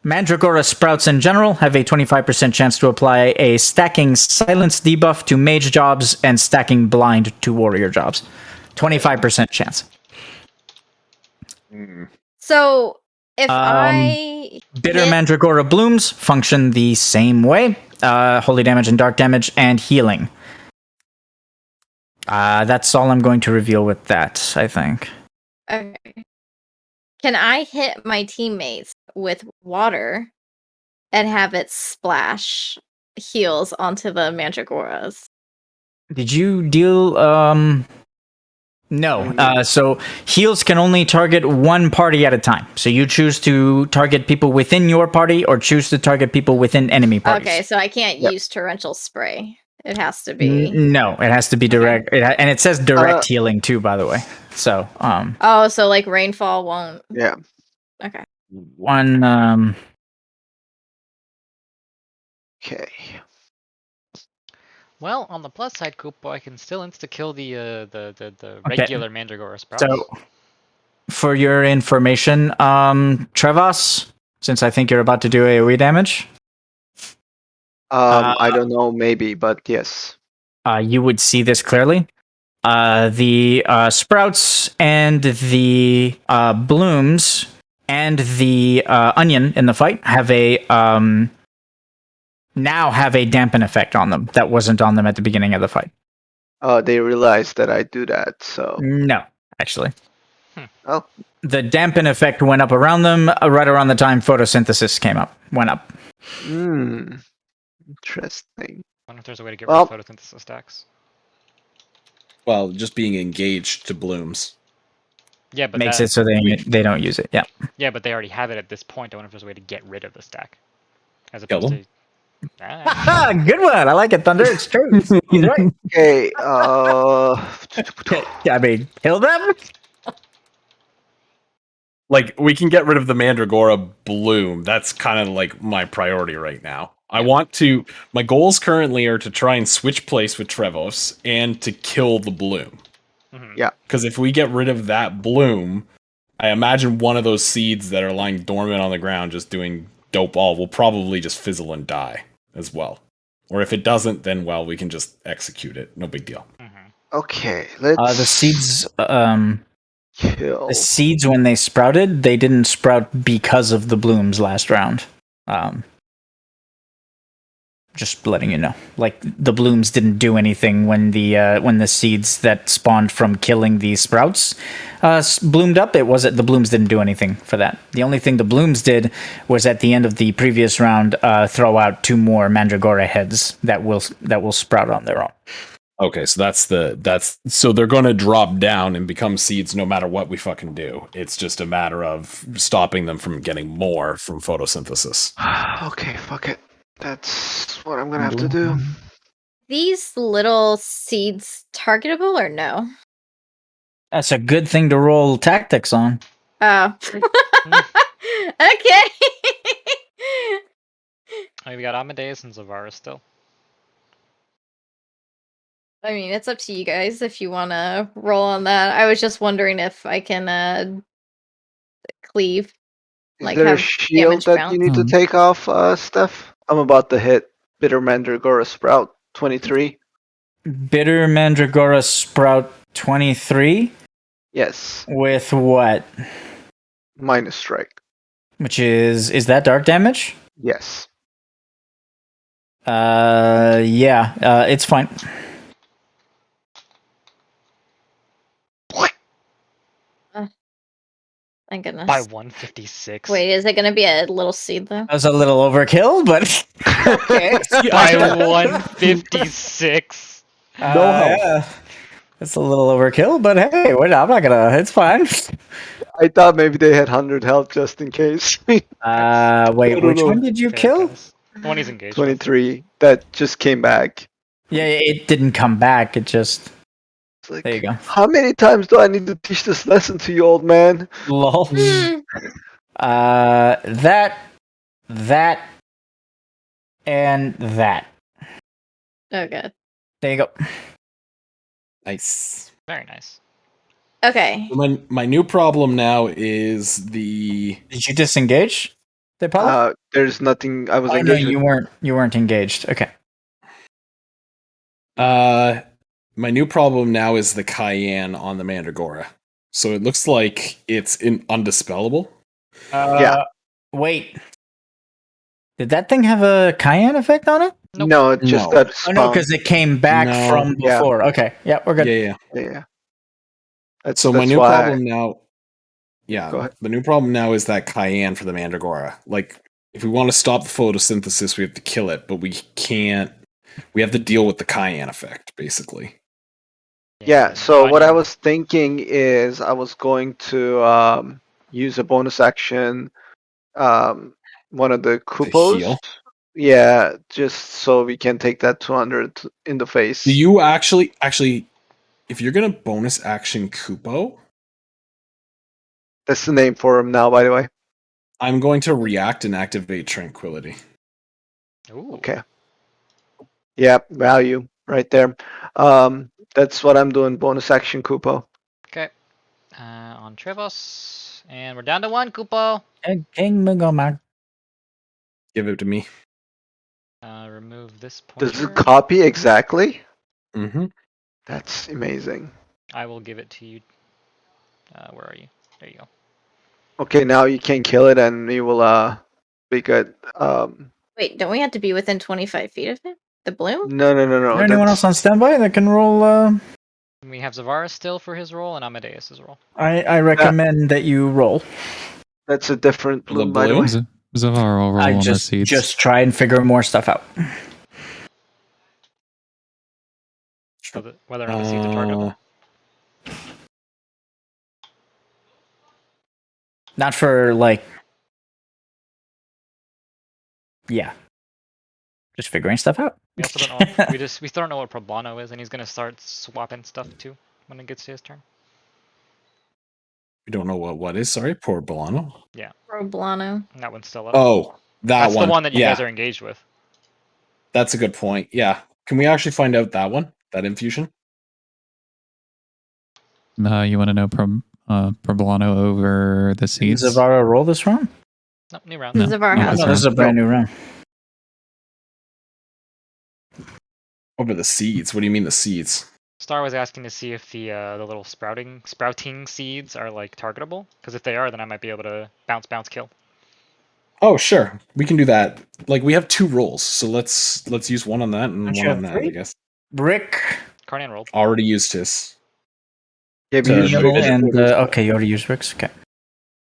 Mandragora sprouts in general have a 25% chance to apply a stacking silence debuff to mage jobs and stacking blind to warrior jobs. 25% chance. So if I Bitter hit- Mandragora blooms function the same way. Holy damage and dark damage and healing. That's all I'm going to reveal with that, I think. Okay. Can I hit my teammates with water and have it splash heals onto the Mandragoras? Did you deal No. So heals can only target one party at a time. So you choose to target people within your party or choose to target people within enemy parties. Okay, so I can't use torrential spray. It has to be. No, it has to be direct. And it says direct healing too, by the way. So Oh, so like rainfall won't. Yeah. Okay. one Okay. Well, on the plus side, Kupo, I can still insta-kill the regular Mandragora sprouts. So for your information, Trevas, since I think you're about to do AoE damage. I don't know, maybe, but yes. You would see this clearly. The sprouts and the blooms and the onion in the fight have a now have a dampen effect on them that wasn't on them at the beginning of the fight. They realized that I do that, so. No, actually. Oh, The dampen effect went up around them right around the time photosynthesis went up. interesting. I wonder if there's a way to get Well- rid of photosynthesis stacks. Well, just being engaged to blooms. Yeah, but Makes that, it so they don't use it. Yeah. yeah, but they already have it at this point. I wonder if there's a way to get rid of the stack, as Kill opposed them. to. Ah. Good one. I like it, Thunder. It's true. He's right. Okay, I mean, kill them? Like, we can get rid of the Mandragora bloom. That's kind of like my priority right now. I want to. My goals currently are to try and switch place with Trevos and to kill the bloom. Mhm. Yeah. Because if we get rid of that bloom, I imagine one of those seeds that are lying dormant on the ground just doing dope all will probably just fizzle and die as well. Or if it doesn't, then well, we can just execute it. No big deal. okay, let's The seeds. kill. The seeds, when they sprouted, they didn't sprout because of the blooms last round. Just letting you know. Like, the blooms didn't do anything when the seeds that spawned from killing the sprouts bloomed up. It wasn't the blooms didn't do anything for that. The only thing the blooms did was at the end of the previous round throw out 2 more Mandragora heads that will sprout on their own. Okay, so so they're going to drop down and become seeds no matter what we fucking do. It's just a matter of stopping them from getting more from photosynthesis. Okay, fuck it. That's what I'm gonna have to do. These little seeds targetable or no? That's a good thing to roll tactics on. Oh. Okay. Oh, we got Amadeus and Zavara still. I mean, it's up to you guys if you want to roll on that. I was just wondering if I can cleave. Is Like, there a have shield damage that bounce. you need to take off, Steph? I'm about to hit Bitter Mandragora Sprout 23. Bitter Mandragora Sprout 23 Yes, with what? minus strike. Which is that dark damage? Yes. Yeah, it's fine. Thank goodness. By 156. Wait, is it going to be a little seed though? That was a little overkill, but okay. By 156. No help. Yeah. It's a little overkill, but hey, I'm not gonna. It's fine. I thought maybe they had 100 health just in case. Wait, don't which know. one did you Fair, kill? guys. The one he's engaged with. 23. That just came back. Yeah, it didn't come back. It just. It's like, There you go. how many times do I need to teach this lesson to you, old man? Lol. Hmm. That, and that. Oh, good. There you go. Nice. Very nice. Okay. My new problem now is the Did you disengage? The Apollo? There's nothing. I was Oh, no, engaged. you weren't engaged. Okay. my new problem now is the cayenne on the Mandragora. So it looks like it's undispellable. Yeah. Wait. Did that thing have a cayenne effect on it? Nope. No, it just No. got Oh spawned. no, because it came back No. from Yeah. before. Okay, yeah, we're good. Yeah. Yeah. That's, So my that's new why problem now, Go yeah, ahead. the new problem now is that cayenne for the Mandragora. Like, if we want to stop the photosynthesis, we have to kill it, but we can't. We have to deal with the cayenne effect, basically. Yeah, so what I Onion. was thinking is I was going to use a bonus action, one of the To Kupos. heal. Yeah, just so we can take that 200 in the face. Do you actually, if you're gonna bonus action Kupo, That's the name for him now, by the way. I'm going to react and activate Tranquility. Ooh. Okay. Yeah, value right there. That's what I'm doing, bonus action Kupo. Okay. On Trevos. And we're down to 1, Kupo. King Mugomak. Give it to me. Remove this Does pointer. it copy exactly? Mm-hmm. That's amazing. I will give it to you. Where are you? There you go. Okay, now you can kill it and we will be good. Wait, don't we have to be within 25 feet of it? The bloom? No. Is there anyone else on standby that can roll? We have Zavara still for his role and Amadeus's role. I recommend that you roll. That's a different The bloom, by the way. bloom? Zavara roll I on the just seeds. try and figure more stuff out. Whether or not the seeds are targetable. Not for like. Yeah. Just figuring stuff out. We also don't know. we still don't know what Problano is, and he's gonna start swapping stuff too when it gets to his turn. We don't know what is. Sorry, poor Bolano. Roblano. That one's still up. Oh, That's one. the one that you yeah, guys are engaged with. That's a good point. Yeah. Can we actually find out that one? That infusion? You want to know Probolano over the seeds? Zavara roll this round? Nope, new round. No. Zavara No, has this No, this is a brand new round. Over the seeds. What do you mean the seeds? Star was asking to see if the little sprouting seeds are like targetable. Because if they are, then I might be able to bounce, kill. Oh, sure. We can do that. Like we have 2 rolls, so let's use one on that and Don't you one on have that, I 3? guess. Rick, Carnan rolled. Already used his. Yeah, To- we usually Neil, and do. okay, you already used Rick's. Okay.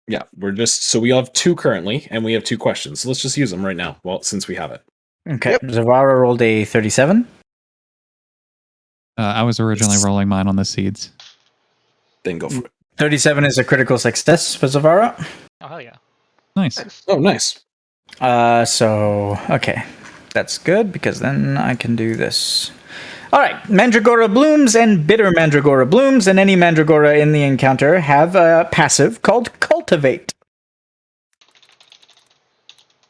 Yeah, we're just so we have 2 currently, and we have 2 questions. So let's just use them right now. Well, since we have it. Okay. Yep. Zavara rolled a 37. I was originally rolling mine on the seeds. Then go for it. 37 is a critical success for Zavara. Oh hell yeah. Nice. Oh, nice. So okay, that's good because then I can do this. All right, Mandragora blooms and bitter Mandragora blooms, and any Mandragora in the encounter have a passive called Cultivate.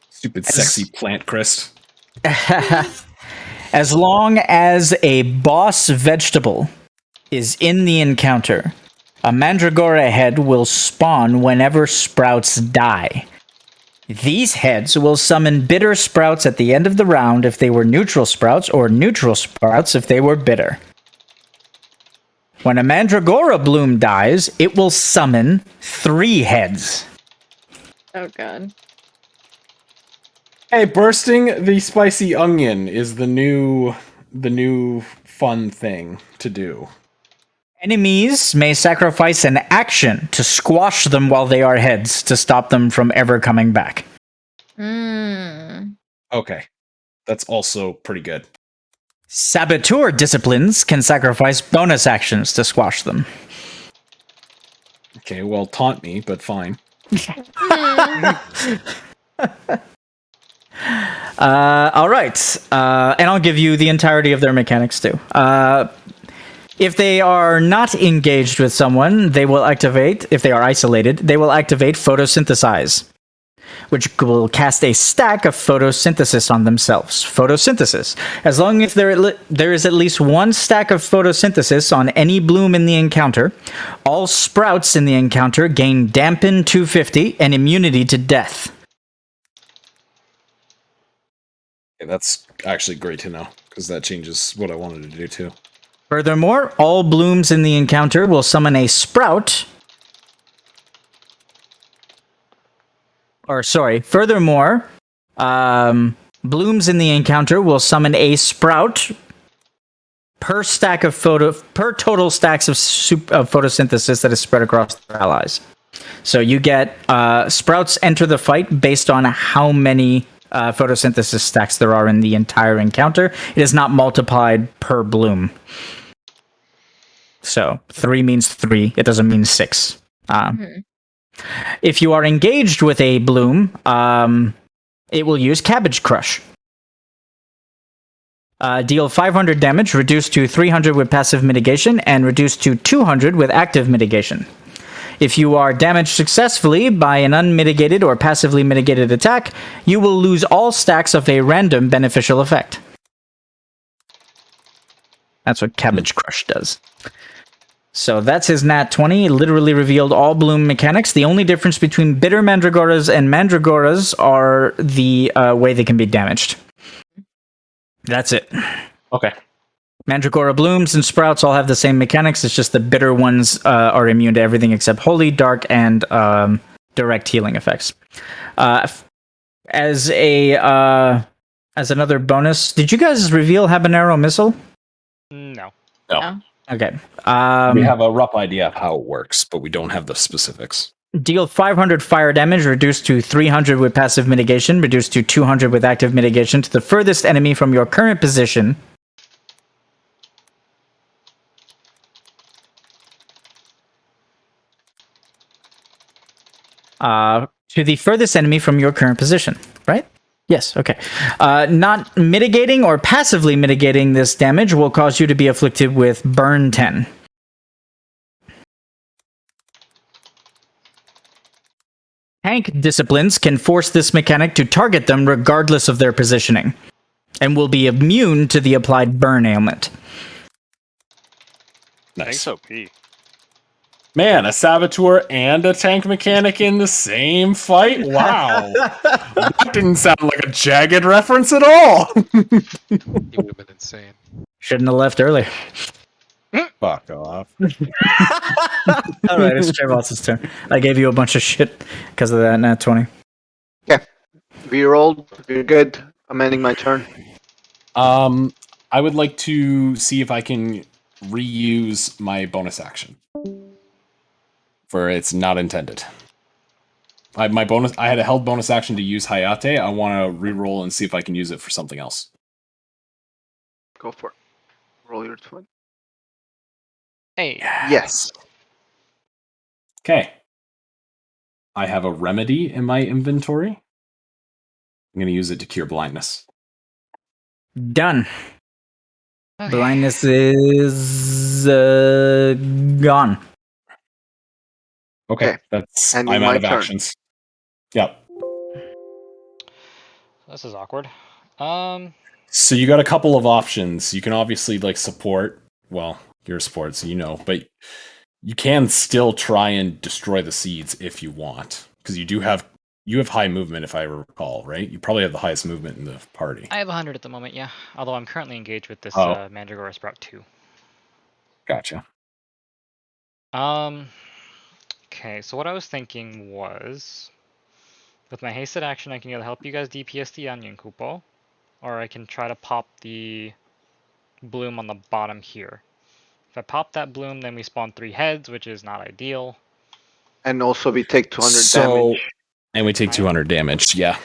Stupid sexy plant, Chris. As long as a boss vegetable is in the encounter, a Mandragora head will spawn whenever sprouts die. These heads will summon bitter sprouts at the end of the round if they were neutral sprouts, or neutral sprouts if they were bitter. When a Mandragora bloom dies, it will summon 3 heads. Oh god. Hey, bursting the spicy onion is the new fun thing to do. Enemies may sacrifice an action to squash them while they are heads to stop them from ever coming back. Okay. That's also pretty good. Saboteur disciplines can sacrifice bonus actions to squash them. Okay, well, taunt me, but fine. All right. And I'll give you the entirety of their mechanics too. If they are not engaged with someone, they will activate, if they are isolated, they will activate photosynthesize, which will cast a stack of photosynthesis on themselves. Photosynthesis. As long as there is at least 1 stack of photosynthesis on any bloom in the encounter, all sprouts in the encounter gain Dampen 250 and immunity to death. Okay, that's actually great to know, because that changes what I wanted to do too. Furthermore, all blooms in the encounter will summon a sprout. Furthermore, blooms in the encounter will summon a sprout per total stacks of photosynthesis that is spread across their allies. So you get sprouts enter the fight based on how many photosynthesis stacks there are in the entire encounter. It is not multiplied per bloom. So 3 means 3. It doesn't mean 6. If you are engaged with a bloom, it will use Cabbage Crush. Deal 500 damage, reduced to 300 with passive mitigation, and reduced to 200 with active mitigation. If you are damaged successfully by an unmitigated or passively mitigated attack, you will lose all stacks of a random beneficial effect. That's what Cabbage Crush does. So that's his nat 20. It literally revealed all bloom mechanics. The only difference between bitter Mandragoras and Mandragoras are the way they can be damaged. That's it. Okay. Mandragora blooms and sprouts all have the same mechanics. It's just the bitter ones are immune to everything except holy, dark, and direct healing effects. As a as another bonus, did you guys reveal Habanero Missile? No. No. Okay. We have a rough idea of how it works, but we don't have the specifics. Deal 500 fire damage, reduced to 300 with passive mitigation, reduced to 200 with active mitigation to the furthest enemy from your current position. To the furthest enemy from your current position, right? Yes, okay. Not mitigating or passively mitigating this damage will cause you to be afflicted with Burn 10. Tank disciplines can force this mechanic to target them regardless of their positioning, and will be immune to the applied burn ailment. Nice. Tank's OP. Man, a saboteur and a tank mechanic in the same fight? Wow. That didn't sound like a Jagged reference at all. He would have been insane. Shouldn't have left early. Fuck off. All right, it's Trevor's turn. I gave you a bunch of shit because of that nat 20. We rolled. We're good. I'm ending my turn. I would like to see if I can reuse my bonus action. For it's not intended. I had a held bonus action to use Hayate. I want to re-roll and see if I can use it for something else. Go for it. Roll your 20. Hey. Yes. Okay. I have a remedy in my inventory. I'm going to use it to cure blindness. Done. Okay. Blindness is gone. Okay, Okay. that's Ending I'm my out of turn. actions. Yep. This is awkward. So you got a couple of options. You can obviously like support. Well, you're a support, so you know, but you can still try and destroy the seeds if you want, because you have high movement, if I recall, right? You probably have the highest movement in the party. I have 100 at the moment, yeah. Although I'm currently engaged with this Oh. Mandragora Sprout 2. Gotcha. Okay, so what I was thinking was, with my hasted action, I can either help you guys DPS the Onion Kupo, or I can try to pop the bloom on the bottom here. If I pop that bloom, then we spawn 3 heads, which is not ideal. And also we take 200 damage. And we take 200 damage, yeah.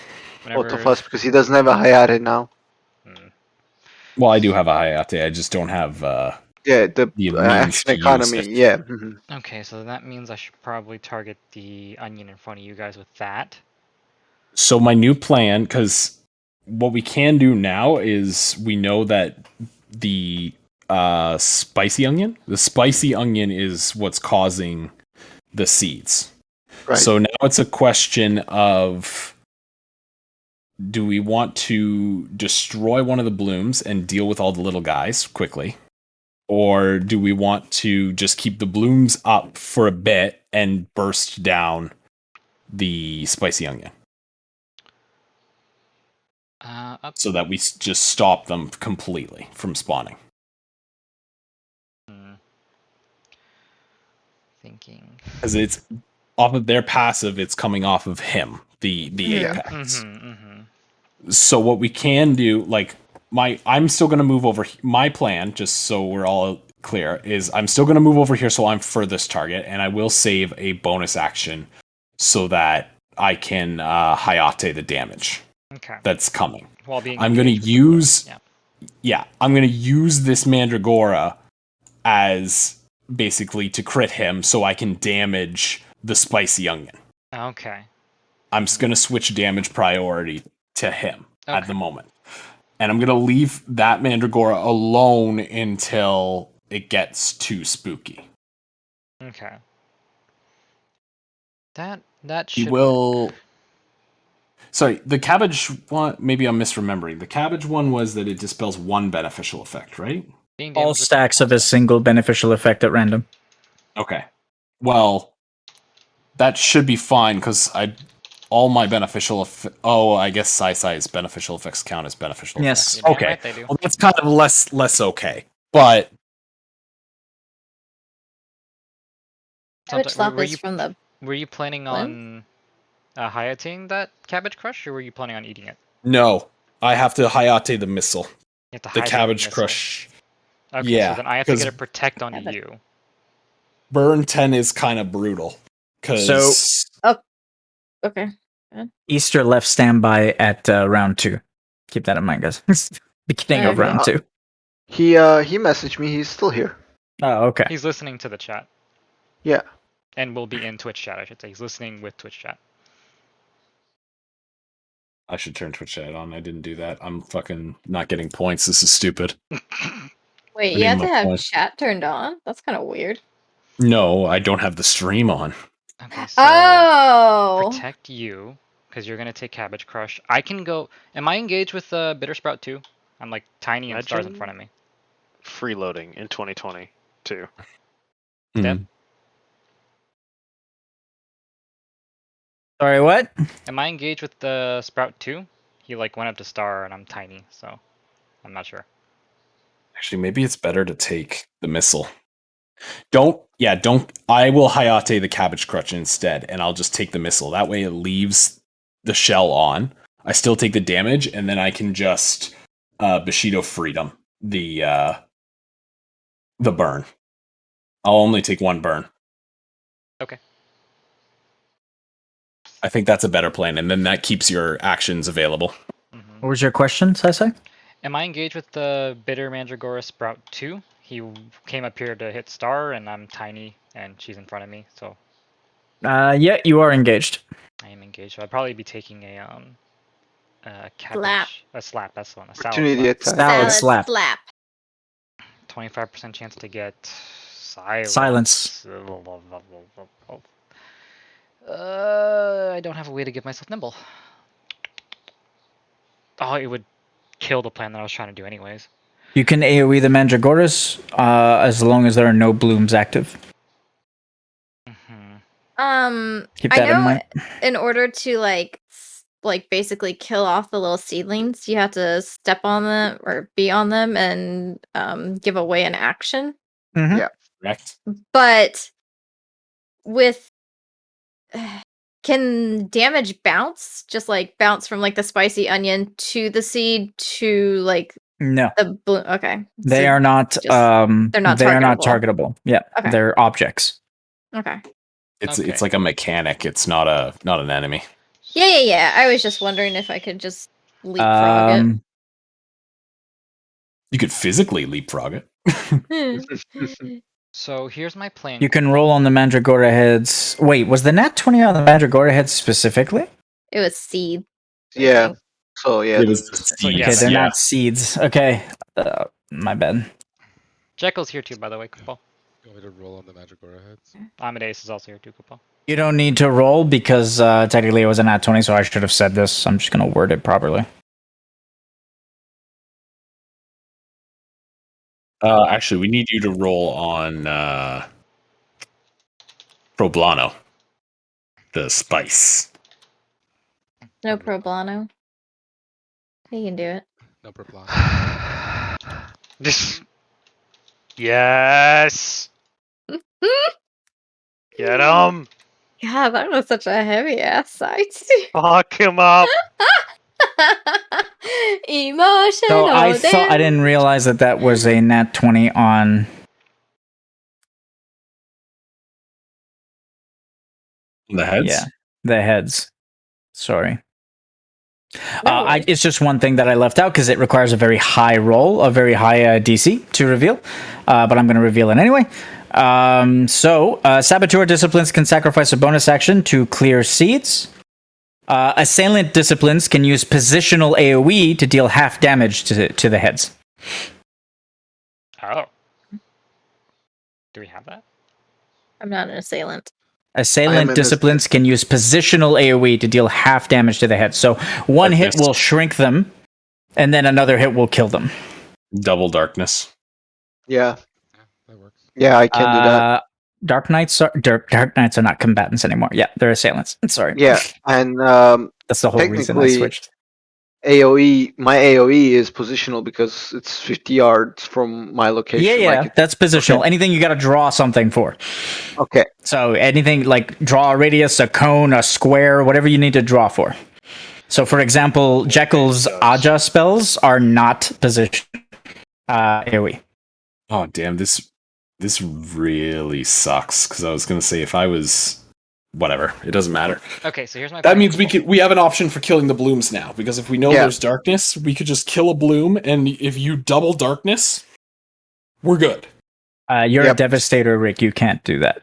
Both of us, because he doesn't have a Hayate now. Well, I do have a Hayate, I just don't have Yeah, the means action to use economy. it. Yeah. Mhm. Okay, so that means I should probably target the Onion in front of you guys with that. So my new plan, because what we can do now is we know that the spicy onion is what's causing the seeds. Right. So now it's a question of, do we want to destroy one of the blooms and deal with all the little guys quickly? Or do we want to just keep the blooms up for a bit and burst down the spicy onion? So that we just stop them completely from spawning. Thinking. Because it's off of their passive, it's coming off of him, the apex. So what we can do, like I'm still going to move over. My plan, just so we're all clear, is I'm still going to move over here so I'm furthest target, and I will save a bonus action so that I can Hayate the damage. Okay. That's coming. While being I'm going to use, I'm going to use this Mandragora as basically to crit him so I can damage the spicy onion. Okay. I'm just going to switch damage priority to him at the moment. And I'm going to leave that Mandragora alone until it gets too spooky. Okay. That should He will... Sorry, the cabbage one, maybe I'm misremembering. The cabbage one was that it dispels one beneficial effect, right? All stacks of a single beneficial effect at random. Okay. Well, that should be fine, because all my beneficial... I guess Sai-Sai's beneficial effects count as beneficial Yes. effects. Okay. Right, they do. Well, that's kind of less okay. But... Cabbage slop is from the... Were you planning on Hayating that Cabbage Crush, or were you planning on eating it? No. I have to Hayate the missile. You have to The hide Cabbage missile. Crush. Okay, Yeah, so then I have to 'cause- get a protect onto Yeah, but- you. Burn 10 is kind of brutal. Because Okay. Easter left standby at round 2. Keep that in mind, guys. Beginning of Okay. round 2. He messaged me. He's still here. Oh, okay. He's listening to the chat. Yeah. And will be in Twitch chat, I should say. He's listening with Twitch chat. I should turn Twitch chat on. I didn't do that. I'm fucking not getting points. This is stupid. Wait, I you need have my to have points. chat turned on? That's kind of weird. No, I don't have the stream on. Okay, so Oh! protect you, because you're gonna take Cabbage Crush. I can go. Am I engaged with Bitter Sprout too? I'm like tiny and stars in Imagine- front of me. Freeloading in 2022. Step. Hmm. Sorry, what? Am I engaged with the Sprout too? He like went up to star and I'm tiny, so I'm not sure. Actually, maybe it's better to take the missile. Don't. I will Hayate the Cabbage Crutch instead, and I'll just take the missile. That way it leaves the shell on. I still take the damage, and then I can just Bushido Freedom the burn. I'll only take one burn. Okay. I think that's a better plan, and then that keeps your actions available. What was your question, Saisai? Am I engaged with the Bitter Mandragora Sprout too? He came up here to hit star, and I'm tiny, and she's in front of me, so Yeah, you are engaged. I am engaged. So I'd probably be taking a cabbage, Slap. a slap. That's the one. A salad Opportunity slap. attack. Salad slap. 25% chance to get silence. Silence. I don't have a way to give myself nimble. Oh, it would kill the plan that I was trying to do anyways. You can AoE the Mandragoras as long as there are no blooms active. Keep I that in know mind. in order to like basically kill off the little seedlings, you have to step on them or be on them and give away an action. Mhm. Yeah. Correct. But with can damage bounce? Just like bounce from like the spicy onion to the seed to like No, the blue. Okay. they So are not. just- They're not not targetable. targetable. Yeah, Okay. they're objects. Okay. It's Okay. like a mechanic. It's not an enemy. Yeah. I was just wondering if I could just leapfrog You could physically leapfrog it. it. So here's my plan. You can roll on the Mandragora heads. Wait, was the nat 20 on the Mandragora heads specifically? It was seed. I Yeah. think. So yeah. It was the So, seeds, yeah, Okay, they're yeah. not seeds. Okay, my bad. Jekyll's here too, by the way, Kupal. You want me to roll on the Mandragora heads? Amadeus is also here too, Kupal. You don't need to roll because technically it was a nat 20, so I should have said this. I'm just going to word it properly. Actually, we need you to roll on Problano, the spice. No Problano. He can do it. No problem. Just yes. Get him. God, that was such a heavy ass sight. Fuck him up. Emotional. So I thought I didn't realize that was a nat 20 on. The heads? Yeah, the heads. Sorry. No worries. It's just one thing that I left out because it requires a very high roll, a very high DC to reveal. But I'm going to reveal it anyway. Saboteur disciplines can sacrifice a bonus action to clear seeds. Assailant disciplines can use positional AoE to deal half damage to the heads. Oh. Do we have that? I'm not an assailant. I am Assailant in disciplines can use positional AoE to deal half damage to the head. So one hit Darkness. will shrink them, and then another hit will kill them. Double darkness. Yeah. Yeah, that works. Yeah, I can do that. Dark Knights are not combatants anymore. Yeah, they're assailants. Sorry. Yeah, and That's the whole reason I technically- switched. my AOE is positional because it's 50 yards from my location. Yeah, Like, that's positional. okay. Anything you got to draw something for. okay. So anything like draw a radius, a cone, a square, whatever you need to draw for. So, for example, Jekyll's Aja spells are not position AoE. Oh damn, this really sucks because I was gonna say if I was whatever, it doesn't matter. Okay, so here's my That plan. means we have an option for killing the blooms now because if we know Yeah. there's darkness, we could just kill a bloom, and if you double darkness, we're good. You're Yep. a Devastator, Rick. You can't do that.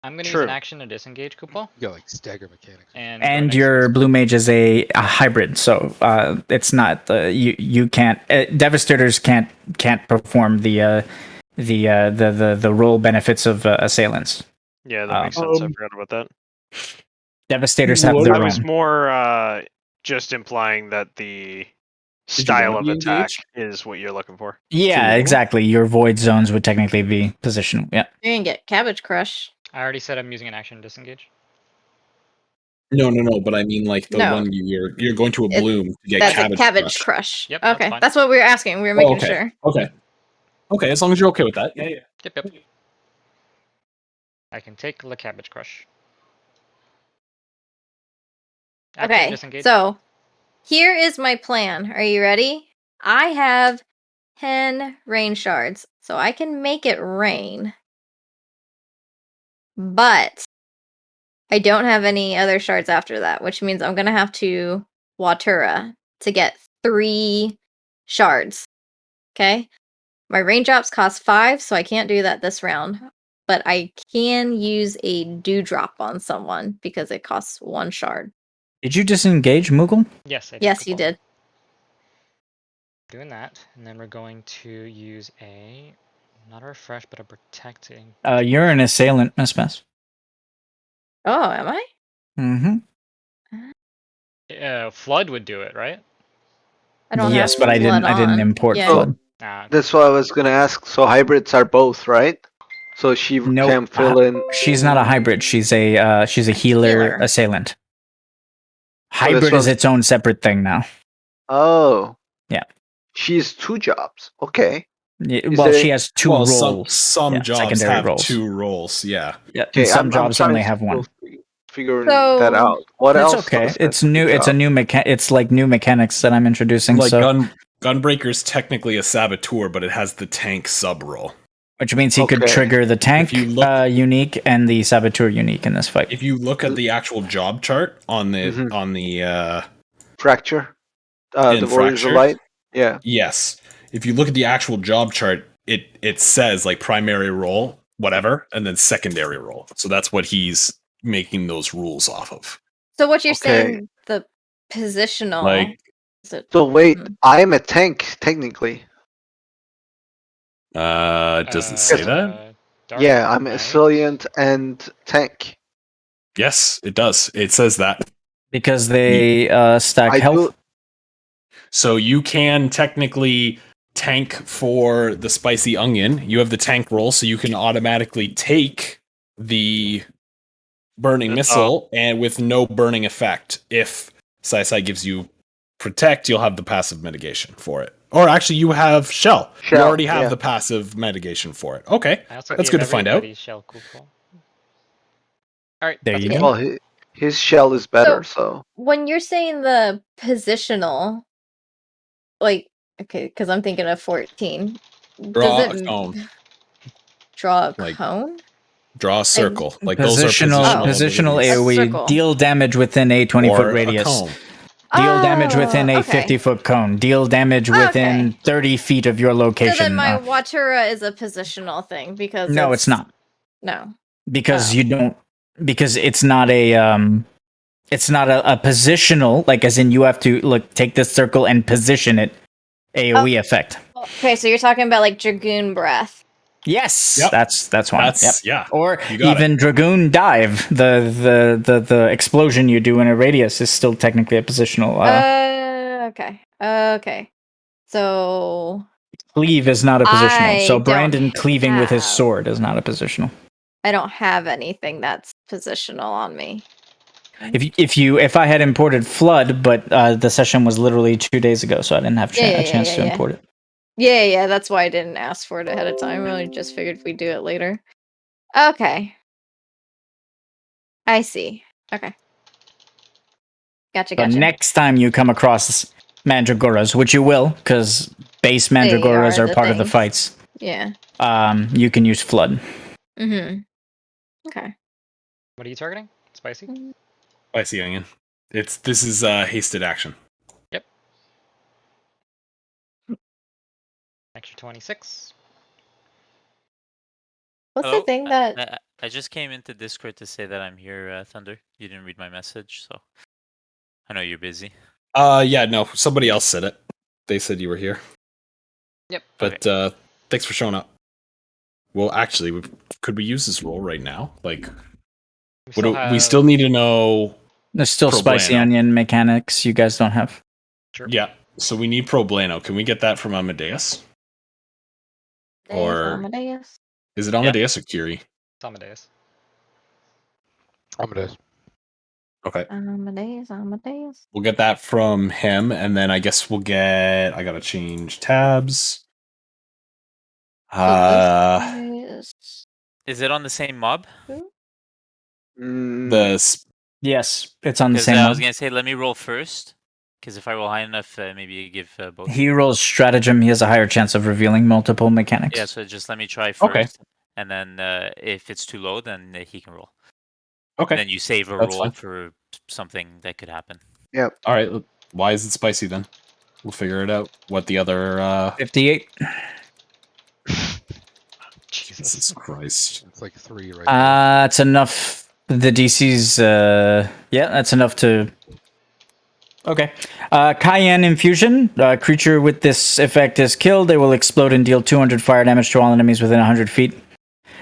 I'm gonna use True. an action to disengage Kupal. You got like stagger mechanics. And And burning your sense. Blue Mage is a hybrid, so it's not you can't Devastators can't perform the role benefits of assailants. Yeah, that makes sense. I forgot about that. Devastators have What- their I was own. more just implying that the you style wanna of be attack engaged? is what you're looking for. Yeah, Cool. exactly. Your void zones would technically be positional. Yeah. You're gonna get Cabbage Crush. I already said I'm using an action to disengage. No, but I mean like the No. one you're going to a It- bloom to get That's cabbage. a Cabbage Crush. Crush. Yep, that's okay, fine. that's what we were asking. We were Oh, making okay. sure. Okay, as long as you're okay with that. Yeah. Yep. I can take the Cabbage Crush. Action Okay, disengage. so here is my plan. Are you ready? I have 10 rain shards, so I can make it rain. But I don't have any other shards after that, which means I'm gonna have to Watura to get 3 shards. Okay? My raindrops cost 5, so I can't do that this round. But I can use a dewdrop on someone because it costs 1 shard. Did you disengage Moogle? Yes, I did. Yes, you Kupal. did. Doing that, and then we're going to use a not a refresh, but a protecting. You're an assailant, Miss Mess. Oh, am I? Mm-hmm. Flood would do it, right? I don't Yes, have but I flood didn't on. import Yeah. flood. That's what I was gonna ask. So hybrids are both, right? So she Nope. can fill in. She's not a hybrid. She's a healer healer. assailant. that's Hybrid what- is its own separate thing now. Oh. Yeah. She's 2 jobs. Okay. Yeah, Is well, there- she has 2 Well, roles. some Yeah, jobs secondary have roles. 2 roles. Yeah. Yeah, Okay. some jobs trying only to have 1. Figuring So- that out. What It's else? okay. does It's that new. It's a job? new It's like new mechanics that I'm introducing. Like so, Gunbreaker's technically a saboteur, but it has the tank sub role. which means he could Okay. trigger the tank If you look- unique and the saboteur unique in this fight. If you look at the actual job chart on the Mhm. Fracture. The in Warriors of Fracture? Light. Yeah. Yes. If you look at the actual job chart, it says like primary role, whatever, and then secondary role. So that's what he's making those rules off of. So what you're Okay. saying, the positional. Like- is it- So wait, Mhm. I'm a tank technically. Does it say that? Yeah, I'm a right? salient and tank. Yes, it does. It says that. Because they stack I health. do. So you can technically tank for the spicy onion. You have the tank roll, so you can automatically take the burning missile and with no burning effect. If Sai gives you protect, you'll have the passive mitigation for it. Or actually, you have shell. You Shell, already have yeah. the passive mitigation for it. Okay, I also that's gave good to find out. everybody Shell Kupal. Alright, There that's you good. go. Well, his shell is better, so. When you're saying the positional, like, okay, because I'm thinking of 14. Draw does a it cone. draw a Like, cone? Draw a circle. Like Positional, those are positional, positional abilities. A AoE. circle. Deal damage within a 20-foot Or radius. a cone. Deal damage within a okay. 50-foot cone. Deal damage within 30 feet of your location. So then my Watura is a positional thing because no, it's not. No. Because Oh. you don't. Because it's not a. It's not a positional. Like as in, you have to take this circle and position it. AOE effect. Okay, so you're talking about like Dragoon Breath. Yes, Yep. that's one. That's yeah. Or You got even Dragoon Dive. The explosion you do in a radius is still technically a positional. Okay. So Cleave is not a positional. I So don't Brandon cleaving with his have- sword is not a positional. I don't have anything that's positional on me. If I had imported Flood, but the session was literally 2 days ago, so I didn't have a chance to import it. Yeah, that's why I didn't ask for it ahead of time. I just figured we'd do it later. Okay. I see. Okay. Gotcha. The next time you come across Mandragoras, which you will, because base Mandragoras are are the part of the things. fights, Yeah. you can use Flood. Mm-hmm. Okay. What are you targeting? Spicy? Spicy onion. This is hasted action. Yep. Extra 26. What's Hello? the thing that... I just came into Discord to say that I'm here, Thunder. You didn't read my message, so I know you're busy. Yeah, no, somebody else said it. They said you were here. Yep. But thanks for showing up. Well, actually, could we use this roll right now? Like, we still need to know. There's still spicy Problano. onion mechanics you guys don't have. Sure. Yeah, so we need Problano. Can we get that from Amadeus? Or Amadeus? is it Amadeus or Curie? It's Amadeus. Amadeus. Okay. Amadeus. We'll get that from him, and then I guess we'll get. I gotta change tabs. So this Is it on the same mob? Yes, it's on the Because same I one. was gonna say, let me roll first. Because if I roll high enough, maybe you give both. He rolls stratagem. He has a higher chance of revealing multiple mechanics. Yeah, so just let me try first. Okay. And then if it's too low, then he can roll. Okay. And then you save a That's roll fine. for something that could happen. Yep. All right. Why is it spicy then? We'll figure it out. What the other 58. Jesus Christ. It's like 3 right That's enough. The DC's that's enough to. Okay. Cayenne Infusion. Creature with this effect is killed. They will explode and deal 200 fire damage to all enemies within 100 feet.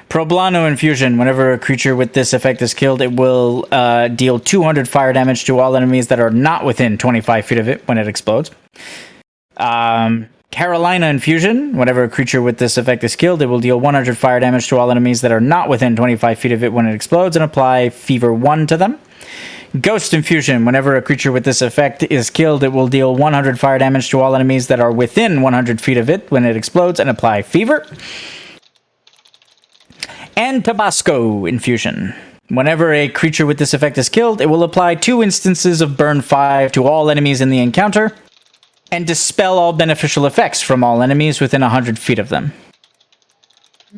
Problano Infusion. Whenever a creature with this effect is killed, it will deal 200 fire damage to all enemies that are not within 25 feet of it when it explodes. Carolina Infusion. Whenever a creature with this effect is killed, it will deal 100 fire damage to all enemies that are not within 25 feet of it when it explodes and apply Fever 1 to them. Ghost Infusion. Whenever a creature with this effect is killed, it will deal 100 fire damage to all enemies that are within 100 feet of it when it explodes and apply Fever. And Tabasco Infusion. Whenever a creature with this effect is killed, it will apply 2 instances of Burn 5 to all enemies in the encounter and dispel all beneficial effects from all enemies within 100 feet of them.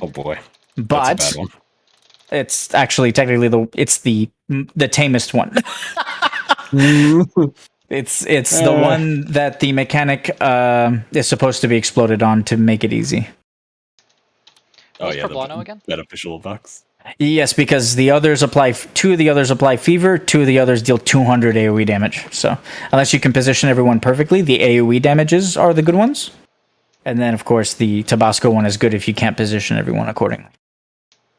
Oh boy. But That's a bad one. it's actually technically the tamest one. It's the one that the mechanic is supposed to be exploded on to make it easy. What's Problano again? Beneficial effects. Yes, because the others apply 2 of the others apply fever, 2 of the others deal 200 AoE damage. So unless you can position everyone perfectly, the AoE damages are the good ones. And then of course the Tabasco one is good if you can't position everyone accordingly.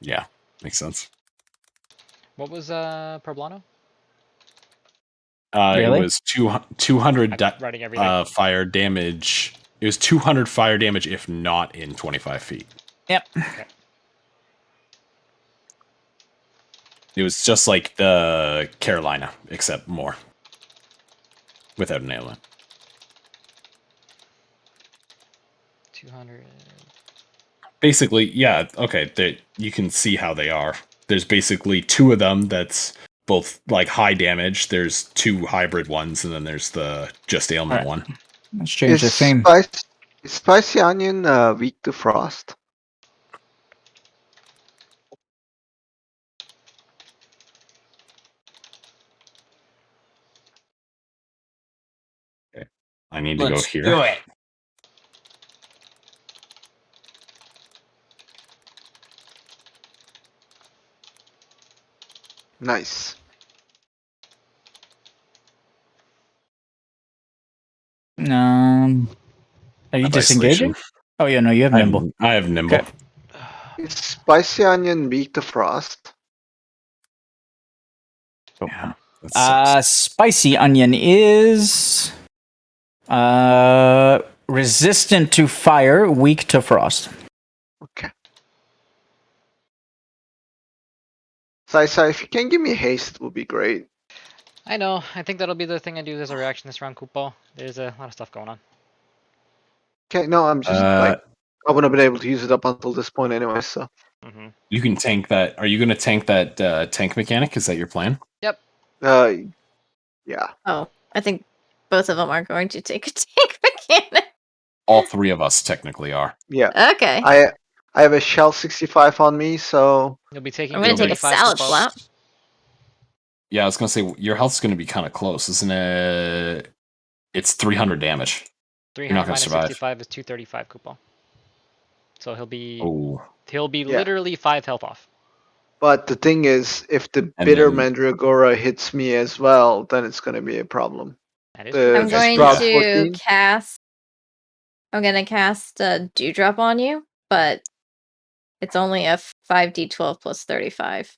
Yeah, makes sense. What was Problano? Really? It was 200 writing everything. fire damage. It was 200 fire damage if not in 25 feet. Yep. Okay. It was just like the Carolina, except more. Without an ailment. 200. Basically, yeah, okay, you can see how they are. There's basically 2 of them that's both like high damage. There's 2 hybrid ones, and then there's the just ailment one. Let's change the theme. Is spicy onion weak to frost? Okay. I need to go here. Do it. Nice. Are you disengaging? Oh yeah, no, you have nimble. I have nimble. Okay. Is spicy onion weak to frost? Yeah, Spicy onion is resistant to fire, weak to frost. Okay. So if you can give me haste, it would be great. I know. I think that'll be the thing I do as a reaction this round, Kupo. There's a lot of stuff going on. Okay, no, I'm just like I wouldn't have been able to use it up until this point anyway. So you can tank that. Are you going to tank that tank mechanic? Is that your plan? Yep. Yeah. Oh, I think both of them are going to take a tank mechanic. All three of us technically are. Yeah. Okay. I have a shell 65 on me, so You'll be taking I'm gonna take a 35 salad Kupo. flap. Yeah, I was gonna say your health's gonna be kind of close, isn't it? It's 300 damage. 300 not gonna minus survive. 65 is 235 Kupo. So he'll be Oh, Yeah. literally 5 health off. but the thing is, if the And bitter then- mandragora hits me as well, then it's gonna be a problem. That is The I'm going Sprout to 14? cast. I'm gonna cast a dewdrop on you, but it's only a 5d12 plus 35.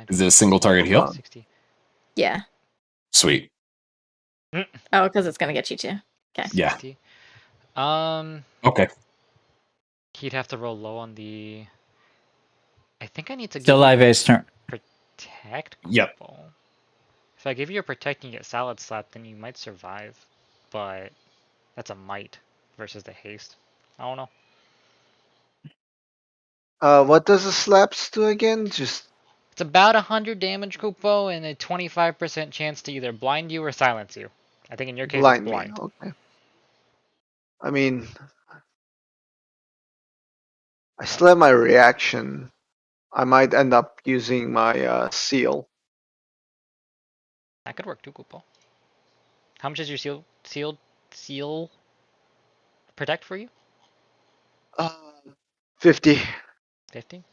is it a single target heal? 60. Yeah. Sweet. Oh, because it's gonna get you too. Okay. Yeah. 60. Okay. He'd have to roll low on the. I think I need to Still give you Ive's turn. protect. Yep. Kupo. If I give you a protect and get salad slap, then you might survive, but that's a might versus the haste. I don't know. What does the slaps do again? Just It's about 100 damage, Kupo, and a 25% chance to either blind you or silence you. I think in your case it's blind me. blind. Okay. I mean, I still have my reaction. I might end up using my seal. That could work too, Kupo. How much is your seal protect for you? 50. 50?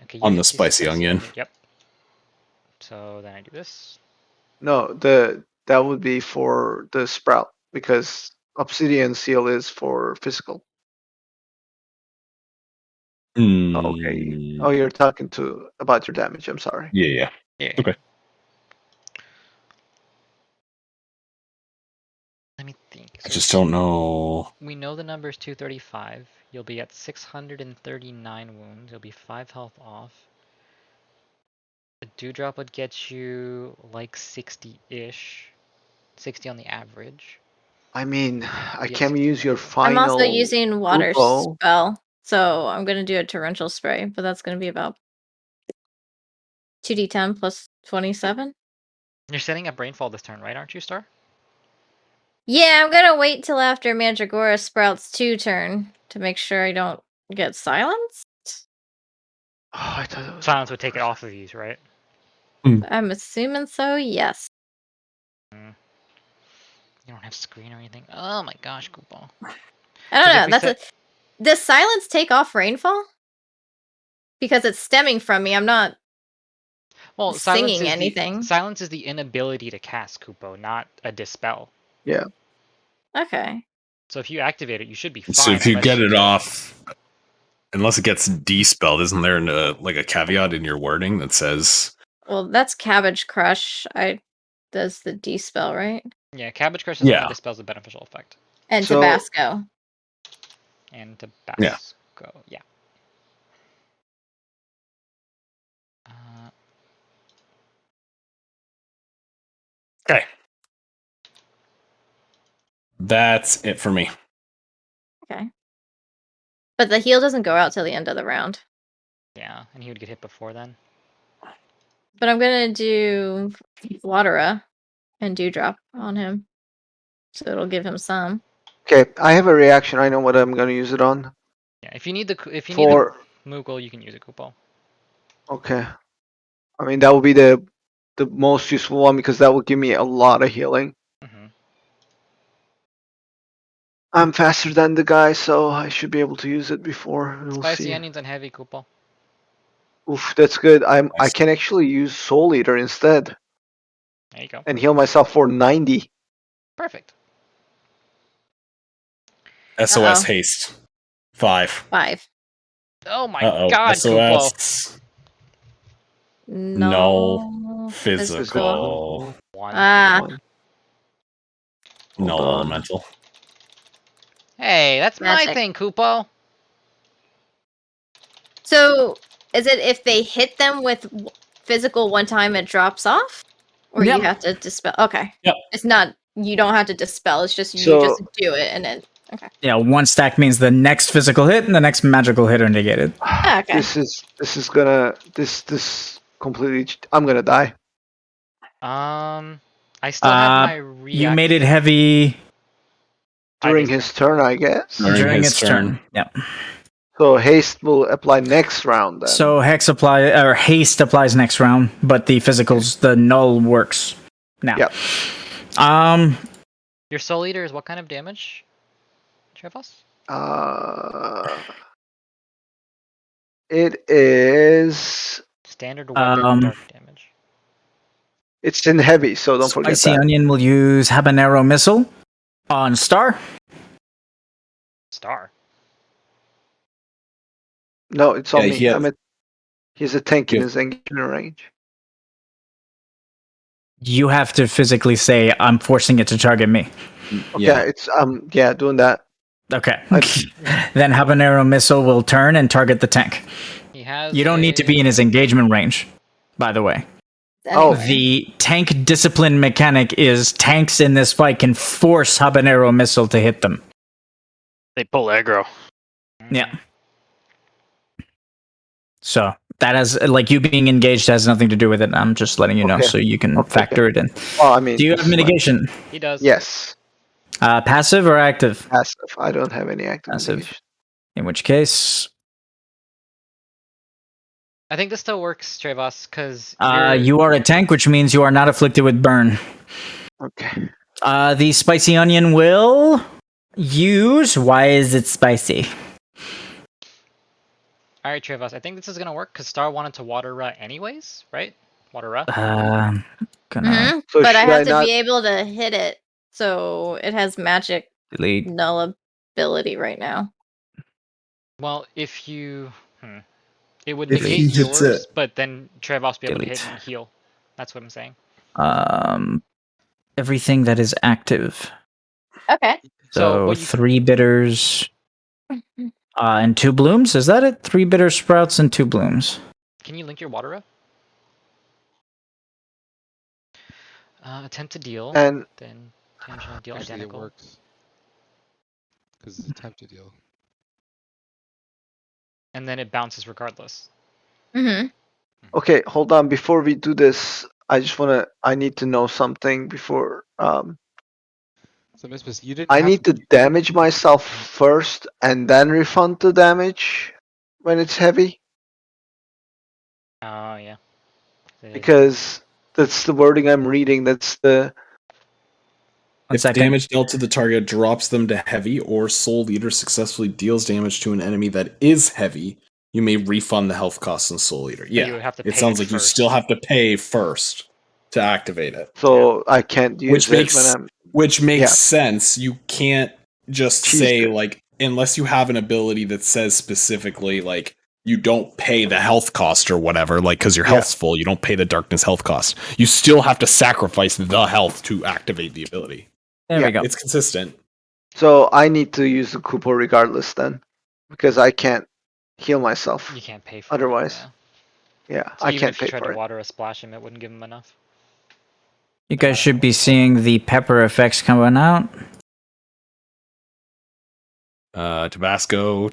Okay, you On hit the spicy onion. Yep. So then I do this. No, that would be for the sprout because obsidian seal is for physical. Okay. Oh, you're talking about your damage. I'm sorry. Yeah. Yeah. Okay. Let me think. I So just don't know. we know the number is 235. You'll be at 639 wounds. You'll be 5 health off. A dewdrop would get you like 60-ish. 60 on the average. I mean, I Yes. can't use your final. I'm also using water Kupo. spell, so I'm gonna do a torrential spray, but that's gonna be about 2d10 plus 27. You're setting up rainfall this turn, right? Aren't you, Star? Yeah, I'm gonna wait till after Mandragora Sprout's 2 turn to make sure I don't get silenced. Oh, I thought it was Silence would take it off of you, right? I'm assuming so, yes. You don't have screen or anything. Oh my gosh, Kupo. I don't know. Does silence take off rainfall? Because it's stemming from me. I'm not singing anything. Silence is the inability to cast, Kupo, not a dispel. Yeah. Okay. So if you activate it, you should be fine. So if you unless get it off, unless it gets despelled, isn't there like a caveat in your wording that says? Well, that's Cabbage Crush. Does the dispel, right? Yeah, Cabbage Crush is only dispels a beneficial effect. And Tabasco. And Tabasco, yeah. Okay. That's it for me. Okay. But the heal doesn't go out till the end of the round. Yeah, and he would get hit before then. But I'm gonna do Watera and Dewdrop on him. So it'll give him some. Okay, I have a reaction. I know what I'm going to use it on. Yeah, if you need the Moogle, you can use a Kupo. Okay. I mean, that would be the most useful one because that will give me a lot of healing. I'm faster than the guy, so I should be able to use it before. We'll Spicy see. onions and heavy Kupo. Oof, that's good. I can actually use Soul Eater instead. There you go. And heal myself for 90. Perfect. SOS haste. 5. 5. Oh my god, SOS. Kupo. No. Physical. 1. No elemental. Hey, that's Magic. my thing, Kupo. So, is it if they hit them with physical one time it drops off? Or you have to dispel? Okay. Yep. It's not, you don't have to dispel, it's just you just do it and then, okay. Yeah, 1 stack means the next physical hit and the next magical hit are negated. Okay. This is gonna this completely. I'm gonna die. I still have my You made it heavy During Ivy's his turn, I guess. during his its turn. Yeah. So haste will apply next round then. So haste applies next round, but the physicals, the null works now. Yep. Your Soul Eater is what kind of damage, Trevos? It is. Standard weapon dark damage. It's in heavy, so don't forget Spicy that. Onion will use habanero missile on Star. Star. No, it's on Yeah, me. He's a tank in Yeah. his engagement range. You have to physically say, "I'm forcing it to target me." Yeah, it's doing that. Okay. Then habanero missile will turn and target the tank. He has. You don't need to be in his engagement range, by the way. Oh. The tank discipline mechanic is tanks in this fight can force habanero missile to hit them. They pull aggro. Yeah. So that has, like, you being engaged has nothing to do with it. I'm just letting you know Okay. so you can factor it in. Well, I mean, Do you have mitigation? He does. Yes. Passive or active? Passive. I don't have any active Passive. mitigation. In which case, I think this still works, Trevos, because you are a tank, which means you are not afflicted with burn. Okay. The spicy onion will use. Why is it spicy? All right, Trevos. I think this is gonna work because Star wanted to water anyways, right? Water. Gonna. So But I should have to not- be able to hit it, so it has magic Delete. null ability right now. Well, if you, it would If negate he hits yours, it. but then Trevos be able to Delete. hit and heal. That's what I'm saying. Everything that is active. Okay. So what you 3 bitters. And 2 blooms. Is that it? 3 bitter sprouts and 2 blooms. can you link your water up? Attempt to deal, And then tangential deal Actually, identical. it works. Because it's a time to deal. And then it bounces regardless. Mm-hmm. okay, hold on. Before we do this, I need to know something before. So, Miss, you didn't I have need to damage myself first and then refund the damage when it's heavy Oh yeah. because that's the wording I'm reading. That's the. One If second. damage dealt to the target drops them to heavy, or Soul Eater successfully deals damage to an enemy that is heavy, you may refund the health costs in Soul Eater. you Yeah, would have to it pay sounds it like you first. still have to pay first to activate it. So I can't use Which it makes when I'm. which makes Yeah. sense. You can't just Cheese say it. like unless you have an ability that says specifically like you don't pay the health cost or whatever, like because your Yeah. health's full, you don't pay the darkness health cost. You still have to sacrifice the health to activate the ability. There Yeah, we go. It's consistent. So I need to use the coupon regardless then, because I can't heal myself. You can't pay for Otherwise. it. Yeah, So I even can't if you pay tried for to it. water a splash him, it wouldn't give him enough. You guys should be seeing the pepper effects coming out. Tabasco.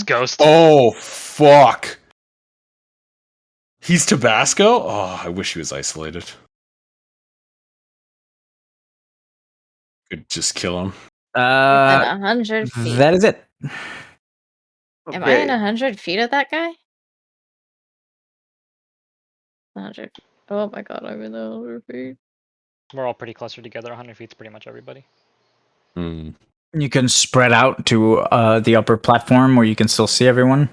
Ghost. Oh fuck! He's Tabasco. Oh, I wish he was isolated. Could just kill him. Within 100 feet. That is it. Am I in 100 feet of that guy? 100. Oh my god, I'm in 100 feet. We're all pretty closer together. 100 feet's pretty much everybody. You can spread out to the upper platform where you can still see everyone.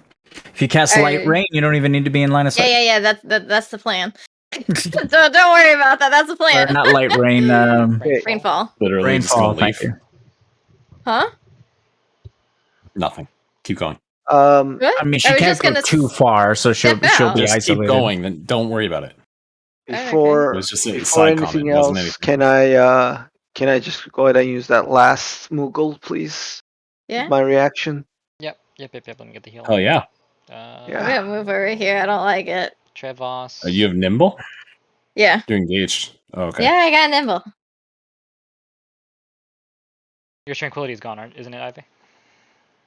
If you cast light Alright. rain, you don't even need to be in line of sight. Yeah. That's the plan. Don't worry about that. That's the Or plan. not light rain. Rainfall. Literally just Rainfall. gonna Thank leave. you. Huh? Nothing. Keep going. What? I mean, she was can't just go gonna too far, so she'll step out. be Just keep isolated. going. Then don't worry about it. Before It was just a before side anything comment. It wasn't else, anything. can I just go ahead and use that last Moogle, please? Yeah. My reaction. Yep. Let me get the heal. Hell yeah. I'm gonna move over here. I don't like it. Trevos. You have nimble? Yeah. You're engaged. Oh, okay. Yeah, I got nimble. Your tranquility is gone, isn't it, Ivy?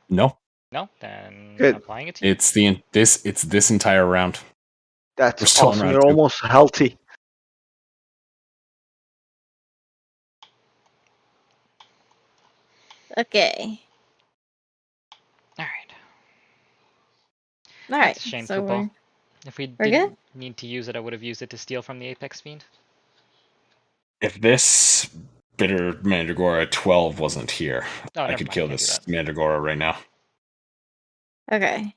No. No? Then Good. applying it to you. It's this entire round. That's We're still on awesome. round You're 2. almost healthy. Okay. All right. All right. That's a shame, So Kupo. If we we're didn't good. need to use it, I would have used it to steal from the Apex Fiend. If this bitter Mandragora 12 wasn't here, Oh, I never could mind. I kill can't do this that. Mandragora right now. Okay.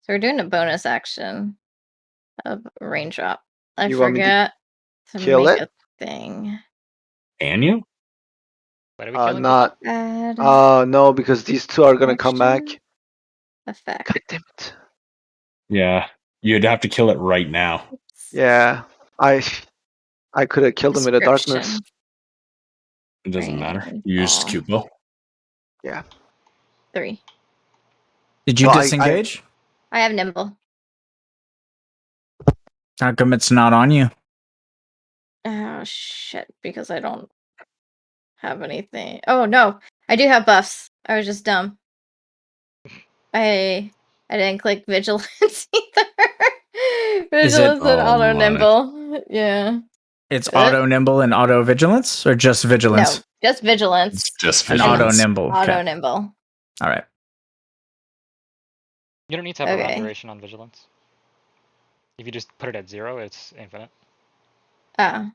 So we're doing a bonus action of raindrop. I You want me to forgot to kill make it? a thing. Can you? What are we killing? Not. Add No, because these two are gonna come back. action effect. God damn it. Yeah. You'd have to kill it right now. Yeah, I could have killed him with the darkness. Description. It doesn't matter. Rainfall. You used Cupo. Yeah. 3. Did you So disengage? I have nimble. How come it's not on you? Oh shit! Because I don't have anything. Oh no, I do have buffs. I was just dumb. I didn't click vigilance either. Is it- Vigilance and Oh auto my. nimble. Yeah. It's auto nimble and auto vigilance, or just vigilance? No, just vigilance. It's just And vigilance. auto nimble. Auto Okay. nimble. All right. You don't need to have a round Okay. duration on vigilance. If you just put it at 0, it's infinite. Ah.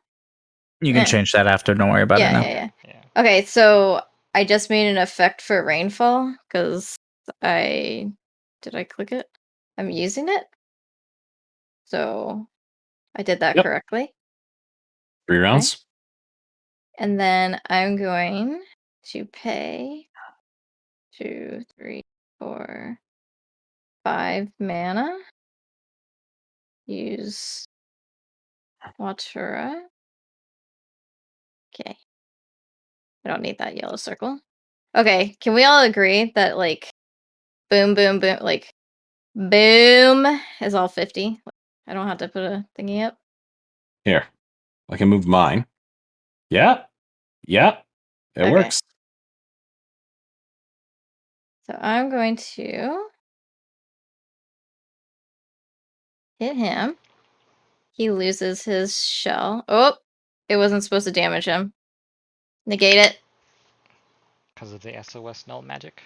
You can change that after. Don't worry about it now. Yeah. Okay, so I just made an effect for rainfall because did I click it? I'm using it. So I did that Yep. correctly. 3 rounds. And then I'm going to pay 2, 3, 4, 5 mana. Use Watura. Okay. I don't need that yellow circle. Okay, can we all agree that like boom, boom, boom, like boom is all 50? I don't have to put a thingy up. Here. I can move mine. Yeah. Yeah. It Okay. works. So I'm going to hit him. He loses his shell. Oh, it wasn't supposed to damage him. Negate it. Because of the SOS null magic.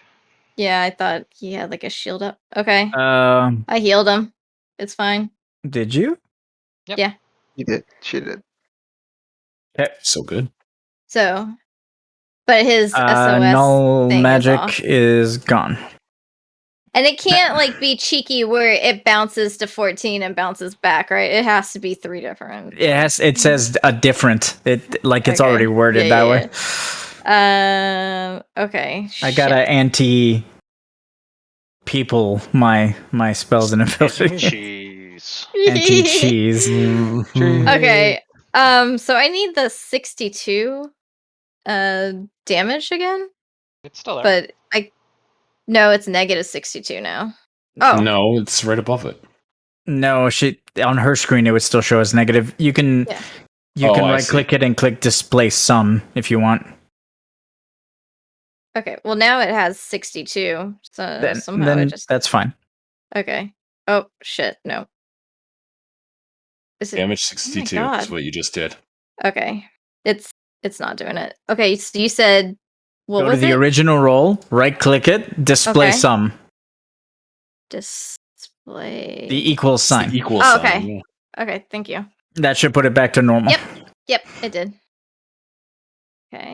Yeah, I thought he had like a shield up. Okay. Um, I healed him. It's fine. Did you? Yep. Yeah. You did. She did. Okay. So good. So, but his SOS null thing magic is off. is gone. And it can't like be cheeky where it bounces to 14 and bounces back, right? It has to be 3 different. It says a different. It's Okay. already worded that way. Okay. I gotta anti people my spells and abilities. Cheese. Anti cheese. Okay. So I need the 62 damage again. It's still there. But no, it's negative 62 now. Oh. No, it's right above it. No, she on her screen it would still show as negative. You can right click it and click display sum if you want. Okay, well now it has 62. So somehow then it just that's fine. Okay. Oh shit, no. Is it Damage 62 God. is what you just did. Okay. It's not doing it. Okay, so you said what Go was to the it? original roll, right click it, display Okay. sum. Display The equal sign. Equal Oh, sign. okay. Yeah. Okay, thank you. That should put it back to normal. Yep, it did. Okay.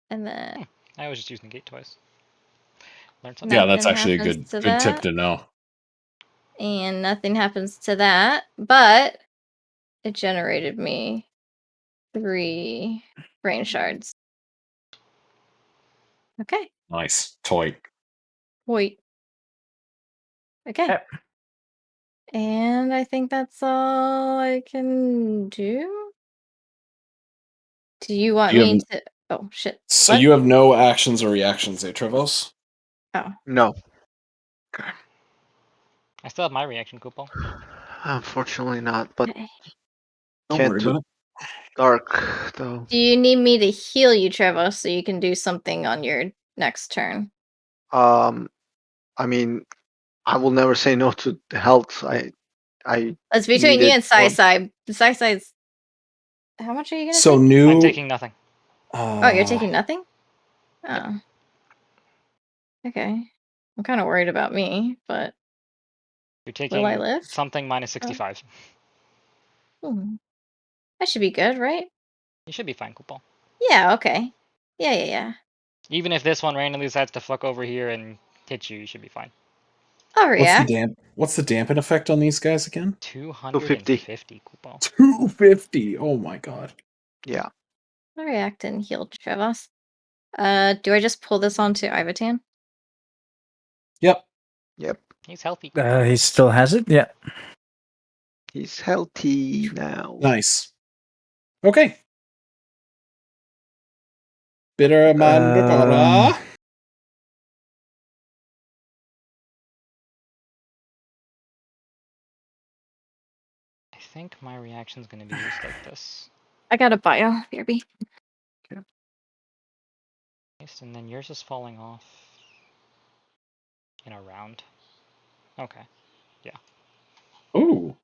And then I always just use negate twice. Learn something. Yeah, that's nothing actually a happens good to tip that, to know. and nothing happens to that, but it generated me 3 brain shards. Okay. Nice. Toy. Wait. Okay. And I think that's all I can do. Do you want me to? Oh shit. So What? you have no actions or reactions, eh, Trevos? Oh. No. I still have my reaction coupon. Unfortunately not, but Don't can't worry do about dark though. Do you need me to heal you, Trevor, so you can do something on your next turn? I mean, I will never say no to the health. It's between you needed and Sai Sai. Sai Sai's. How much are you gonna So take? new. I'm taking nothing. Oh, you're taking nothing? Oh. Okay. I'm kind of worried about me, but You're will I taking live? something minus 65. That should be good, right? You should be fine, Kupal. Yeah, okay. Yeah. Even if this one randomly decides to fuck over here and hit you, you should be fine. I'll react. What's the dampen effect on these guys again? 250, Kupal. 250. Oh my god. Yeah. I'll react and heal Trevos. Do I just pull this onto Ivatan? Yep. He's healthy. He still has it. Yeah. He's healthy now. Nice. Okay. Bitter mandragora. I think my reaction's gonna be used like this. I got a bio, BRB. And then yours is falling off in a round. Okay. Yeah. Ooh.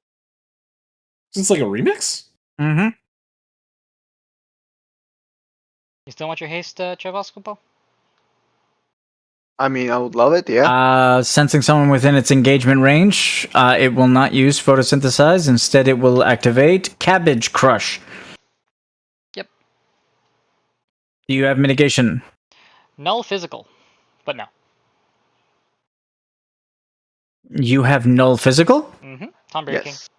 Is this like a remix? Mm-hmm. You still want your haste, Trevos, Kupal? I mean, I would love it, yeah. Sensing someone within its engagement range, it will not use photosynthesize. Instead, it will activate Cabbage Crush. Yep. Do you have mitigation? Null physical, but no. You have null physical? Mm-hmm. Tom breaking. Yes.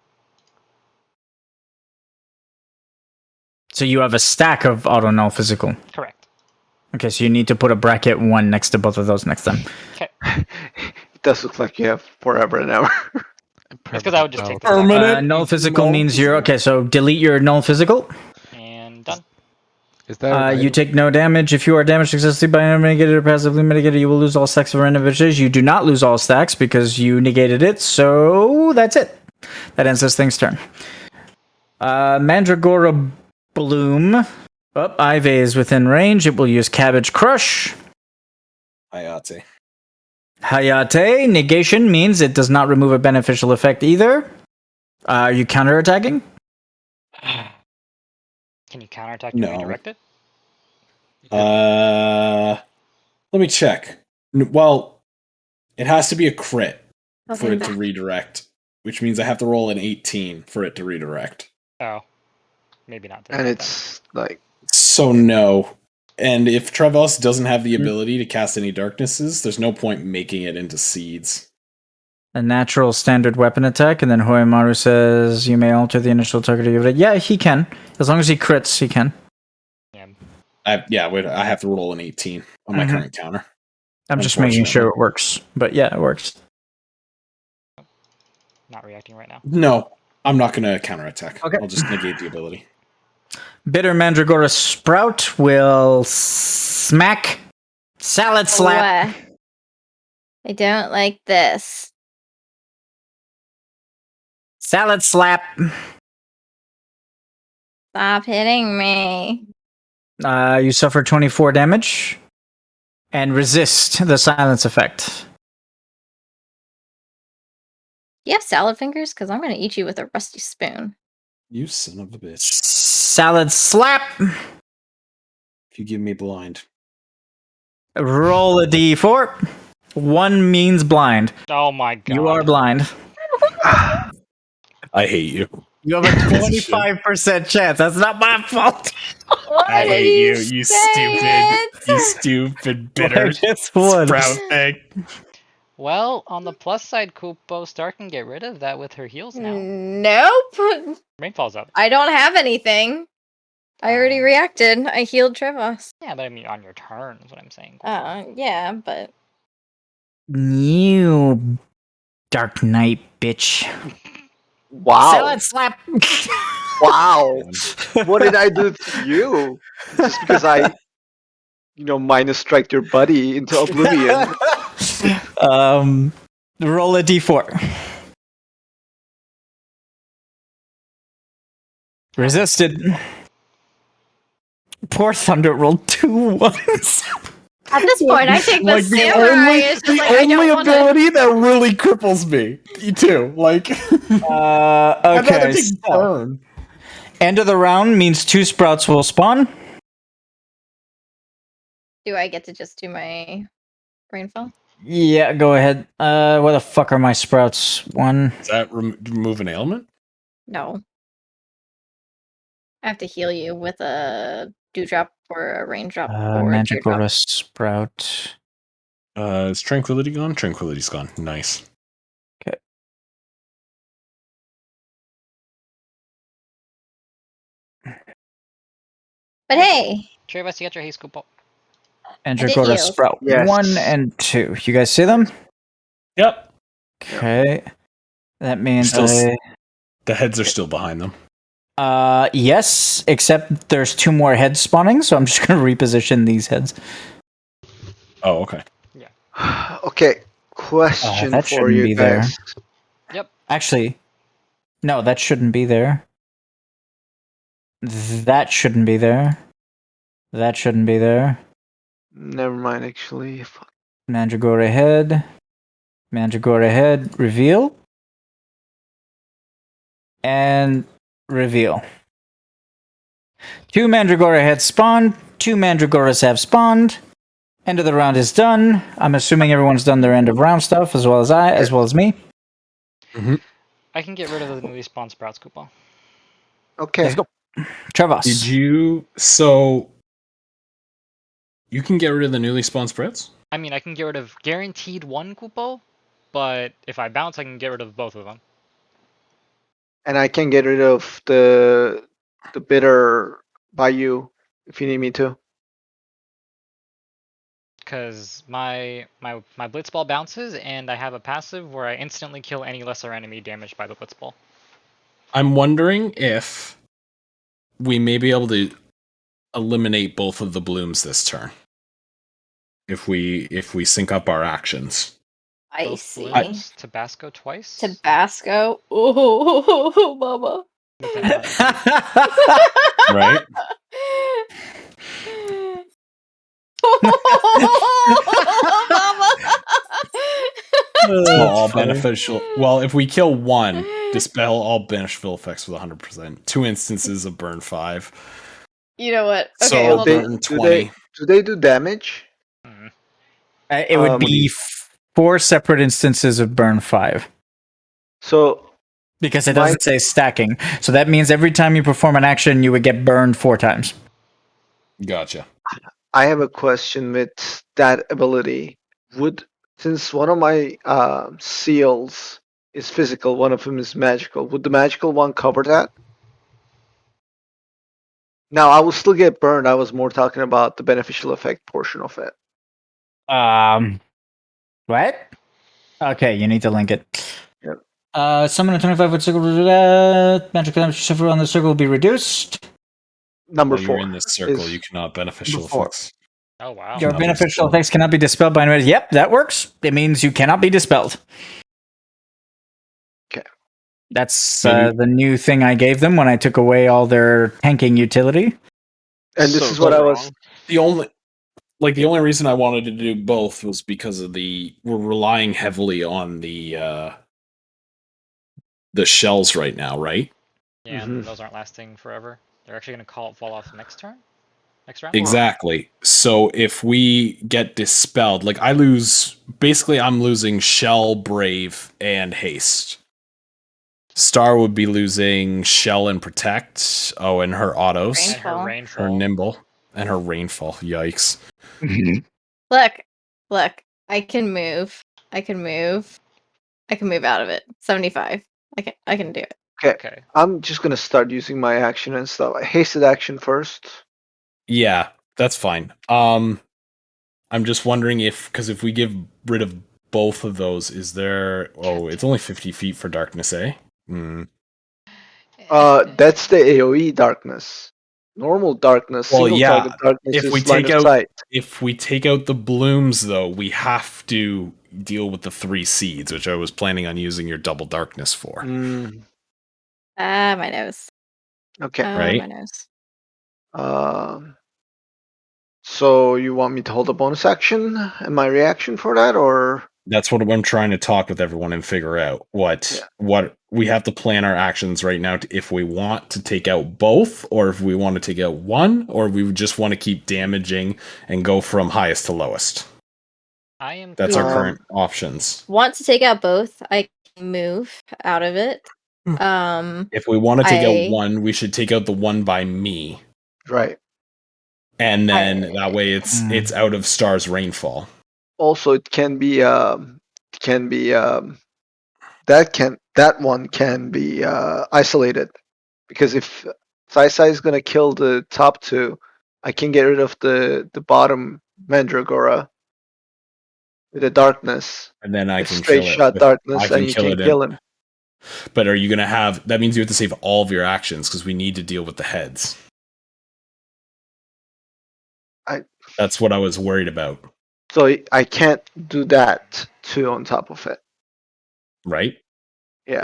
So you have a stack of auto null physical. Correct. Okay, so you need to put a bracket 1 next to both of those next time. Okay. It does look like you have forever and ever. It's because I would just take the Permanent. Null physical Null means you're... physical. Okay, so delete your null physical. And done. Is that You take no damage. If you are damaged successfully by unmitigated or passively mitigated, you will lose all stacks of random advantages. You do not lose all stacks because you negated it, so that's it. That ends this thing's turn. Mandragora Bloom. Oh, Ive is within range. It will use Cabbage Crush. Hayate. Hayate. Negation means it does not remove a beneficial effect either. Are you counterattacking? Can you counterattack to No. redirect it? Let me check. Well, it has to be a crit for it to redirect, which means I have to roll an 18 for it to redirect. Oh. Maybe not. And it's like... So no. And if Trevos doesn't have the ability to cast any darknesses, there's no point making it into seeds. A natural standard weapon attack, and then Hoyamaru says you may alter the initial target of your... Yeah, he can. As long as he crits, he can. Yeah. I have to roll an 18 on my current counter. I'm just making sure it works. But yeah, it works. Not reacting right now. No, I'm not going to counterattack. Okay. I'll just negate the ability. Bitter Mandragora Sprout will smack Salad Slap. I don't like this. Salad Slap. Stop hitting me. You suffer 24 damage and resist the silence effect. You have salad fingers? Because I'm going to eat you with a rusty spoon. You son of a bitch. Salad Slap. If you give me blind. Roll a d4. 1 means blind. Oh my god. You are blind. I hate you. You have a 25% chance. That's not my fault. I hate you, you stupid, bitter sprout thing. Well, on the plus side, Kupo Star can get rid of that with her heals now. Nope. Rainfall's up. I don't have anything. I already reacted. I healed Trevos. Yeah, but I mean on your turn is what I'm saying. Yeah, but... You Dark Knight bitch. Wow. Salad Slap. Wow. What did I do to you? Just because I, minus strike your buddy into oblivion. Roll a d4. Resisted. Poor Thunder rolled 2 ones. At this point, I think the Like samurai is just like, I only don't want to. ability that really cripples me too. Like I'd rather Okay. take So, burn. end of the round means 2 sprouts will spawn. Do I get to just do my rainfall? Yeah, go ahead. Where the fuck are my sprouts? 1. Does that remove an ailment? No. I have to heal you with a dewdrop or a raindrop or a teardrop. Mandragora sprout. Is tranquility gone? Tranquility's gone. Nice. But hey, Trevas, you got your haste coupon. Mandragora heal. sprout Yes. 1 and 2. You guys see them? Yep. Okay. That means Still the heads are still behind them. yes, except there's 2 more heads spawning, so I'm just gonna reposition these heads. Oh, okay. Okay, question that for shouldn't you be there. guys. Yep. Actually, no, that shouldn't be there. That shouldn't be there. That shouldn't be there. Never mind, actually. Mandragora head. Mandragora head. Reveal. And reveal. 2 Mandragora heads spawned. 2 Mandragoras have spawned. End of the round is done. I'm assuming everyone's done their end of round stuff, as well as me. I can get rid of the newly spawned sprouts coupon. Okay. Let's go. Trevas. Did you so you can get rid of the newly spawned spreads? I mean, I can get rid of guaranteed 1 coupon, but if I bounce, I can get rid of both of them. And I can get rid of the bitter by you if you need me to. Because my blitzball bounces, and I have a passive where I instantly kill any lesser enemy damaged by the blitzball. I'm wondering if we may be able to eliminate both of the blooms this turn. If we sync up our actions. I Both see. blooms, Tabasco twice. Tabasco. Oh, mama. Depending on Right? Mama. All beneficial. Well, if we kill 1, dispel all beneficial effects with 100%. 2 instances of burn 5. You know what? Okay, So hold burn on. 20. Do they do damage? It would be 4 separate instances of burn 5. So Because it doesn't say stacking. So that means every time you perform an action, you would get burned 4 times. Gotcha. I have a question with that ability. Since one of my seals is physical, one of them is magical, would the magical one cover that? Now, I will still get burned. I was more talking about the beneficial effect portion of it. What? Okay, you need to link it. Yep. Summon a 25-foot circle. Magic damage shift on the circle will be reduced. Number While 4. you're in this circle, is you cannot beneficial number 4. effects. Oh wow. Your Cannot be beneficial dispelled. effects cannot be dispelled by anyone. Yep, that works. It means you cannot be dispelled. Okay. That's Maybe- the new thing I gave them when I took away all their tanking utility. And this is what I was. The only reason I wanted to do both was because of we're relying heavily on the shells right now, right? Yeah, and those aren't lasting forever. They're actually going to fall off next turn? Next round? Exactly. So if we get dispelled, like I'm losing Shell, Brave, and Haste. Star would be losing Shell and Protect. Oh, and her autos. And her rainfall. Her Nimble. And her Rainfall. Yikes. Look. I can move. I can move out of it. 75. I can do it. Okay. I'm just gonna start using my action and stuff. I hasted action first. Yeah, that's fine. I'm just wondering because if we give rid of both of those, is there... Oh, it's only 50 feet for darkness, eh? That's the AoE darkness. Normal darkness, Well, single target darkness if we is line take of out sight. if we take out the blooms, though, we have to deal with the 3 seeds, which I was planning on using your double darkness for. My nose. Okay. My Right? nose. So you want me to hold a bonus action and my reaction for that, or That's what I'm trying to talk with everyone and figure out what we have to plan our actions right now if we want to take out both, or if we want to take out one, or if we just want to keep damaging and go from highest to lowest. I am. That's our Um, current options. Want to take out both? I can move out of it. If we want to take out I- one, we should take out the one by me, right? and then that way it's out of Star's rainfall. Also, it can be that one can be isolated, because if Sai is gonna kill the top two, I can get rid of the bottom Mandragora with the darkness, And then I with can straight kill it. shot darkness, I and can you kill can it. kill him. But are you going to have... That means you have to save all of your actions because we need to deal with the heads. That's what I was worried about. So I can't do that too on top of it. Right? Yeah.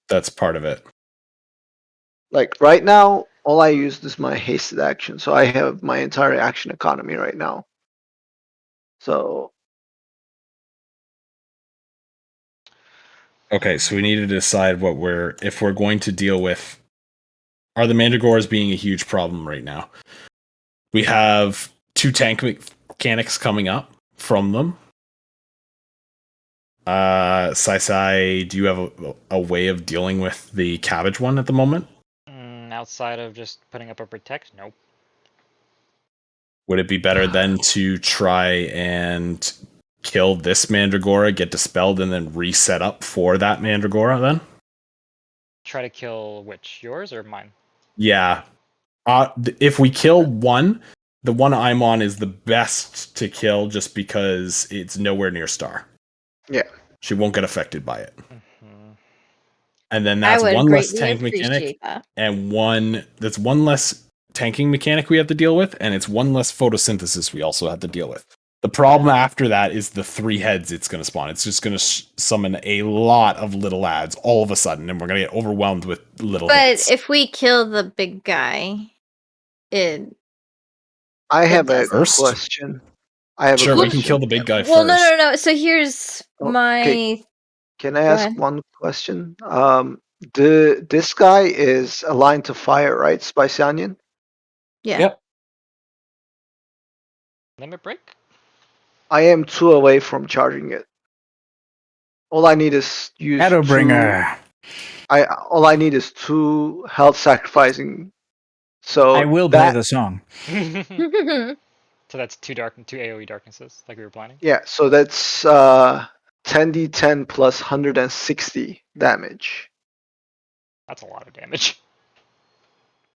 That's part of it. Like right now, all I used is my hasted action, so I have my entire action economy right now. So Okay, so we need to decide if we're going to deal with... Are the Mandragoras being a huge problem right now? We have 2 tank mechanics coming up from them. Sai, do you have a way of dealing with the cabbage one at the moment? Outside of just putting up a protect, nope. Would it be better then to try and kill this Mandragora, get dispelled, and then reset up for that Mandragora then? Try to kill which? Yours or mine? Yeah. If we kill one, the one I'm on is the best to kill just because it's nowhere near Star. yeah. She won't get affected by it. Mm-hmm. And then I that's would one less greatly tank mechanic, appreciate that. and that's one less tanking mechanic we have to deal with, and it's one less photosynthesis we also have to deal with. The problem after that is the 3 heads it's going to spawn. It's just going to summon a lot of little ads all of a sudden, and we're going to get overwhelmed with little But hits. if we kill the big guy, I have a First? question. I have Sure, a we question. can kill the big guy Well, first. no. So here's my. Okay. Can I Go ask ahead. one question? This guy is aligned to fire, right? Spicy Onion? Yeah. Yep. Limit break? I am 2 away from charging it. All I need is use Shadowbringer. all I need is 2 health sacrificing. So I will play the song. So that's 2 AoE darknesses, like we were planning. Yeah, so that's 10d10 plus 160 damage That's a lot of damage.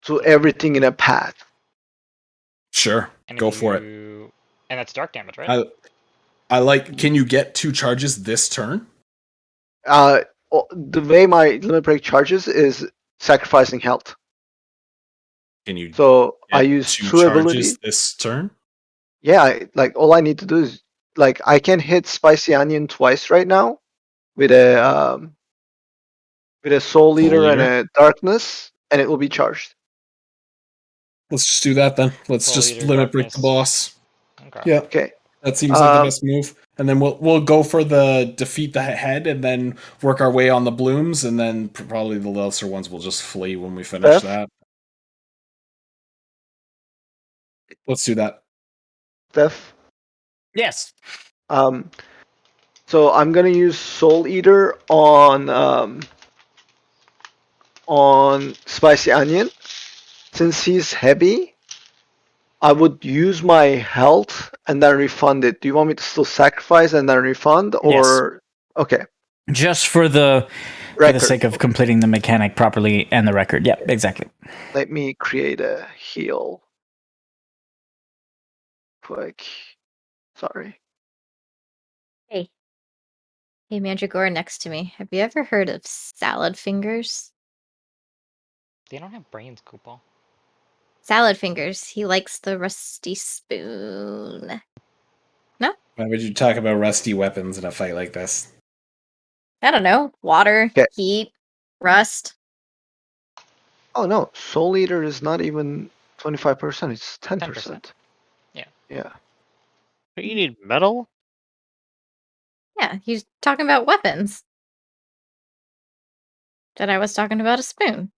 to everything in a path. Sure, And go if for it. And that's dark damage, right? I like. Can you get 2 charges this turn? The way my limit break charges is sacrificing health. Can you So I get use 2 2 charges abilities. this turn? Yeah, like all I need to do is like I can hit Spicy Onion twice right now with a Soul Eater and a Darkness, and it will be charged. Let's just do that then. Let's Soul just Eater, limit break the darkness. boss. Okay. Yeah, Okay. that seems like the best move. And then we'll go for the defeat the head, and then work our way on the blooms, and then probably the lesser ones will just flee when we finish that. Let's do that. Steph? Yes. So I'm gonna use Soul Eater on Spicy Onion. Since he's heavy, I would use my health and then refund it. Do you want me to still sacrifice and then refund, or okay? Just for the sake of completing the mechanic properly and the record. Yep, exactly. Let me create a heal. Quick. Sorry. Hey, Mandragora next to me. Have you ever heard of salad fingers? They don't have brains, Koopa. Salad fingers. He likes the rusty spoon. No? Why would you talk about rusty weapons in a fight like this? I don't know. Water, heat, rust. Oh no, Soul Eater is not even 25%. It's 10%. Yeah. Yeah. You need metal? Yeah, he's talking about weapons. That I was talking about a spoon.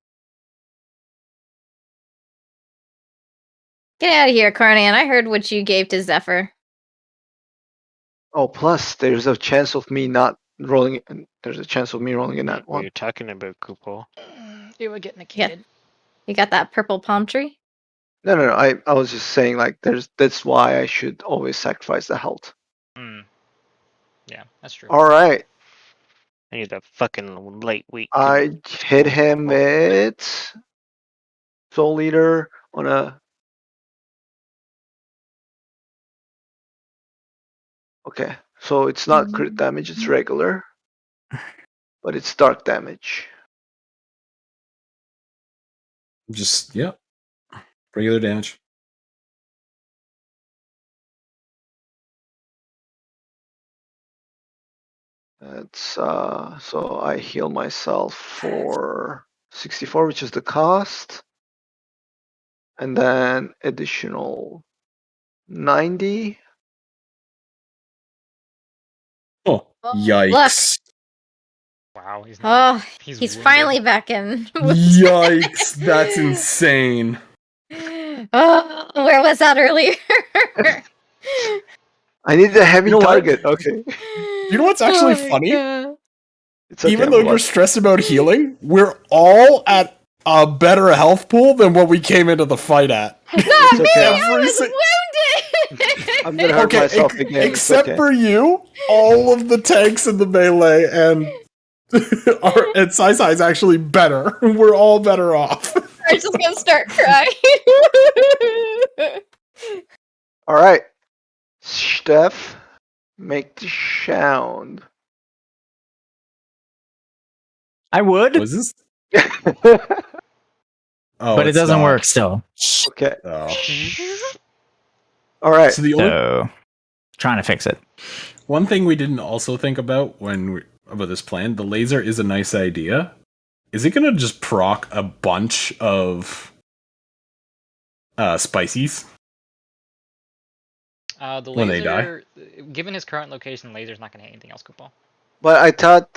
Get out of here, Carnian. I heard what you gave to Zephyr. Oh, plus there's a chance of me not rolling. There's a chance of me rolling in that What are one. you talking about, Kupo? You would get Yeah. negated. You got that purple palm tree? No. I was just saying like that's why I should always sacrifice the health. Yeah, that's true. All right. I need that fucking lightweight. I hit him with Soul Eater on a. Okay, so it's not crit damage, it's regular, but it's dark damage. Just regular damage. That's so I heal myself for 64, which is the cost, and then additional 90. Oh, Oh, yikes! Wow, he's Oh, he's he's wounded. finally back in. Yikes! That's insane. Oh, where was that earlier? I need a heavy You know what? target. Okay, You know what's actually Oh my funny? God. it's okay. Even I'm though you're alive. stressed about healing, we're all at a better health pool than what we came into the fight at. Not It's me! okay. I was wounded! I'm gonna hurt myself again. It's except okay. for you, all of the tanks in the melee and and Sai Sai's actually better. We're all better off. I'm just gonna start crying. All right, Steph, make the sound. I would, Was this? Oh, but it it's doesn't not. work still. Okay. Oh. All right. So the only So, trying to fix it. one thing we didn't also think about about this plan, the laser is a nice idea. Is it gonna just proc a bunch of spices The when they die? laser, given his current location, laser's not gonna hit anything else, Kupo. But I thought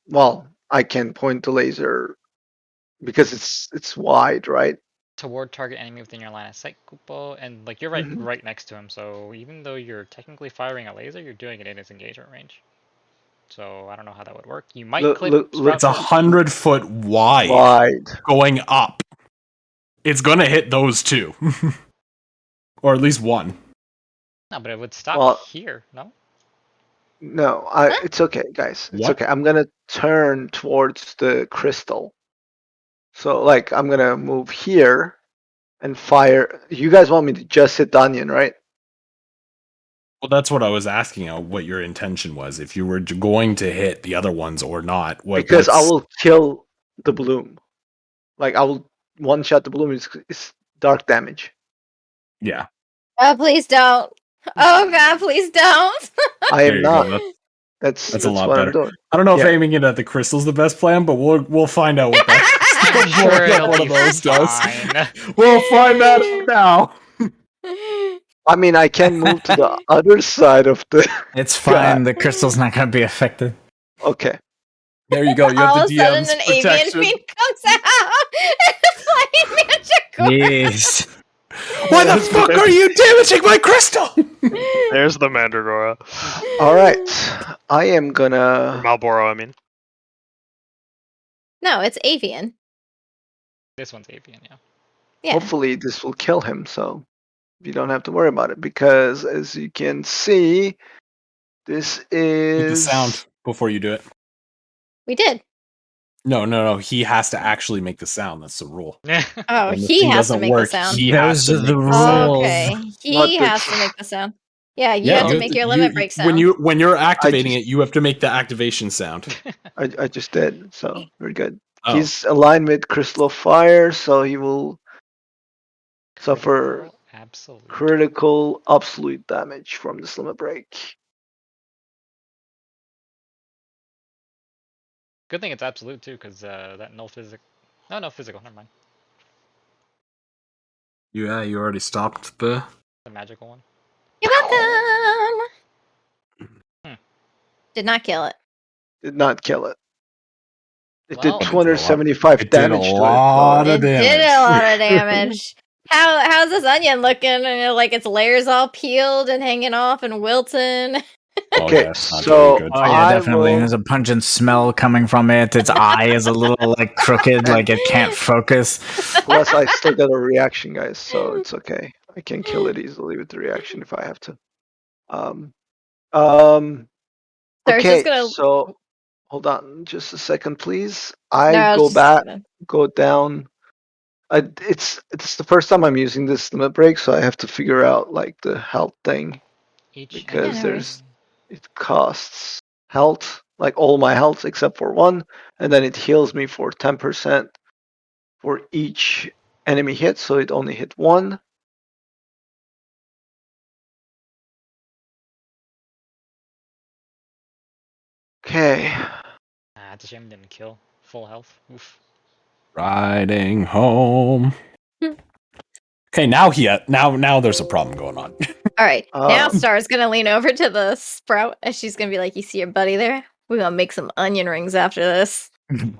well, I can point the laser because it's wide, right? Toward target enemy within your line of sight, Kupo, and like you're right Mhm. right next to him. So even though you're technically firing a laser, you're doing it in his engagement range. So I don't know how that would work. You might Look, clip look, look Sprout It's 100-foot wide, wide. going up. It's gonna hit those two, or at least one. No, but it would stop Well, here. No. no, it's okay, guys. It's What? okay. I'm gonna turn towards the crystal. So like I'm gonna move here and fire. You guys want me to just hit the onion, right? Well, that's what I was asking. What your intention was, if you were going to hit the other ones or not. Because I will kill the bloom. Like I will one shot the bloom. It's dark damage. Yeah. Oh, please don't. Oh God, please don't. I There am you go. not. That's That's a lot what I'm better. doing. I don't know if Yeah. aiming it at the crystal's the best plan, but we'll find out what that I'm sure it'll one be of those does. fine. We'll find that out now. I mean, I can move to the other side of the. It's fine. The crystal's not going to be affected. Okay. There you go. You have All the of a sudden, DM's an avian protection. fiend comes out. Flying manticore. Yes. Why the fuck are you damaging my crystal? There's the Mandragora. All right. I am Or gonna. Malboro, I mean. No, it's avian. This one's avian, yeah. Yeah. Hopefully, this will kill him, so you don't have to worry about it. Because as you can see, this Make the is sound before you do it. We did. No. He has to actually make the sound. That's the rule. Oh, When the he thing has to doesn't make the work, sound. he has Those to are the make the sound. rules. Okay. What He the has to make the sound. Yeah, you Yeah, have to you make have your to- limit you- break sound. when you're activating just- it, you have to make the activation sound. I just did, so we're good. Oh. He's aligned with Crystal of Fire, so he will suffer Critical absolute. critical absolute damage from this limit break. Good thing it's absolute too, because that null physical. No, physical. Never mind. Yeah, you already stopped the The magical one. You're welcome. Hmm. Did not kill it. Did not kill it. It Well- did But it did a 275 it did a damage to it. lot though. of It did damage. a lot of damage. How's this onion looking? Like its layers all peeled and hanging off and wilting. Oh Okay, yeah, it's not so doing good. Oh yeah, I definitely. will. There's a pungent smell coming from it. Its eye is a little like crooked, like it can't focus. Plus, I still got a reaction, guys, so it's okay. I can kill it easily with the reaction if I have to. Um, um, So it's just okay, gonna. so hold on just a second, please. No, I I was go just back, gonna- go down. It's the first time I'm using this limit break, so I have to figure out like the health thing Each because no worries. it costs health, like all my health except for one, and then it heals me for 10% for each enemy hit, so it only hit one. Okay. it's a shame it didn't kill. Full health. Oof. Riding home. Okay, now there's a problem going on. All right, now Um, Star's gonna lean over to the sprout and she's gonna be like, "You see your buddy there? We're gonna make some onion rings after this."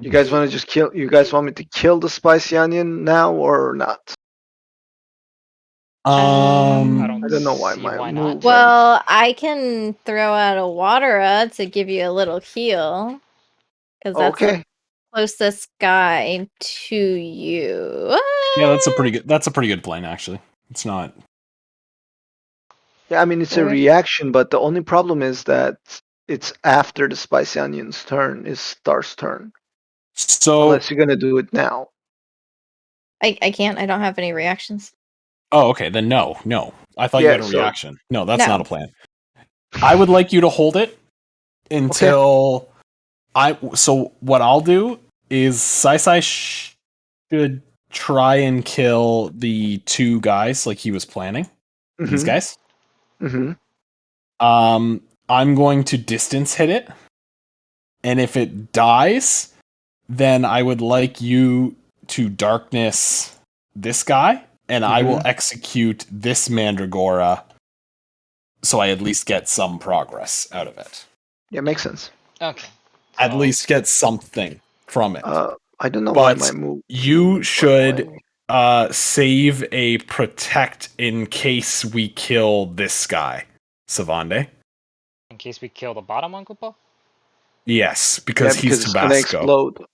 You guys want to just kill? You guys want me to kill the spicy onion now or not? I I don't know why see my why move not. went. Well, I can throw out a water to give you a little heal because that's the Okay. closest guy to you. Yeah, that's a pretty good plan actually. It's not. Yeah, I mean it's a Or- reaction, but the only problem is that it's after the spicy onion's turn is Star's turn. So Unless you're gonna do it now. I can't. I don't have any reactions. Oh, okay, then no. I thought you Yeah, had a so reaction. No, that's No. not a plan. I would like you to hold it until so what I'll do is Sai should try and kill the two guys like he was planning. These guys. Mm-hmm. I'm going to distance hit it. And if it dies, then I would like you to darkness this guy, and I will execute this Mandragora so I at least get some progress out of it. Yeah, makes sense. Okay. At So, least get something from it. I don't know why But my move. you should save a protect in case we kill this guy, Savande. in case we kill the bottom one, Koopa? Yes, Yeah, because because he's it's gonna Tabasco. explode.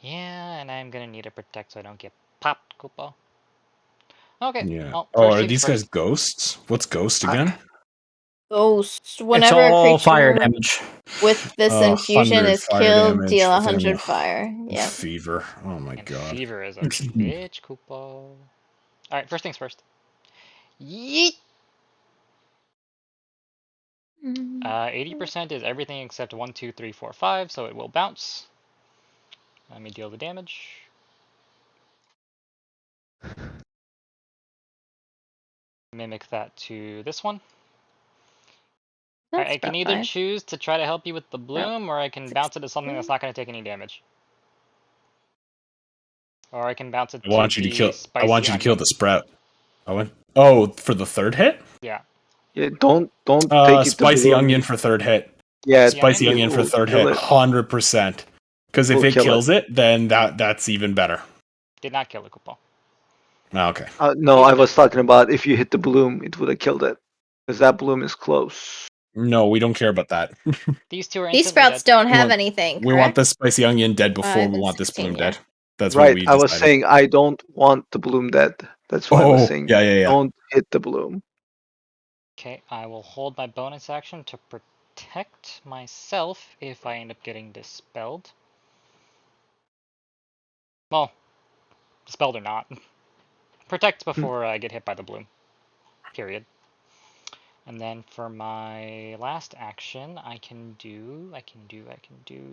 Yeah, and I'm gonna need a protect so I don't get popped, Koopa. Okay. Yeah. Well, Oh, first are things these guys first. ghosts? What's ghost again? Ghost. Whenever a all fire creature damage. with this infusion 100 is fire killed, damage deal within 100 fire. Yep. fever. Oh my And god. fever is a bitch, Koopa. Alright, first things first. Yeet! 80% is everything except 1, 2, 3, 4, 5, so it will bounce. Let me deal the damage. Mimic that to this one. That's I can about either 5. choose to try to help you with the bloom, or I can bounce it to something that's not going to take any damage. Or I can bounce it I to want you to the kill spicy onion. the sprout. Oh, for the third hit? Yeah. Yeah, don't take it to Spicy balloon. onion for third hit. Yeah, Spicy Spicy onion? onion for will third kill hit, it. 100%. Because if Will it kill kills it, then that's even better. Did not kill the Koopa. Okay. No, I was talking about if you hit the bloom, it would have killed it. Because that bloom is close. No, we don't care about that. These two are These instantly sprouts dead. don't We have want- anything, We want correct? this spicy onion dead before 5 we and want this 16, bloom yeah. dead. That's what Right, we I was decided. saying I don't want the bloom dead. That's why I was saying yeah. don't hit the bloom. Okay, I will hold my bonus action to protect myself if I end up getting dispelled. Well, dispelled or not. Protect before I get hit by the bloom. Period. And then for my last action, I can do.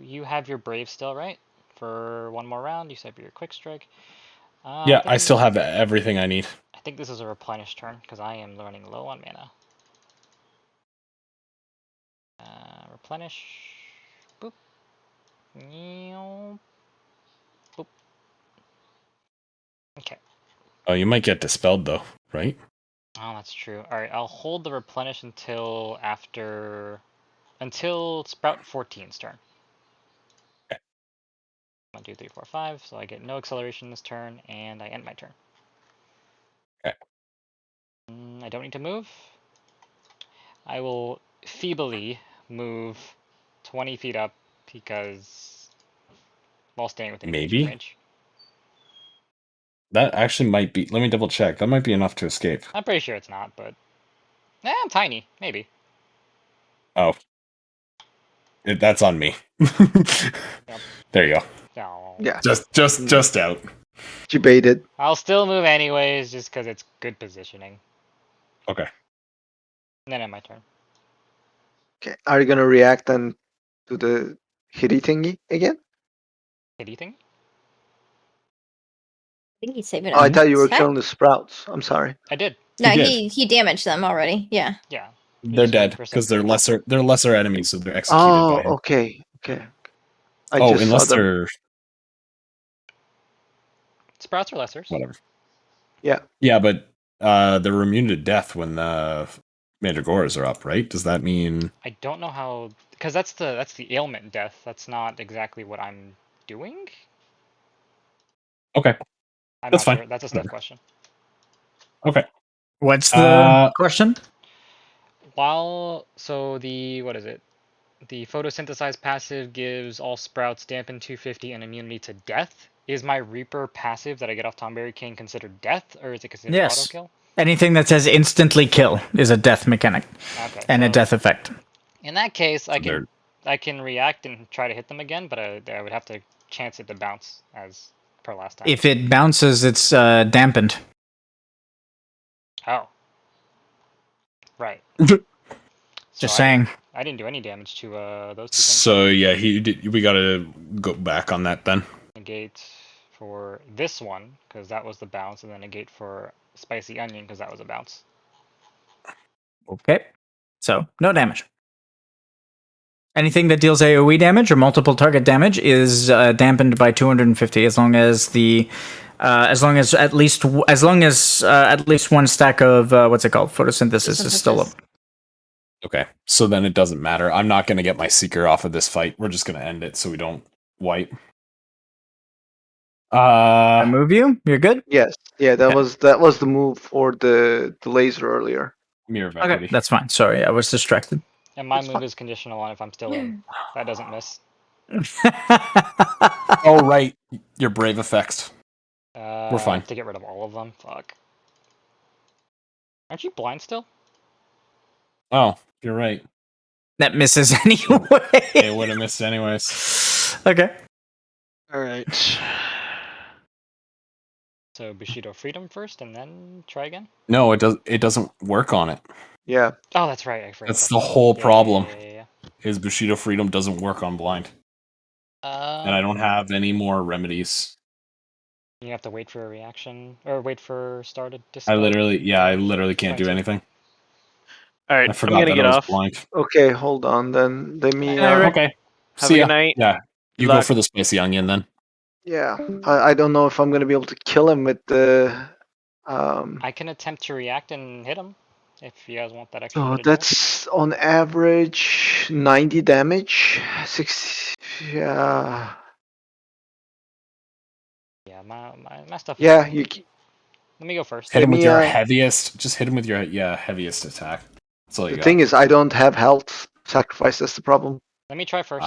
You have your brave still, right? For one more round, you said your quick strike. Yeah, I still have everything I need. I think this is a replenish turn because I am running low on mana. Replenish. Boop. Boop. Okay. Oh, you might get dispelled though. right? Oh, that's true. All right, I'll hold the replenish until Sprout 14's turn. Okay. 1, 2, 3, 4, 5. So I get no acceleration this turn, and I end my turn. Okay. I don't need to move. I will feebly move 20 feet up because while staying within engagement Maybe range. that actually might be. Let me double check. That might be enough to escape. I'm pretty sure it's not, but I'm tiny. Maybe. Oh, that's on me. Yep. There you go. No. Yeah. Just out. You baited. I'll still move anyways, just because it's good positioning. Okay. And then end my turn. Okay. Are you gonna react then to the hitty thingy again? Hit thing? I think he's saving Oh, I up. thought you were attack? killing the sprouts. I'm sorry. I did. No, did. he damaged them already. Yeah. Yeah. They're just wait dead for because they're sync. lesser enemies, so they're executed by Oh, him. okay. Okay. I Oh, just saw unless them. they're Sprouts are lessers. whatever. Yeah. Yeah, but they're immune to death when the Mandragoras are up, right? Does that mean I don't know how, because that's the ailment death. That's not exactly what I'm doing. okay? I'm That's not fine. sure. That's a Steph Whatever. question. Okay. What's the question? So what is it? The photosynthesize passive gives all sprouts dampen 250 and immunity to death. Is my Reaper passive that I get off Tomberry King considered death, or is it considered auto Yes. kill? Anything that says instantly kill is a death mechanic Okay. and a So death effect. in that case, So they're I can react and try to hit them again, but I would have to chance it to bounce as per last time. If it bounces, it's dampened. Oh. Right. Just saying. I didn't do any damage to those two things. so yeah. We gotta go back on that then. Negate for this one because that was the bounce, and then negate for spicy onion because that was a bounce. Okay. So, no damage. Anything that deals AoE damage or multiple target damage is dampened by 250 as long as at least one stack of what's it called, photosynthesis is still up. Okay. So then it doesn't matter. I'm not gonna get my Seeker off of this fight. We're just gonna end it so we don't wipe. I move you. You're good. Yes. Yeah. That Okay. was the move for the laser earlier. Mirror of Okay, Equity. that's fine. Sorry, I was distracted. And my It's move fine. is conditional on if I'm still in. That doesn't miss. Oh right, your brave effects. We're I fine. have to get rid of all of them. Fuck. Aren't you blind still? Oh, you're right. That misses anyway. It would have missed anyways. Okay. All right. So Bushido Freedom first, and then try again. No, it doesn't work on it. Yeah. Oh, that's right. I forgot. That's about the that. whole Yeah, problem. Yeah. Is Bushido Freedom doesn't work on blind. And I don't have any more remedies. You have to wait for a reaction, or wait for star to I dispel. literally can't do 22. anything. All right. I I'm forgot gonna that get I was off. blind. Okay. Hold on. Then let me. Okay. Have See a ya. good night. Yeah. Good You go luck. for the spicy onion then. Yeah. I don't know if I'm gonna be able to kill him with the. I can attempt to react and hit him if you guys want that extra So bit of damage. that's on average 90 damage. 60. Yeah. Yeah, my stuff is Yeah. slow. You. Let me go first. Hit Let him with me. your heaviest. Just hit him with your heaviest attack. That's all you The got. thing is, I don't have health sacrifice. That's the problem. Let me try first.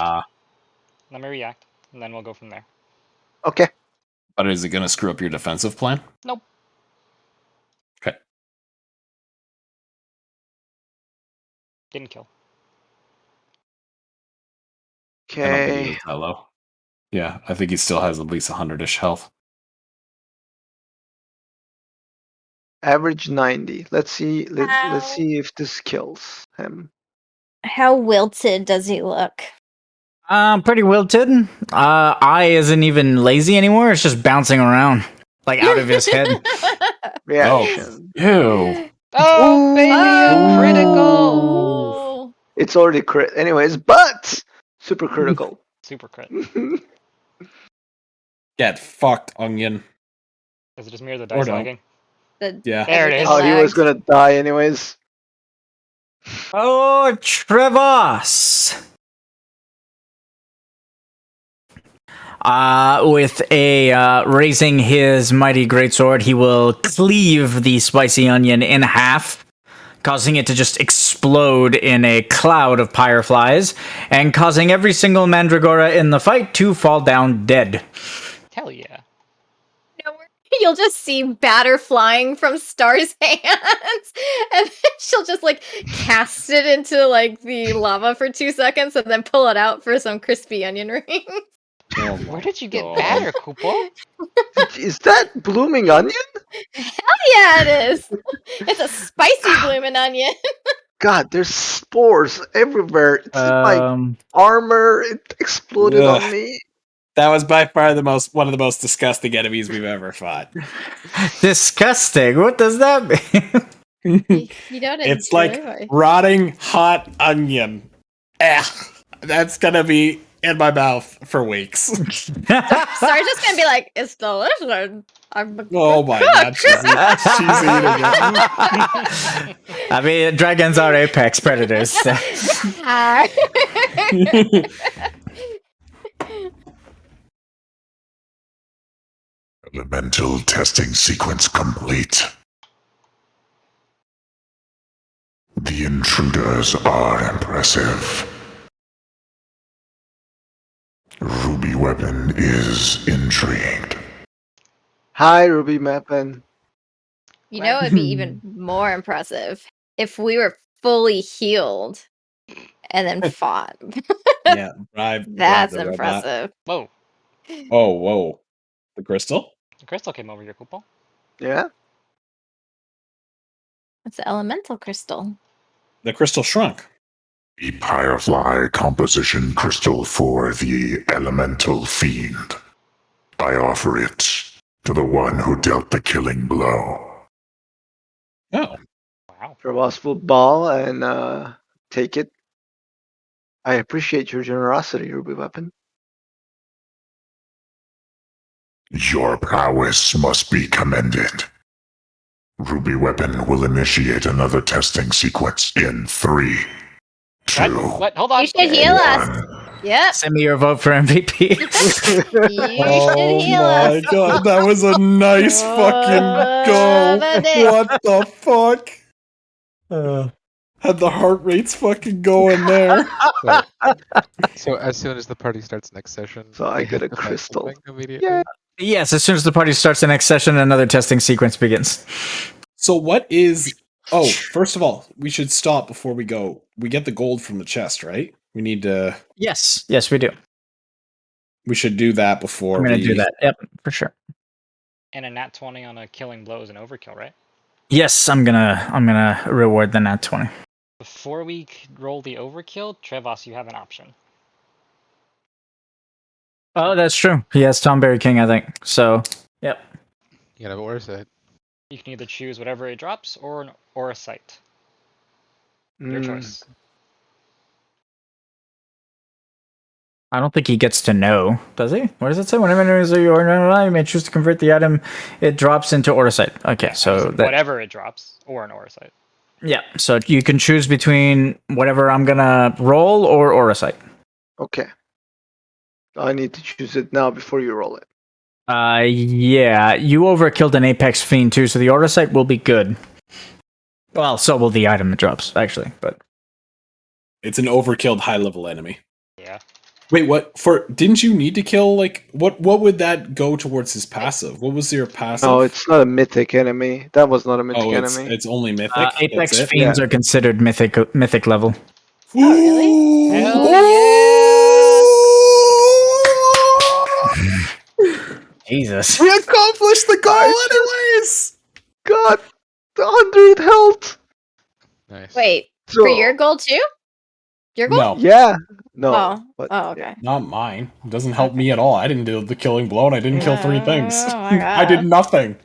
Let me react, and then we'll go from there. Okay. But is it gonna screw up your defensive plan? Nope. Okay. Didn't kill. I don't think he Okay. was that low. Yeah, I think he still has at least 100-ish health. Average 90. Let's see. Let's see if this kills him. How wilted does he look? Pretty wilted. Eye isn't even lazy anymore. It's just bouncing around, like out of his head. Reaction. Ew. Oh, baby, a critical! Oh. It's already crit. Anyways, but super critical. Super crit. Get fucked, onion. Is it just me or the Or dice don't. lagging? Yeah. There it everything is. Oh, he was lagged. gonna die anyways. Oh, Trevos! With raising his mighty greatsword, he will cleave the spicy onion in half, causing it to just explode in a cloud of fireflies, and causing every single mandragora in the fight to fall down dead. Hell yeah. You'll just see batter flying from Star's hands, and then she'll just like cast it into like the lava for 2 seconds, and then pull it out for some crispy onion rings. Oh Where my did you get God. batter, Koopa? Is that blooming onion? Hell yeah, it is. It's a spicy blooming onion. God, there's spores everywhere. It's in my armor. It exploded Ugh. on me. That was by far one of the most disgusting enemies we've ever fought. Disgusting. What does that mean? You don't It's enjoy like my- rotting hot onion. That's gonna be in my mouth for weeks. Star's just gonna be like, it's delicious. I'm a Oh good my cook." God, she's eating it. I mean, dragons are apex predators. Elemental testing sequence complete. The intruders are impressive. Ruby Weapon is intrigued. Hi, Ruby Mappin. You know, it'd be even more impressive if we were fully healed and then fought. Yeah, bribe That's the robot. impressive. Whoa. Oh, whoa. The crystal? The crystal came over here, Koopa. Yeah. It's an elemental crystal. The crystal shrunk. The Firefly composition crystal for the elemental fiend. I offer it to the one who dealt the killing blow. Oh. Wow. Trevos will ball and take it. I appreciate your generosity, Ruby Weapon. Your prowess must be commended. Ruby Weapon will initiate another testing sequence in 3, 2, What? Hold on. You should heal us. Yep. Send me your vote for MVP. You should heal my us. God, that was a nice fucking go. What the fuck? Had the heart rates fucking going there. So as soon as the party starts next session, So I we get a hit the magical crystal. thing immediately. Yes, as soon as the party starts the next session, another testing sequence begins. So what is... Oh, first of all, we should stop before we go. We get the gold from the chest, right? We need to... Yes, we do. We should do that before I'm gonna we... do that. Yep, for sure. And a nat 20 on a killing blow is an overkill, right? Yes, I'm gonna reward the nat 20. Before we roll the overkill, Trevos, you have an option. Oh, that's true. He has Tomberry King, I think. So, yep. You know, or is it? You can either choose whatever it drops or a sight. Your choice. I don't think he gets to know, does he? What does it say? Whenever enemies are you may choose to convert the item it drops into Aura Sight. Okay, so that, whatever it drops, or an Aura Sight. yeah, so you can choose between whatever I'm gonna roll or Aura Sight. Okay. I need to choose it now before you roll it. Yeah, you overkilled an Apex Fiend too, so the Aura Sight will be good. Well, so will the item it drops, actually, but It's an overkilled high-level enemy. Yeah. Wait, what? Didn't you need to kill, like... What would that go towards his passive? What was your passive? No, it's not a mythic enemy. That was not a mythic it's enemy. only mythic? Apex That's it? Fiends are considered mythic level. Oh, really? Hell Jesus. We accomplished the goal anyways! God, 100 health. Nice. Wait, So, for your goal too? Your goal? No, Yeah. No. Oh. But, Oh, okay. not mine. It doesn't help me at all. I didn't do the killing blow and I didn't kill 3 things. Oh my God. I did nothing.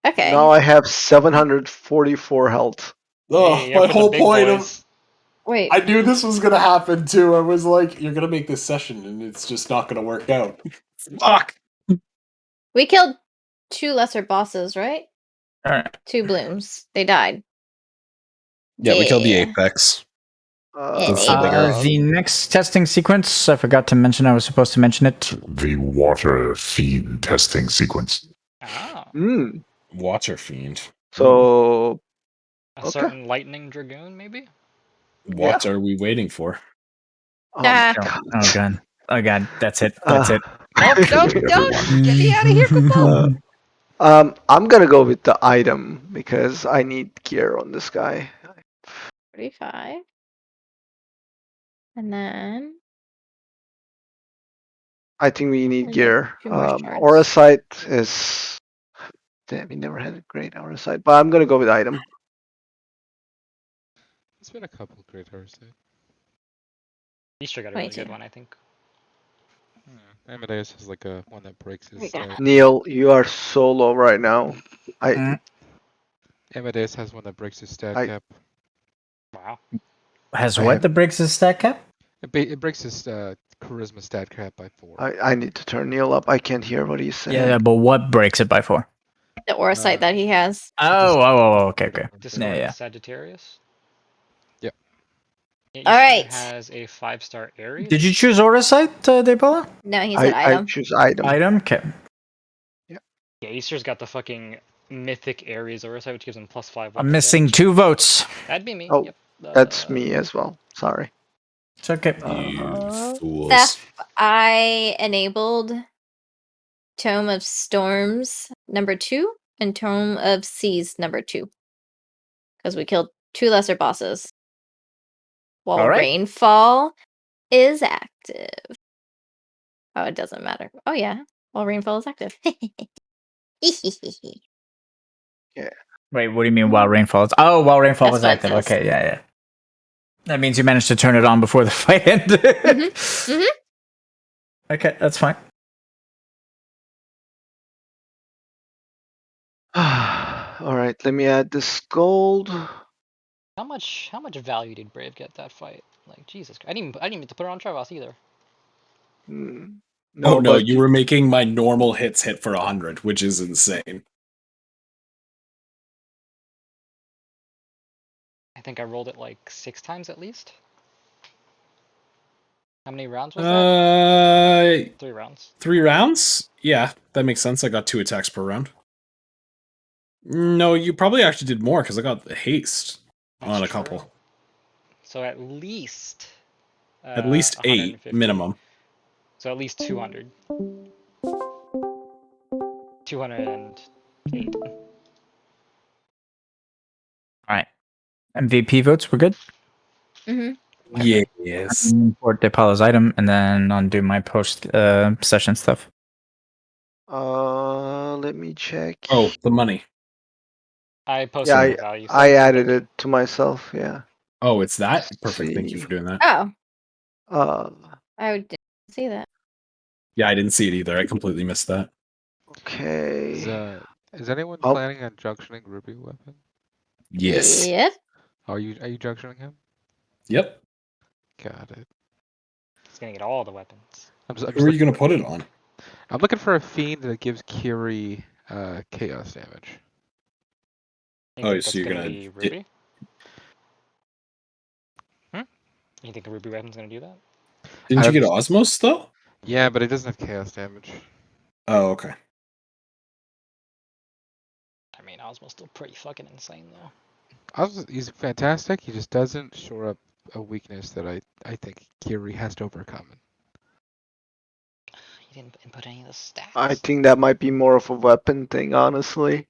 Okay. Now I have 744 health. Oh, Hey, my up for the whole big point boys. Wait. I knew this was gonna happen too. I was like, you're gonna make this session and it's just not gonna work out. Fuck! We killed 2 lesser bosses, right? All right. 2 blooms. They died. Yeah, we killed the Yeah. apex. Enable. The next testing sequence, I forgot to mention. I was supposed to mention it. The water fiend testing sequence. Oh. Hmm. Water fiend. So A Okay. certain lightning dragoon, maybe? What are we waiting for? Oh my Ah. god. Oh god. Oh god. That's it. That's it. Nope, nope, nope! Get me out of here, quick! I'm gonna go with the item because I need gear on this guy. 45. And then I think we need I need gear. 2 more shards. Aura sight is. Damn, we never had a great aura sight, but I'm gonna go with item. There's been a couple great horrors. Easter got a really 22. good one, I think. Amadeus has like a one that breaks his We got stack. Neil, you are so low right now. Amadeus has one that breaks his stat I- cap. Wow. Has I what have- that breaks his stack cap? It breaks his charisma stat cap by 4. I need to turn Neil up. I can't hear what he's saying. Yeah, but what breaks it by 4? The aura sight that he has. Okay. Discord Yeah. Sagittarius. Yep. Yeah, All Easter right. has a 5-star Aries. Did you choose Aura Sight, Depola? No, he said I item. choose item. Item? Okay. Yeah, Easter's got the fucking mythic Aries Aura Sight, which gives him +5 weapon I'm missing damage. 2 votes. That'd be me. Oh, Yep. That's me as well. Sorry. It's okay. Fools. Steph, I enabled Tome of Storms #2 and Tome of Seas #2. Because we killed 2 lesser bosses. While All right. Rainfall is active. Oh, it doesn't matter. Oh yeah. While Rainfall is active. Wait, what do you mean while rainfall is? Oh, while rainfall That's is what it active. says. Okay, yeah. That means you managed to turn it on before the fight ended. Mhm. Okay, that's fine. All right, let me add this gold. How much value did Brave get that fight? Like Jesus, I didn't even get to put it on Trevos either. No, No, but you were making my normal hits hit for 100, which is insane. I think I rolled it like 6 times at least. How many rounds was that? 3 rounds. 3 rounds? Yeah, that makes sense. I got 2 attacks per round. No, you probably actually did more because I got haste on a couple. True. So at least. At least 8 150. minimum. So at least 200. 208. Alright. MVP votes, we're good? Yes. Import Depala's item and then undo my post session stuff. let me check. Oh, the money. I posted Yeah, the value. I added it to myself. Yeah. Oh, it's that? Perfect. Thank you See. for doing that. Oh, I didn't see that. Yeah, I didn't see it either. I completely missed that. Okay. Is anyone Oh. planning on junctioning Ruby weapon? Yes. Yeah. Are you junctioning him? Yep. Got it. He's gonna get all the weapons. Who are you going to put it on? I'm looking for a fiend that gives Kiri chaos damage. You Oh, think so that's you're gonna gonna be Ruby? You think a Ruby weapon's gonna do that? Didn't you get Osmos though? Yeah, but it doesn't have chaos damage. Oh, okay. I mean, Osmo's still pretty fucking insane though. He's fantastic. He just doesn't shore up a weakness that I think Kiri has to overcome. He didn't input any of the stats. I think that might be more of a weapon thing, honestly.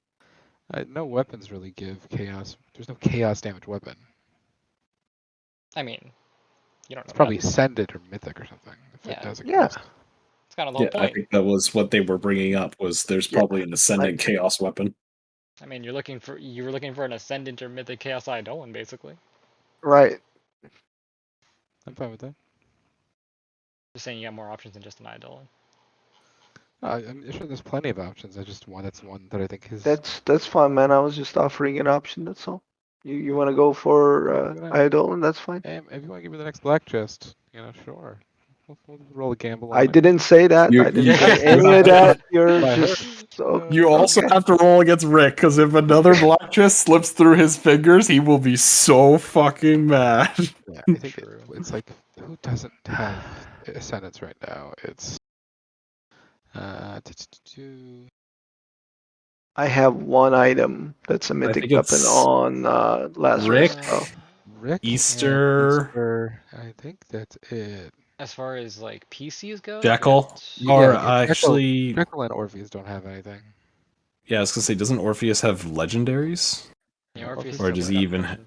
No weapons really give chaos. There's no chaos damage weapon. I mean, you don't know. It's probably nothing. Ascendant or Mythic or something. If it does exist. It's kind of the whole I point. think that was what they were bringing up. Was there's probably an ascendant chaos weapon. I mean, you were looking for an Ascendant or Mythic Chaos Eidolon, basically. Right. I'm fine with that. Just saying you got more options than just an Eidolon. I'm sure there's plenty of options. That's one that I think is. That's fine, man. I was just offering an option. That's all. You want to go for Eidolon? That's fine. Hey, if you want to give me the next black chest, sure. We'll roll a gamble. I on it. didn't say that. I didn't say any of that. You're By just So You also okay. have to roll against Rick, because if another Blacktress slips through his fingers, he will be so fucking mad. Yeah, I think True. it's like, who doesn't have Ascendance right now? It's I have one item that's a mythic think weapon it's on Lazarus. Rick, Oh, Rick and Easter, Easter. I think that's it. As far as like PCs go, we Jekyll, got or Yeah, actually, Jekyll and Orpheus don't have anything. yeah, I was gonna say, doesn't Orpheus have legendaries? yeah, No, Orpheus Or doesn't does have he even? legend.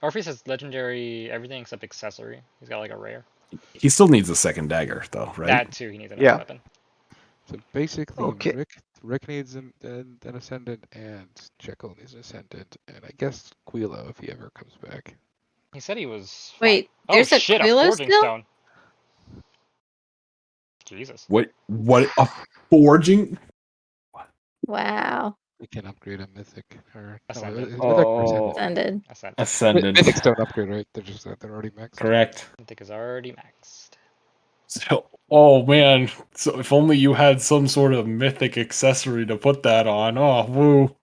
Orpheus has legendary everything except accessory. He's got like a rare. He still needs a second dagger, though, right? That too, he needs another yeah. weapon. So basically, Okay. Rick needs an Ascendant, and Jekyll needs an Ascendant, and I guess Quilo if he ever comes back. He said he was. Wait, Oh there's a shit! A Quilo forging still? stone. Jesus. What a forging? Wow. We can upgrade a Mythic or Ascendant. Mythic or Ascendant. Ascended. Ascendant. Ascendant. Mythics don't upgrade, right? They're already maxed. Correct. I think is already maxed. So, oh man, so if only you had some sort of mythic accessory to put that on. Oh, woo.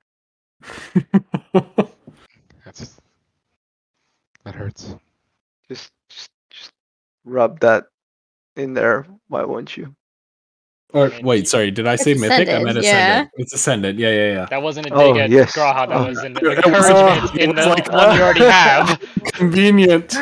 That hurts. Just rub that in there. Why won't you? Or wait, sorry, did I say It's mythic? I Ascended, meant yeah. ascendant. It's ascendant. Yeah. That wasn't a dig Oh, at yes. Graha. That Oh. was an It was- encouragement it in was the like- one you already have. Convenient.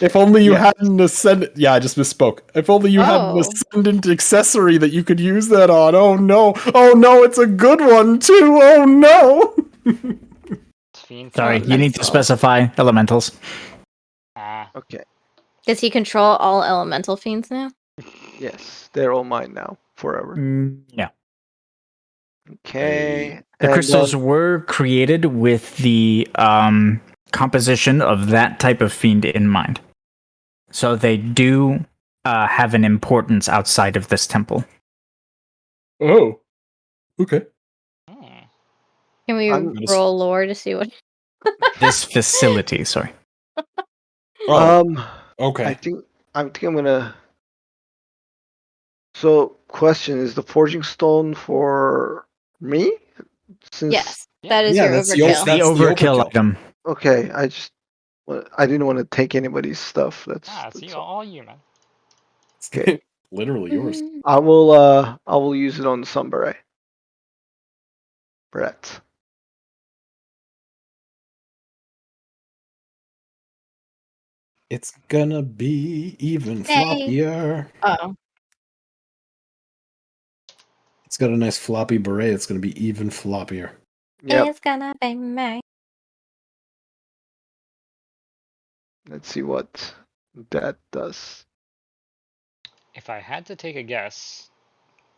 If only you Yeah. had an ascendant. Yeah, I just misspoke. If only you had an Oh. ascendant accessory that you could use that on. Oh no. Oh no, it's a good one too. Oh no. Fiend. Sorry, you need to Elemental. specify elementals. Ah. Okay. Does he control all elemental fiends now? Yes, they're all mine now forever. Yeah. Okay. The and crystals then- were created with the composition of that type of fiend in mind. So they do have an importance outside of this temple. Oh. Okay. Hmm. Can we I'm- roll lore to see what? This facility, sorry. Oh, I okay. think I'm gonna. So, question is the forging stone for me? Since Yes, that is Yeah, your that's the overkill. The overkill item. okay, I didn't want to take anybody's stuff. Ah, it's That's you, all you, man. Okay. Literally yours. I will use it on some beret. Brett. It's gonna be even Hey. floppier. Oh, It's got a nice floppy beret. It's gonna be even floppier. Yep. it's gonna be me. Let's see what that does. If I had to take a guess,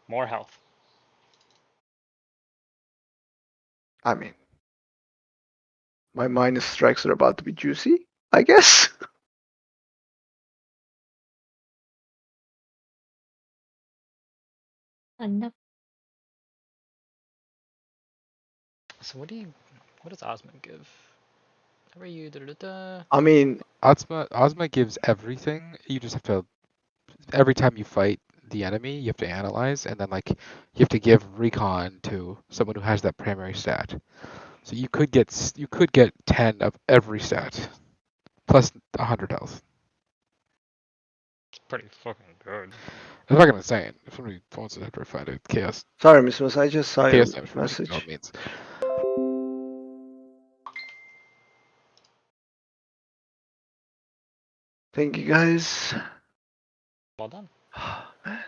more health. I mean, my minus strikes are about to be juicy, I guess. Enough. So what does Osmond give? How are you? Da-da-da-da. I mean, Ozma gives everything. You just have to, every time you fight the enemy, you have to analyze, and then like you have to give recon to someone who has that primary stat. So you could get 10 of every stat, plus 100 health. It's pretty fucking good. I'm not gonna say it. If somebody wants it after I find it, chaos. sorry, Miss Miss, I just saw your Chaos damage for message. no means. Thank you guys. Well done. Man.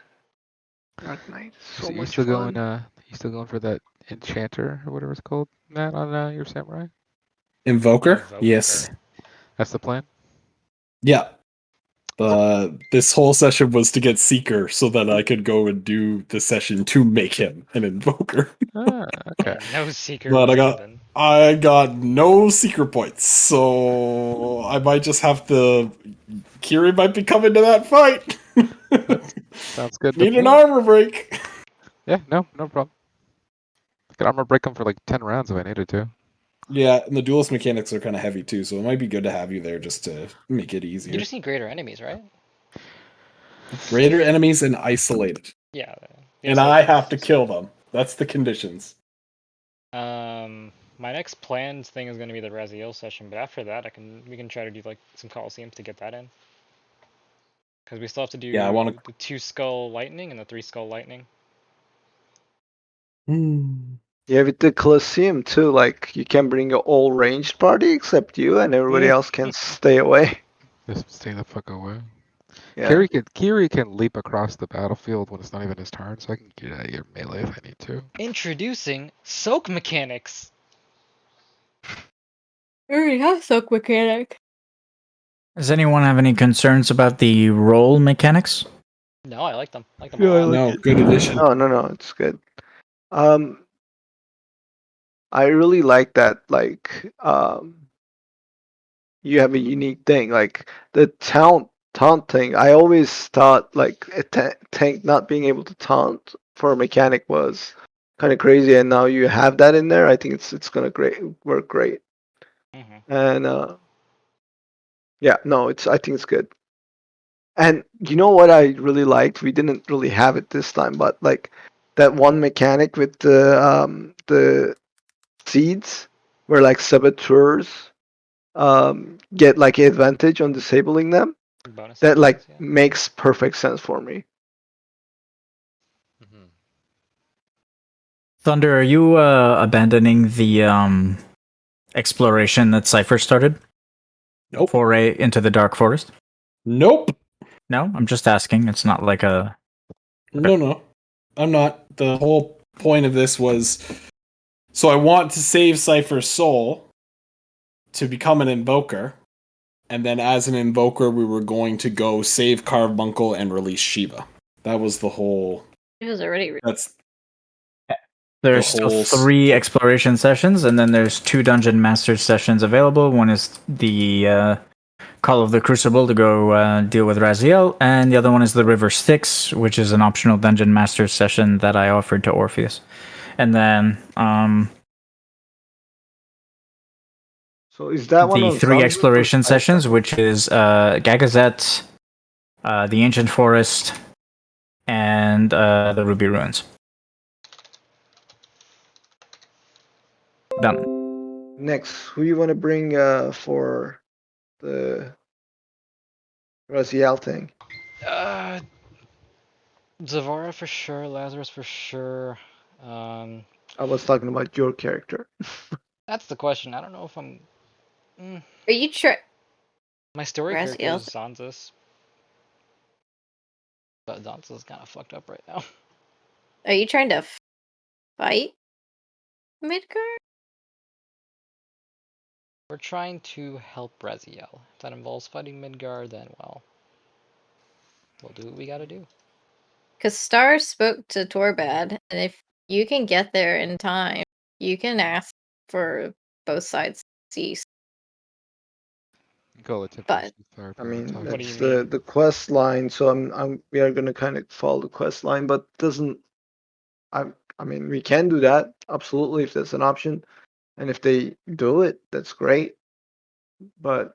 Dark Knight, so So you much still fun. going? You still going for that enchanter or whatever it's called, Matt, on your samurai? Invoker? Yes. That's the plan. Yeah. This whole session was to get Seeker so that I could go and do the session to make him an invoker. Okay. No seeker. But Brandon. I got no Seeker points, so I might just have to. Kiri might be coming to that fight. Sounds good. Need an armor break. Yeah, no problem. I could armor break him for like 10 rounds if I needed to. Yeah, and the duelist mechanics are kind of heavy too, so it might be good to have you there just to make it easier. You just need greater enemies, right? Greater enemies and isolated. Yeah. And I have to kill them. That's the conditions. My next planned thing is gonna be the Raziel session, but after that, we can try to do like some Coliseums to get that in. Because we still have to do Yeah, I want to. the 2 skull lightning and the 3 skull lightning. Yeah, with the Colosseum too, like you can bring your all ranged party except you, and everybody else can stay away. Just stay the fuck away. Yeah. Kiri can leap across the battlefield when it's not even his turn, so I can get out of your melee if I need to. Introducing soak mechanics. We already have soak mechanic. Does anyone have any concerns about the roll mechanics? No, I like them. I like them Yeah, I a lot. like No, good addition. No, it's good. I really like that. Like, you have a unique thing, like the taunt thing. I always thought like a tank not being able to taunt for a mechanic was kind of crazy, and now you have that in there. I think it's gonna work great. And yeah, no, I think it's good. And you know what I really liked? We didn't really have it this time, but like that one mechanic with the seeds, where like saboteurs get like advantage on disabling them. Bonus That like actions, yeah. makes perfect sense for me. Thunder, are you abandoning the exploration that Cypher started? Nope. Foray into the Dark Forest? Nope. No, I'm just asking. It's not like a. No. I'm not. The whole point of this was so I want to save Cypher's soul to become an invoker. And then as an invoker, we were going to go save Carbuncle and release Shiva. That was the whole. It was already. That's There's still 3 exploration sessions, and then there's 2 Dungeon Master sessions available. One is the Call of the Crucible to go deal with Raziel, and the other one is the River Styx, which is an optional Dungeon Master session that I offered to Orpheus. And then So is that one the on 3 Sunset or exploration Cypher? sessions, which is Gagazet, the Ancient Forest, and the Ruby Ruins. Done. Next, who you want to bring for the Raziel thing? Zavara for sure, Lazarus for sure. I was talking about your character. That's the question. I don't know if I'm. Are you My story character is Raziel? Zanzas. But Zanzas is kind of fucked up right now. Are you trying to fight Midgard? We're trying to help Raziel. If that involves fighting Midgard, then well, we'll do what we gotta do. Because Star spoke to Torbad, and if you can get there in time, you can ask for both sides to cease. Go attempt But I mean, What do you it's mean? the quest line, so we are gonna kind of follow the quest line, but doesn't. I mean, we can do that absolutely if that's an option, and if they do it, that's great. But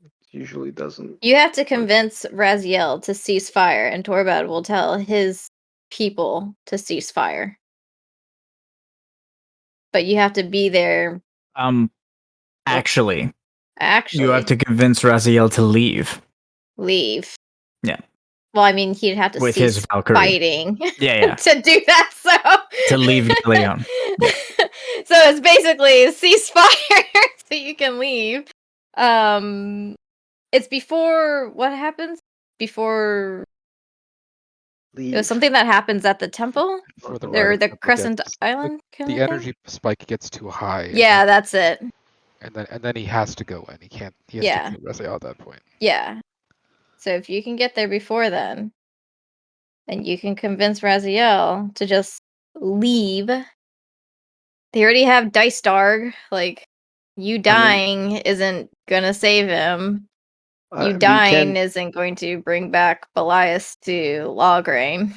it usually doesn't. you have to convince Raziel to cease fire, and Torbad will tell his people to cease fire. But you have to be there. Actually, Actually, you have to convince Raziel to leave. leave. Yeah. Well, I mean, he'd have to With cease his Valkyrie. fighting Yeah. to do that. So To leave Galeon. Yeah. So it's basically ceasefire, so you can leave. It's before what happens? Before it was something that happens at the temple, Before the or Rider the Temple Crescent gets Island. Kind the of thing? energy spike gets too high. Yeah, that's it. And then he has to go in. He can't. He has Yeah. to kill Raziel at that point. Yeah. So if you can get there before then, and you can convince Raziel to just leave. They already have Dice Darg. Like, you dying isn't gonna save him. You We dying can isn't going to bring back Belias to Lawgrain.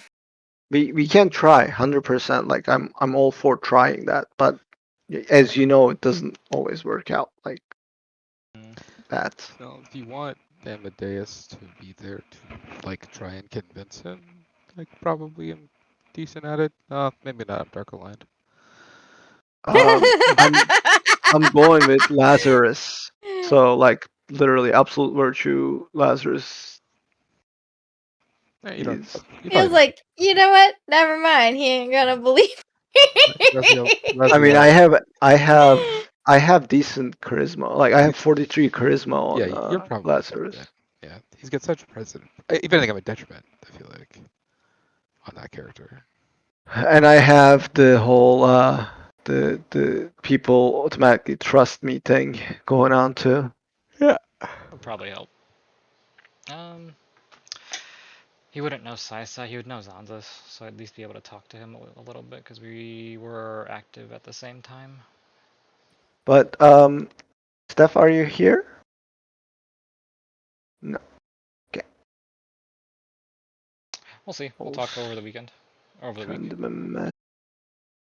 we can try 100%. Like I'm all for trying that, but as you know, it doesn't always work out like that. So if you want Amadeus to be there to like try and convince him, like probably decent at it. Maybe not. I'm dark aligned. I'm going with Lazarus. So like literally absolute virtue, Lazarus. You don't. Is, You Feels probably like, you know what? Never mind. He ain't gonna believe Raziel, me. I mean, Raziel, I have decent charisma. Like I have 43 charisma yeah, on you're probably good at Lazarus, that. Yeah, he's got such a presence. If anything, I'm a detriment. I feel like on that character. and I have the whole the people automatically trust me thing going on too. Yeah. Would probably help. He wouldn't know Saisa, he would know Zanzas, so I'd at least be able to talk to him a little bit because we were active at the same time. But Steph, are you here? No. Okay. We'll see. We'll I'll talk over the weekend. Over the week. send him a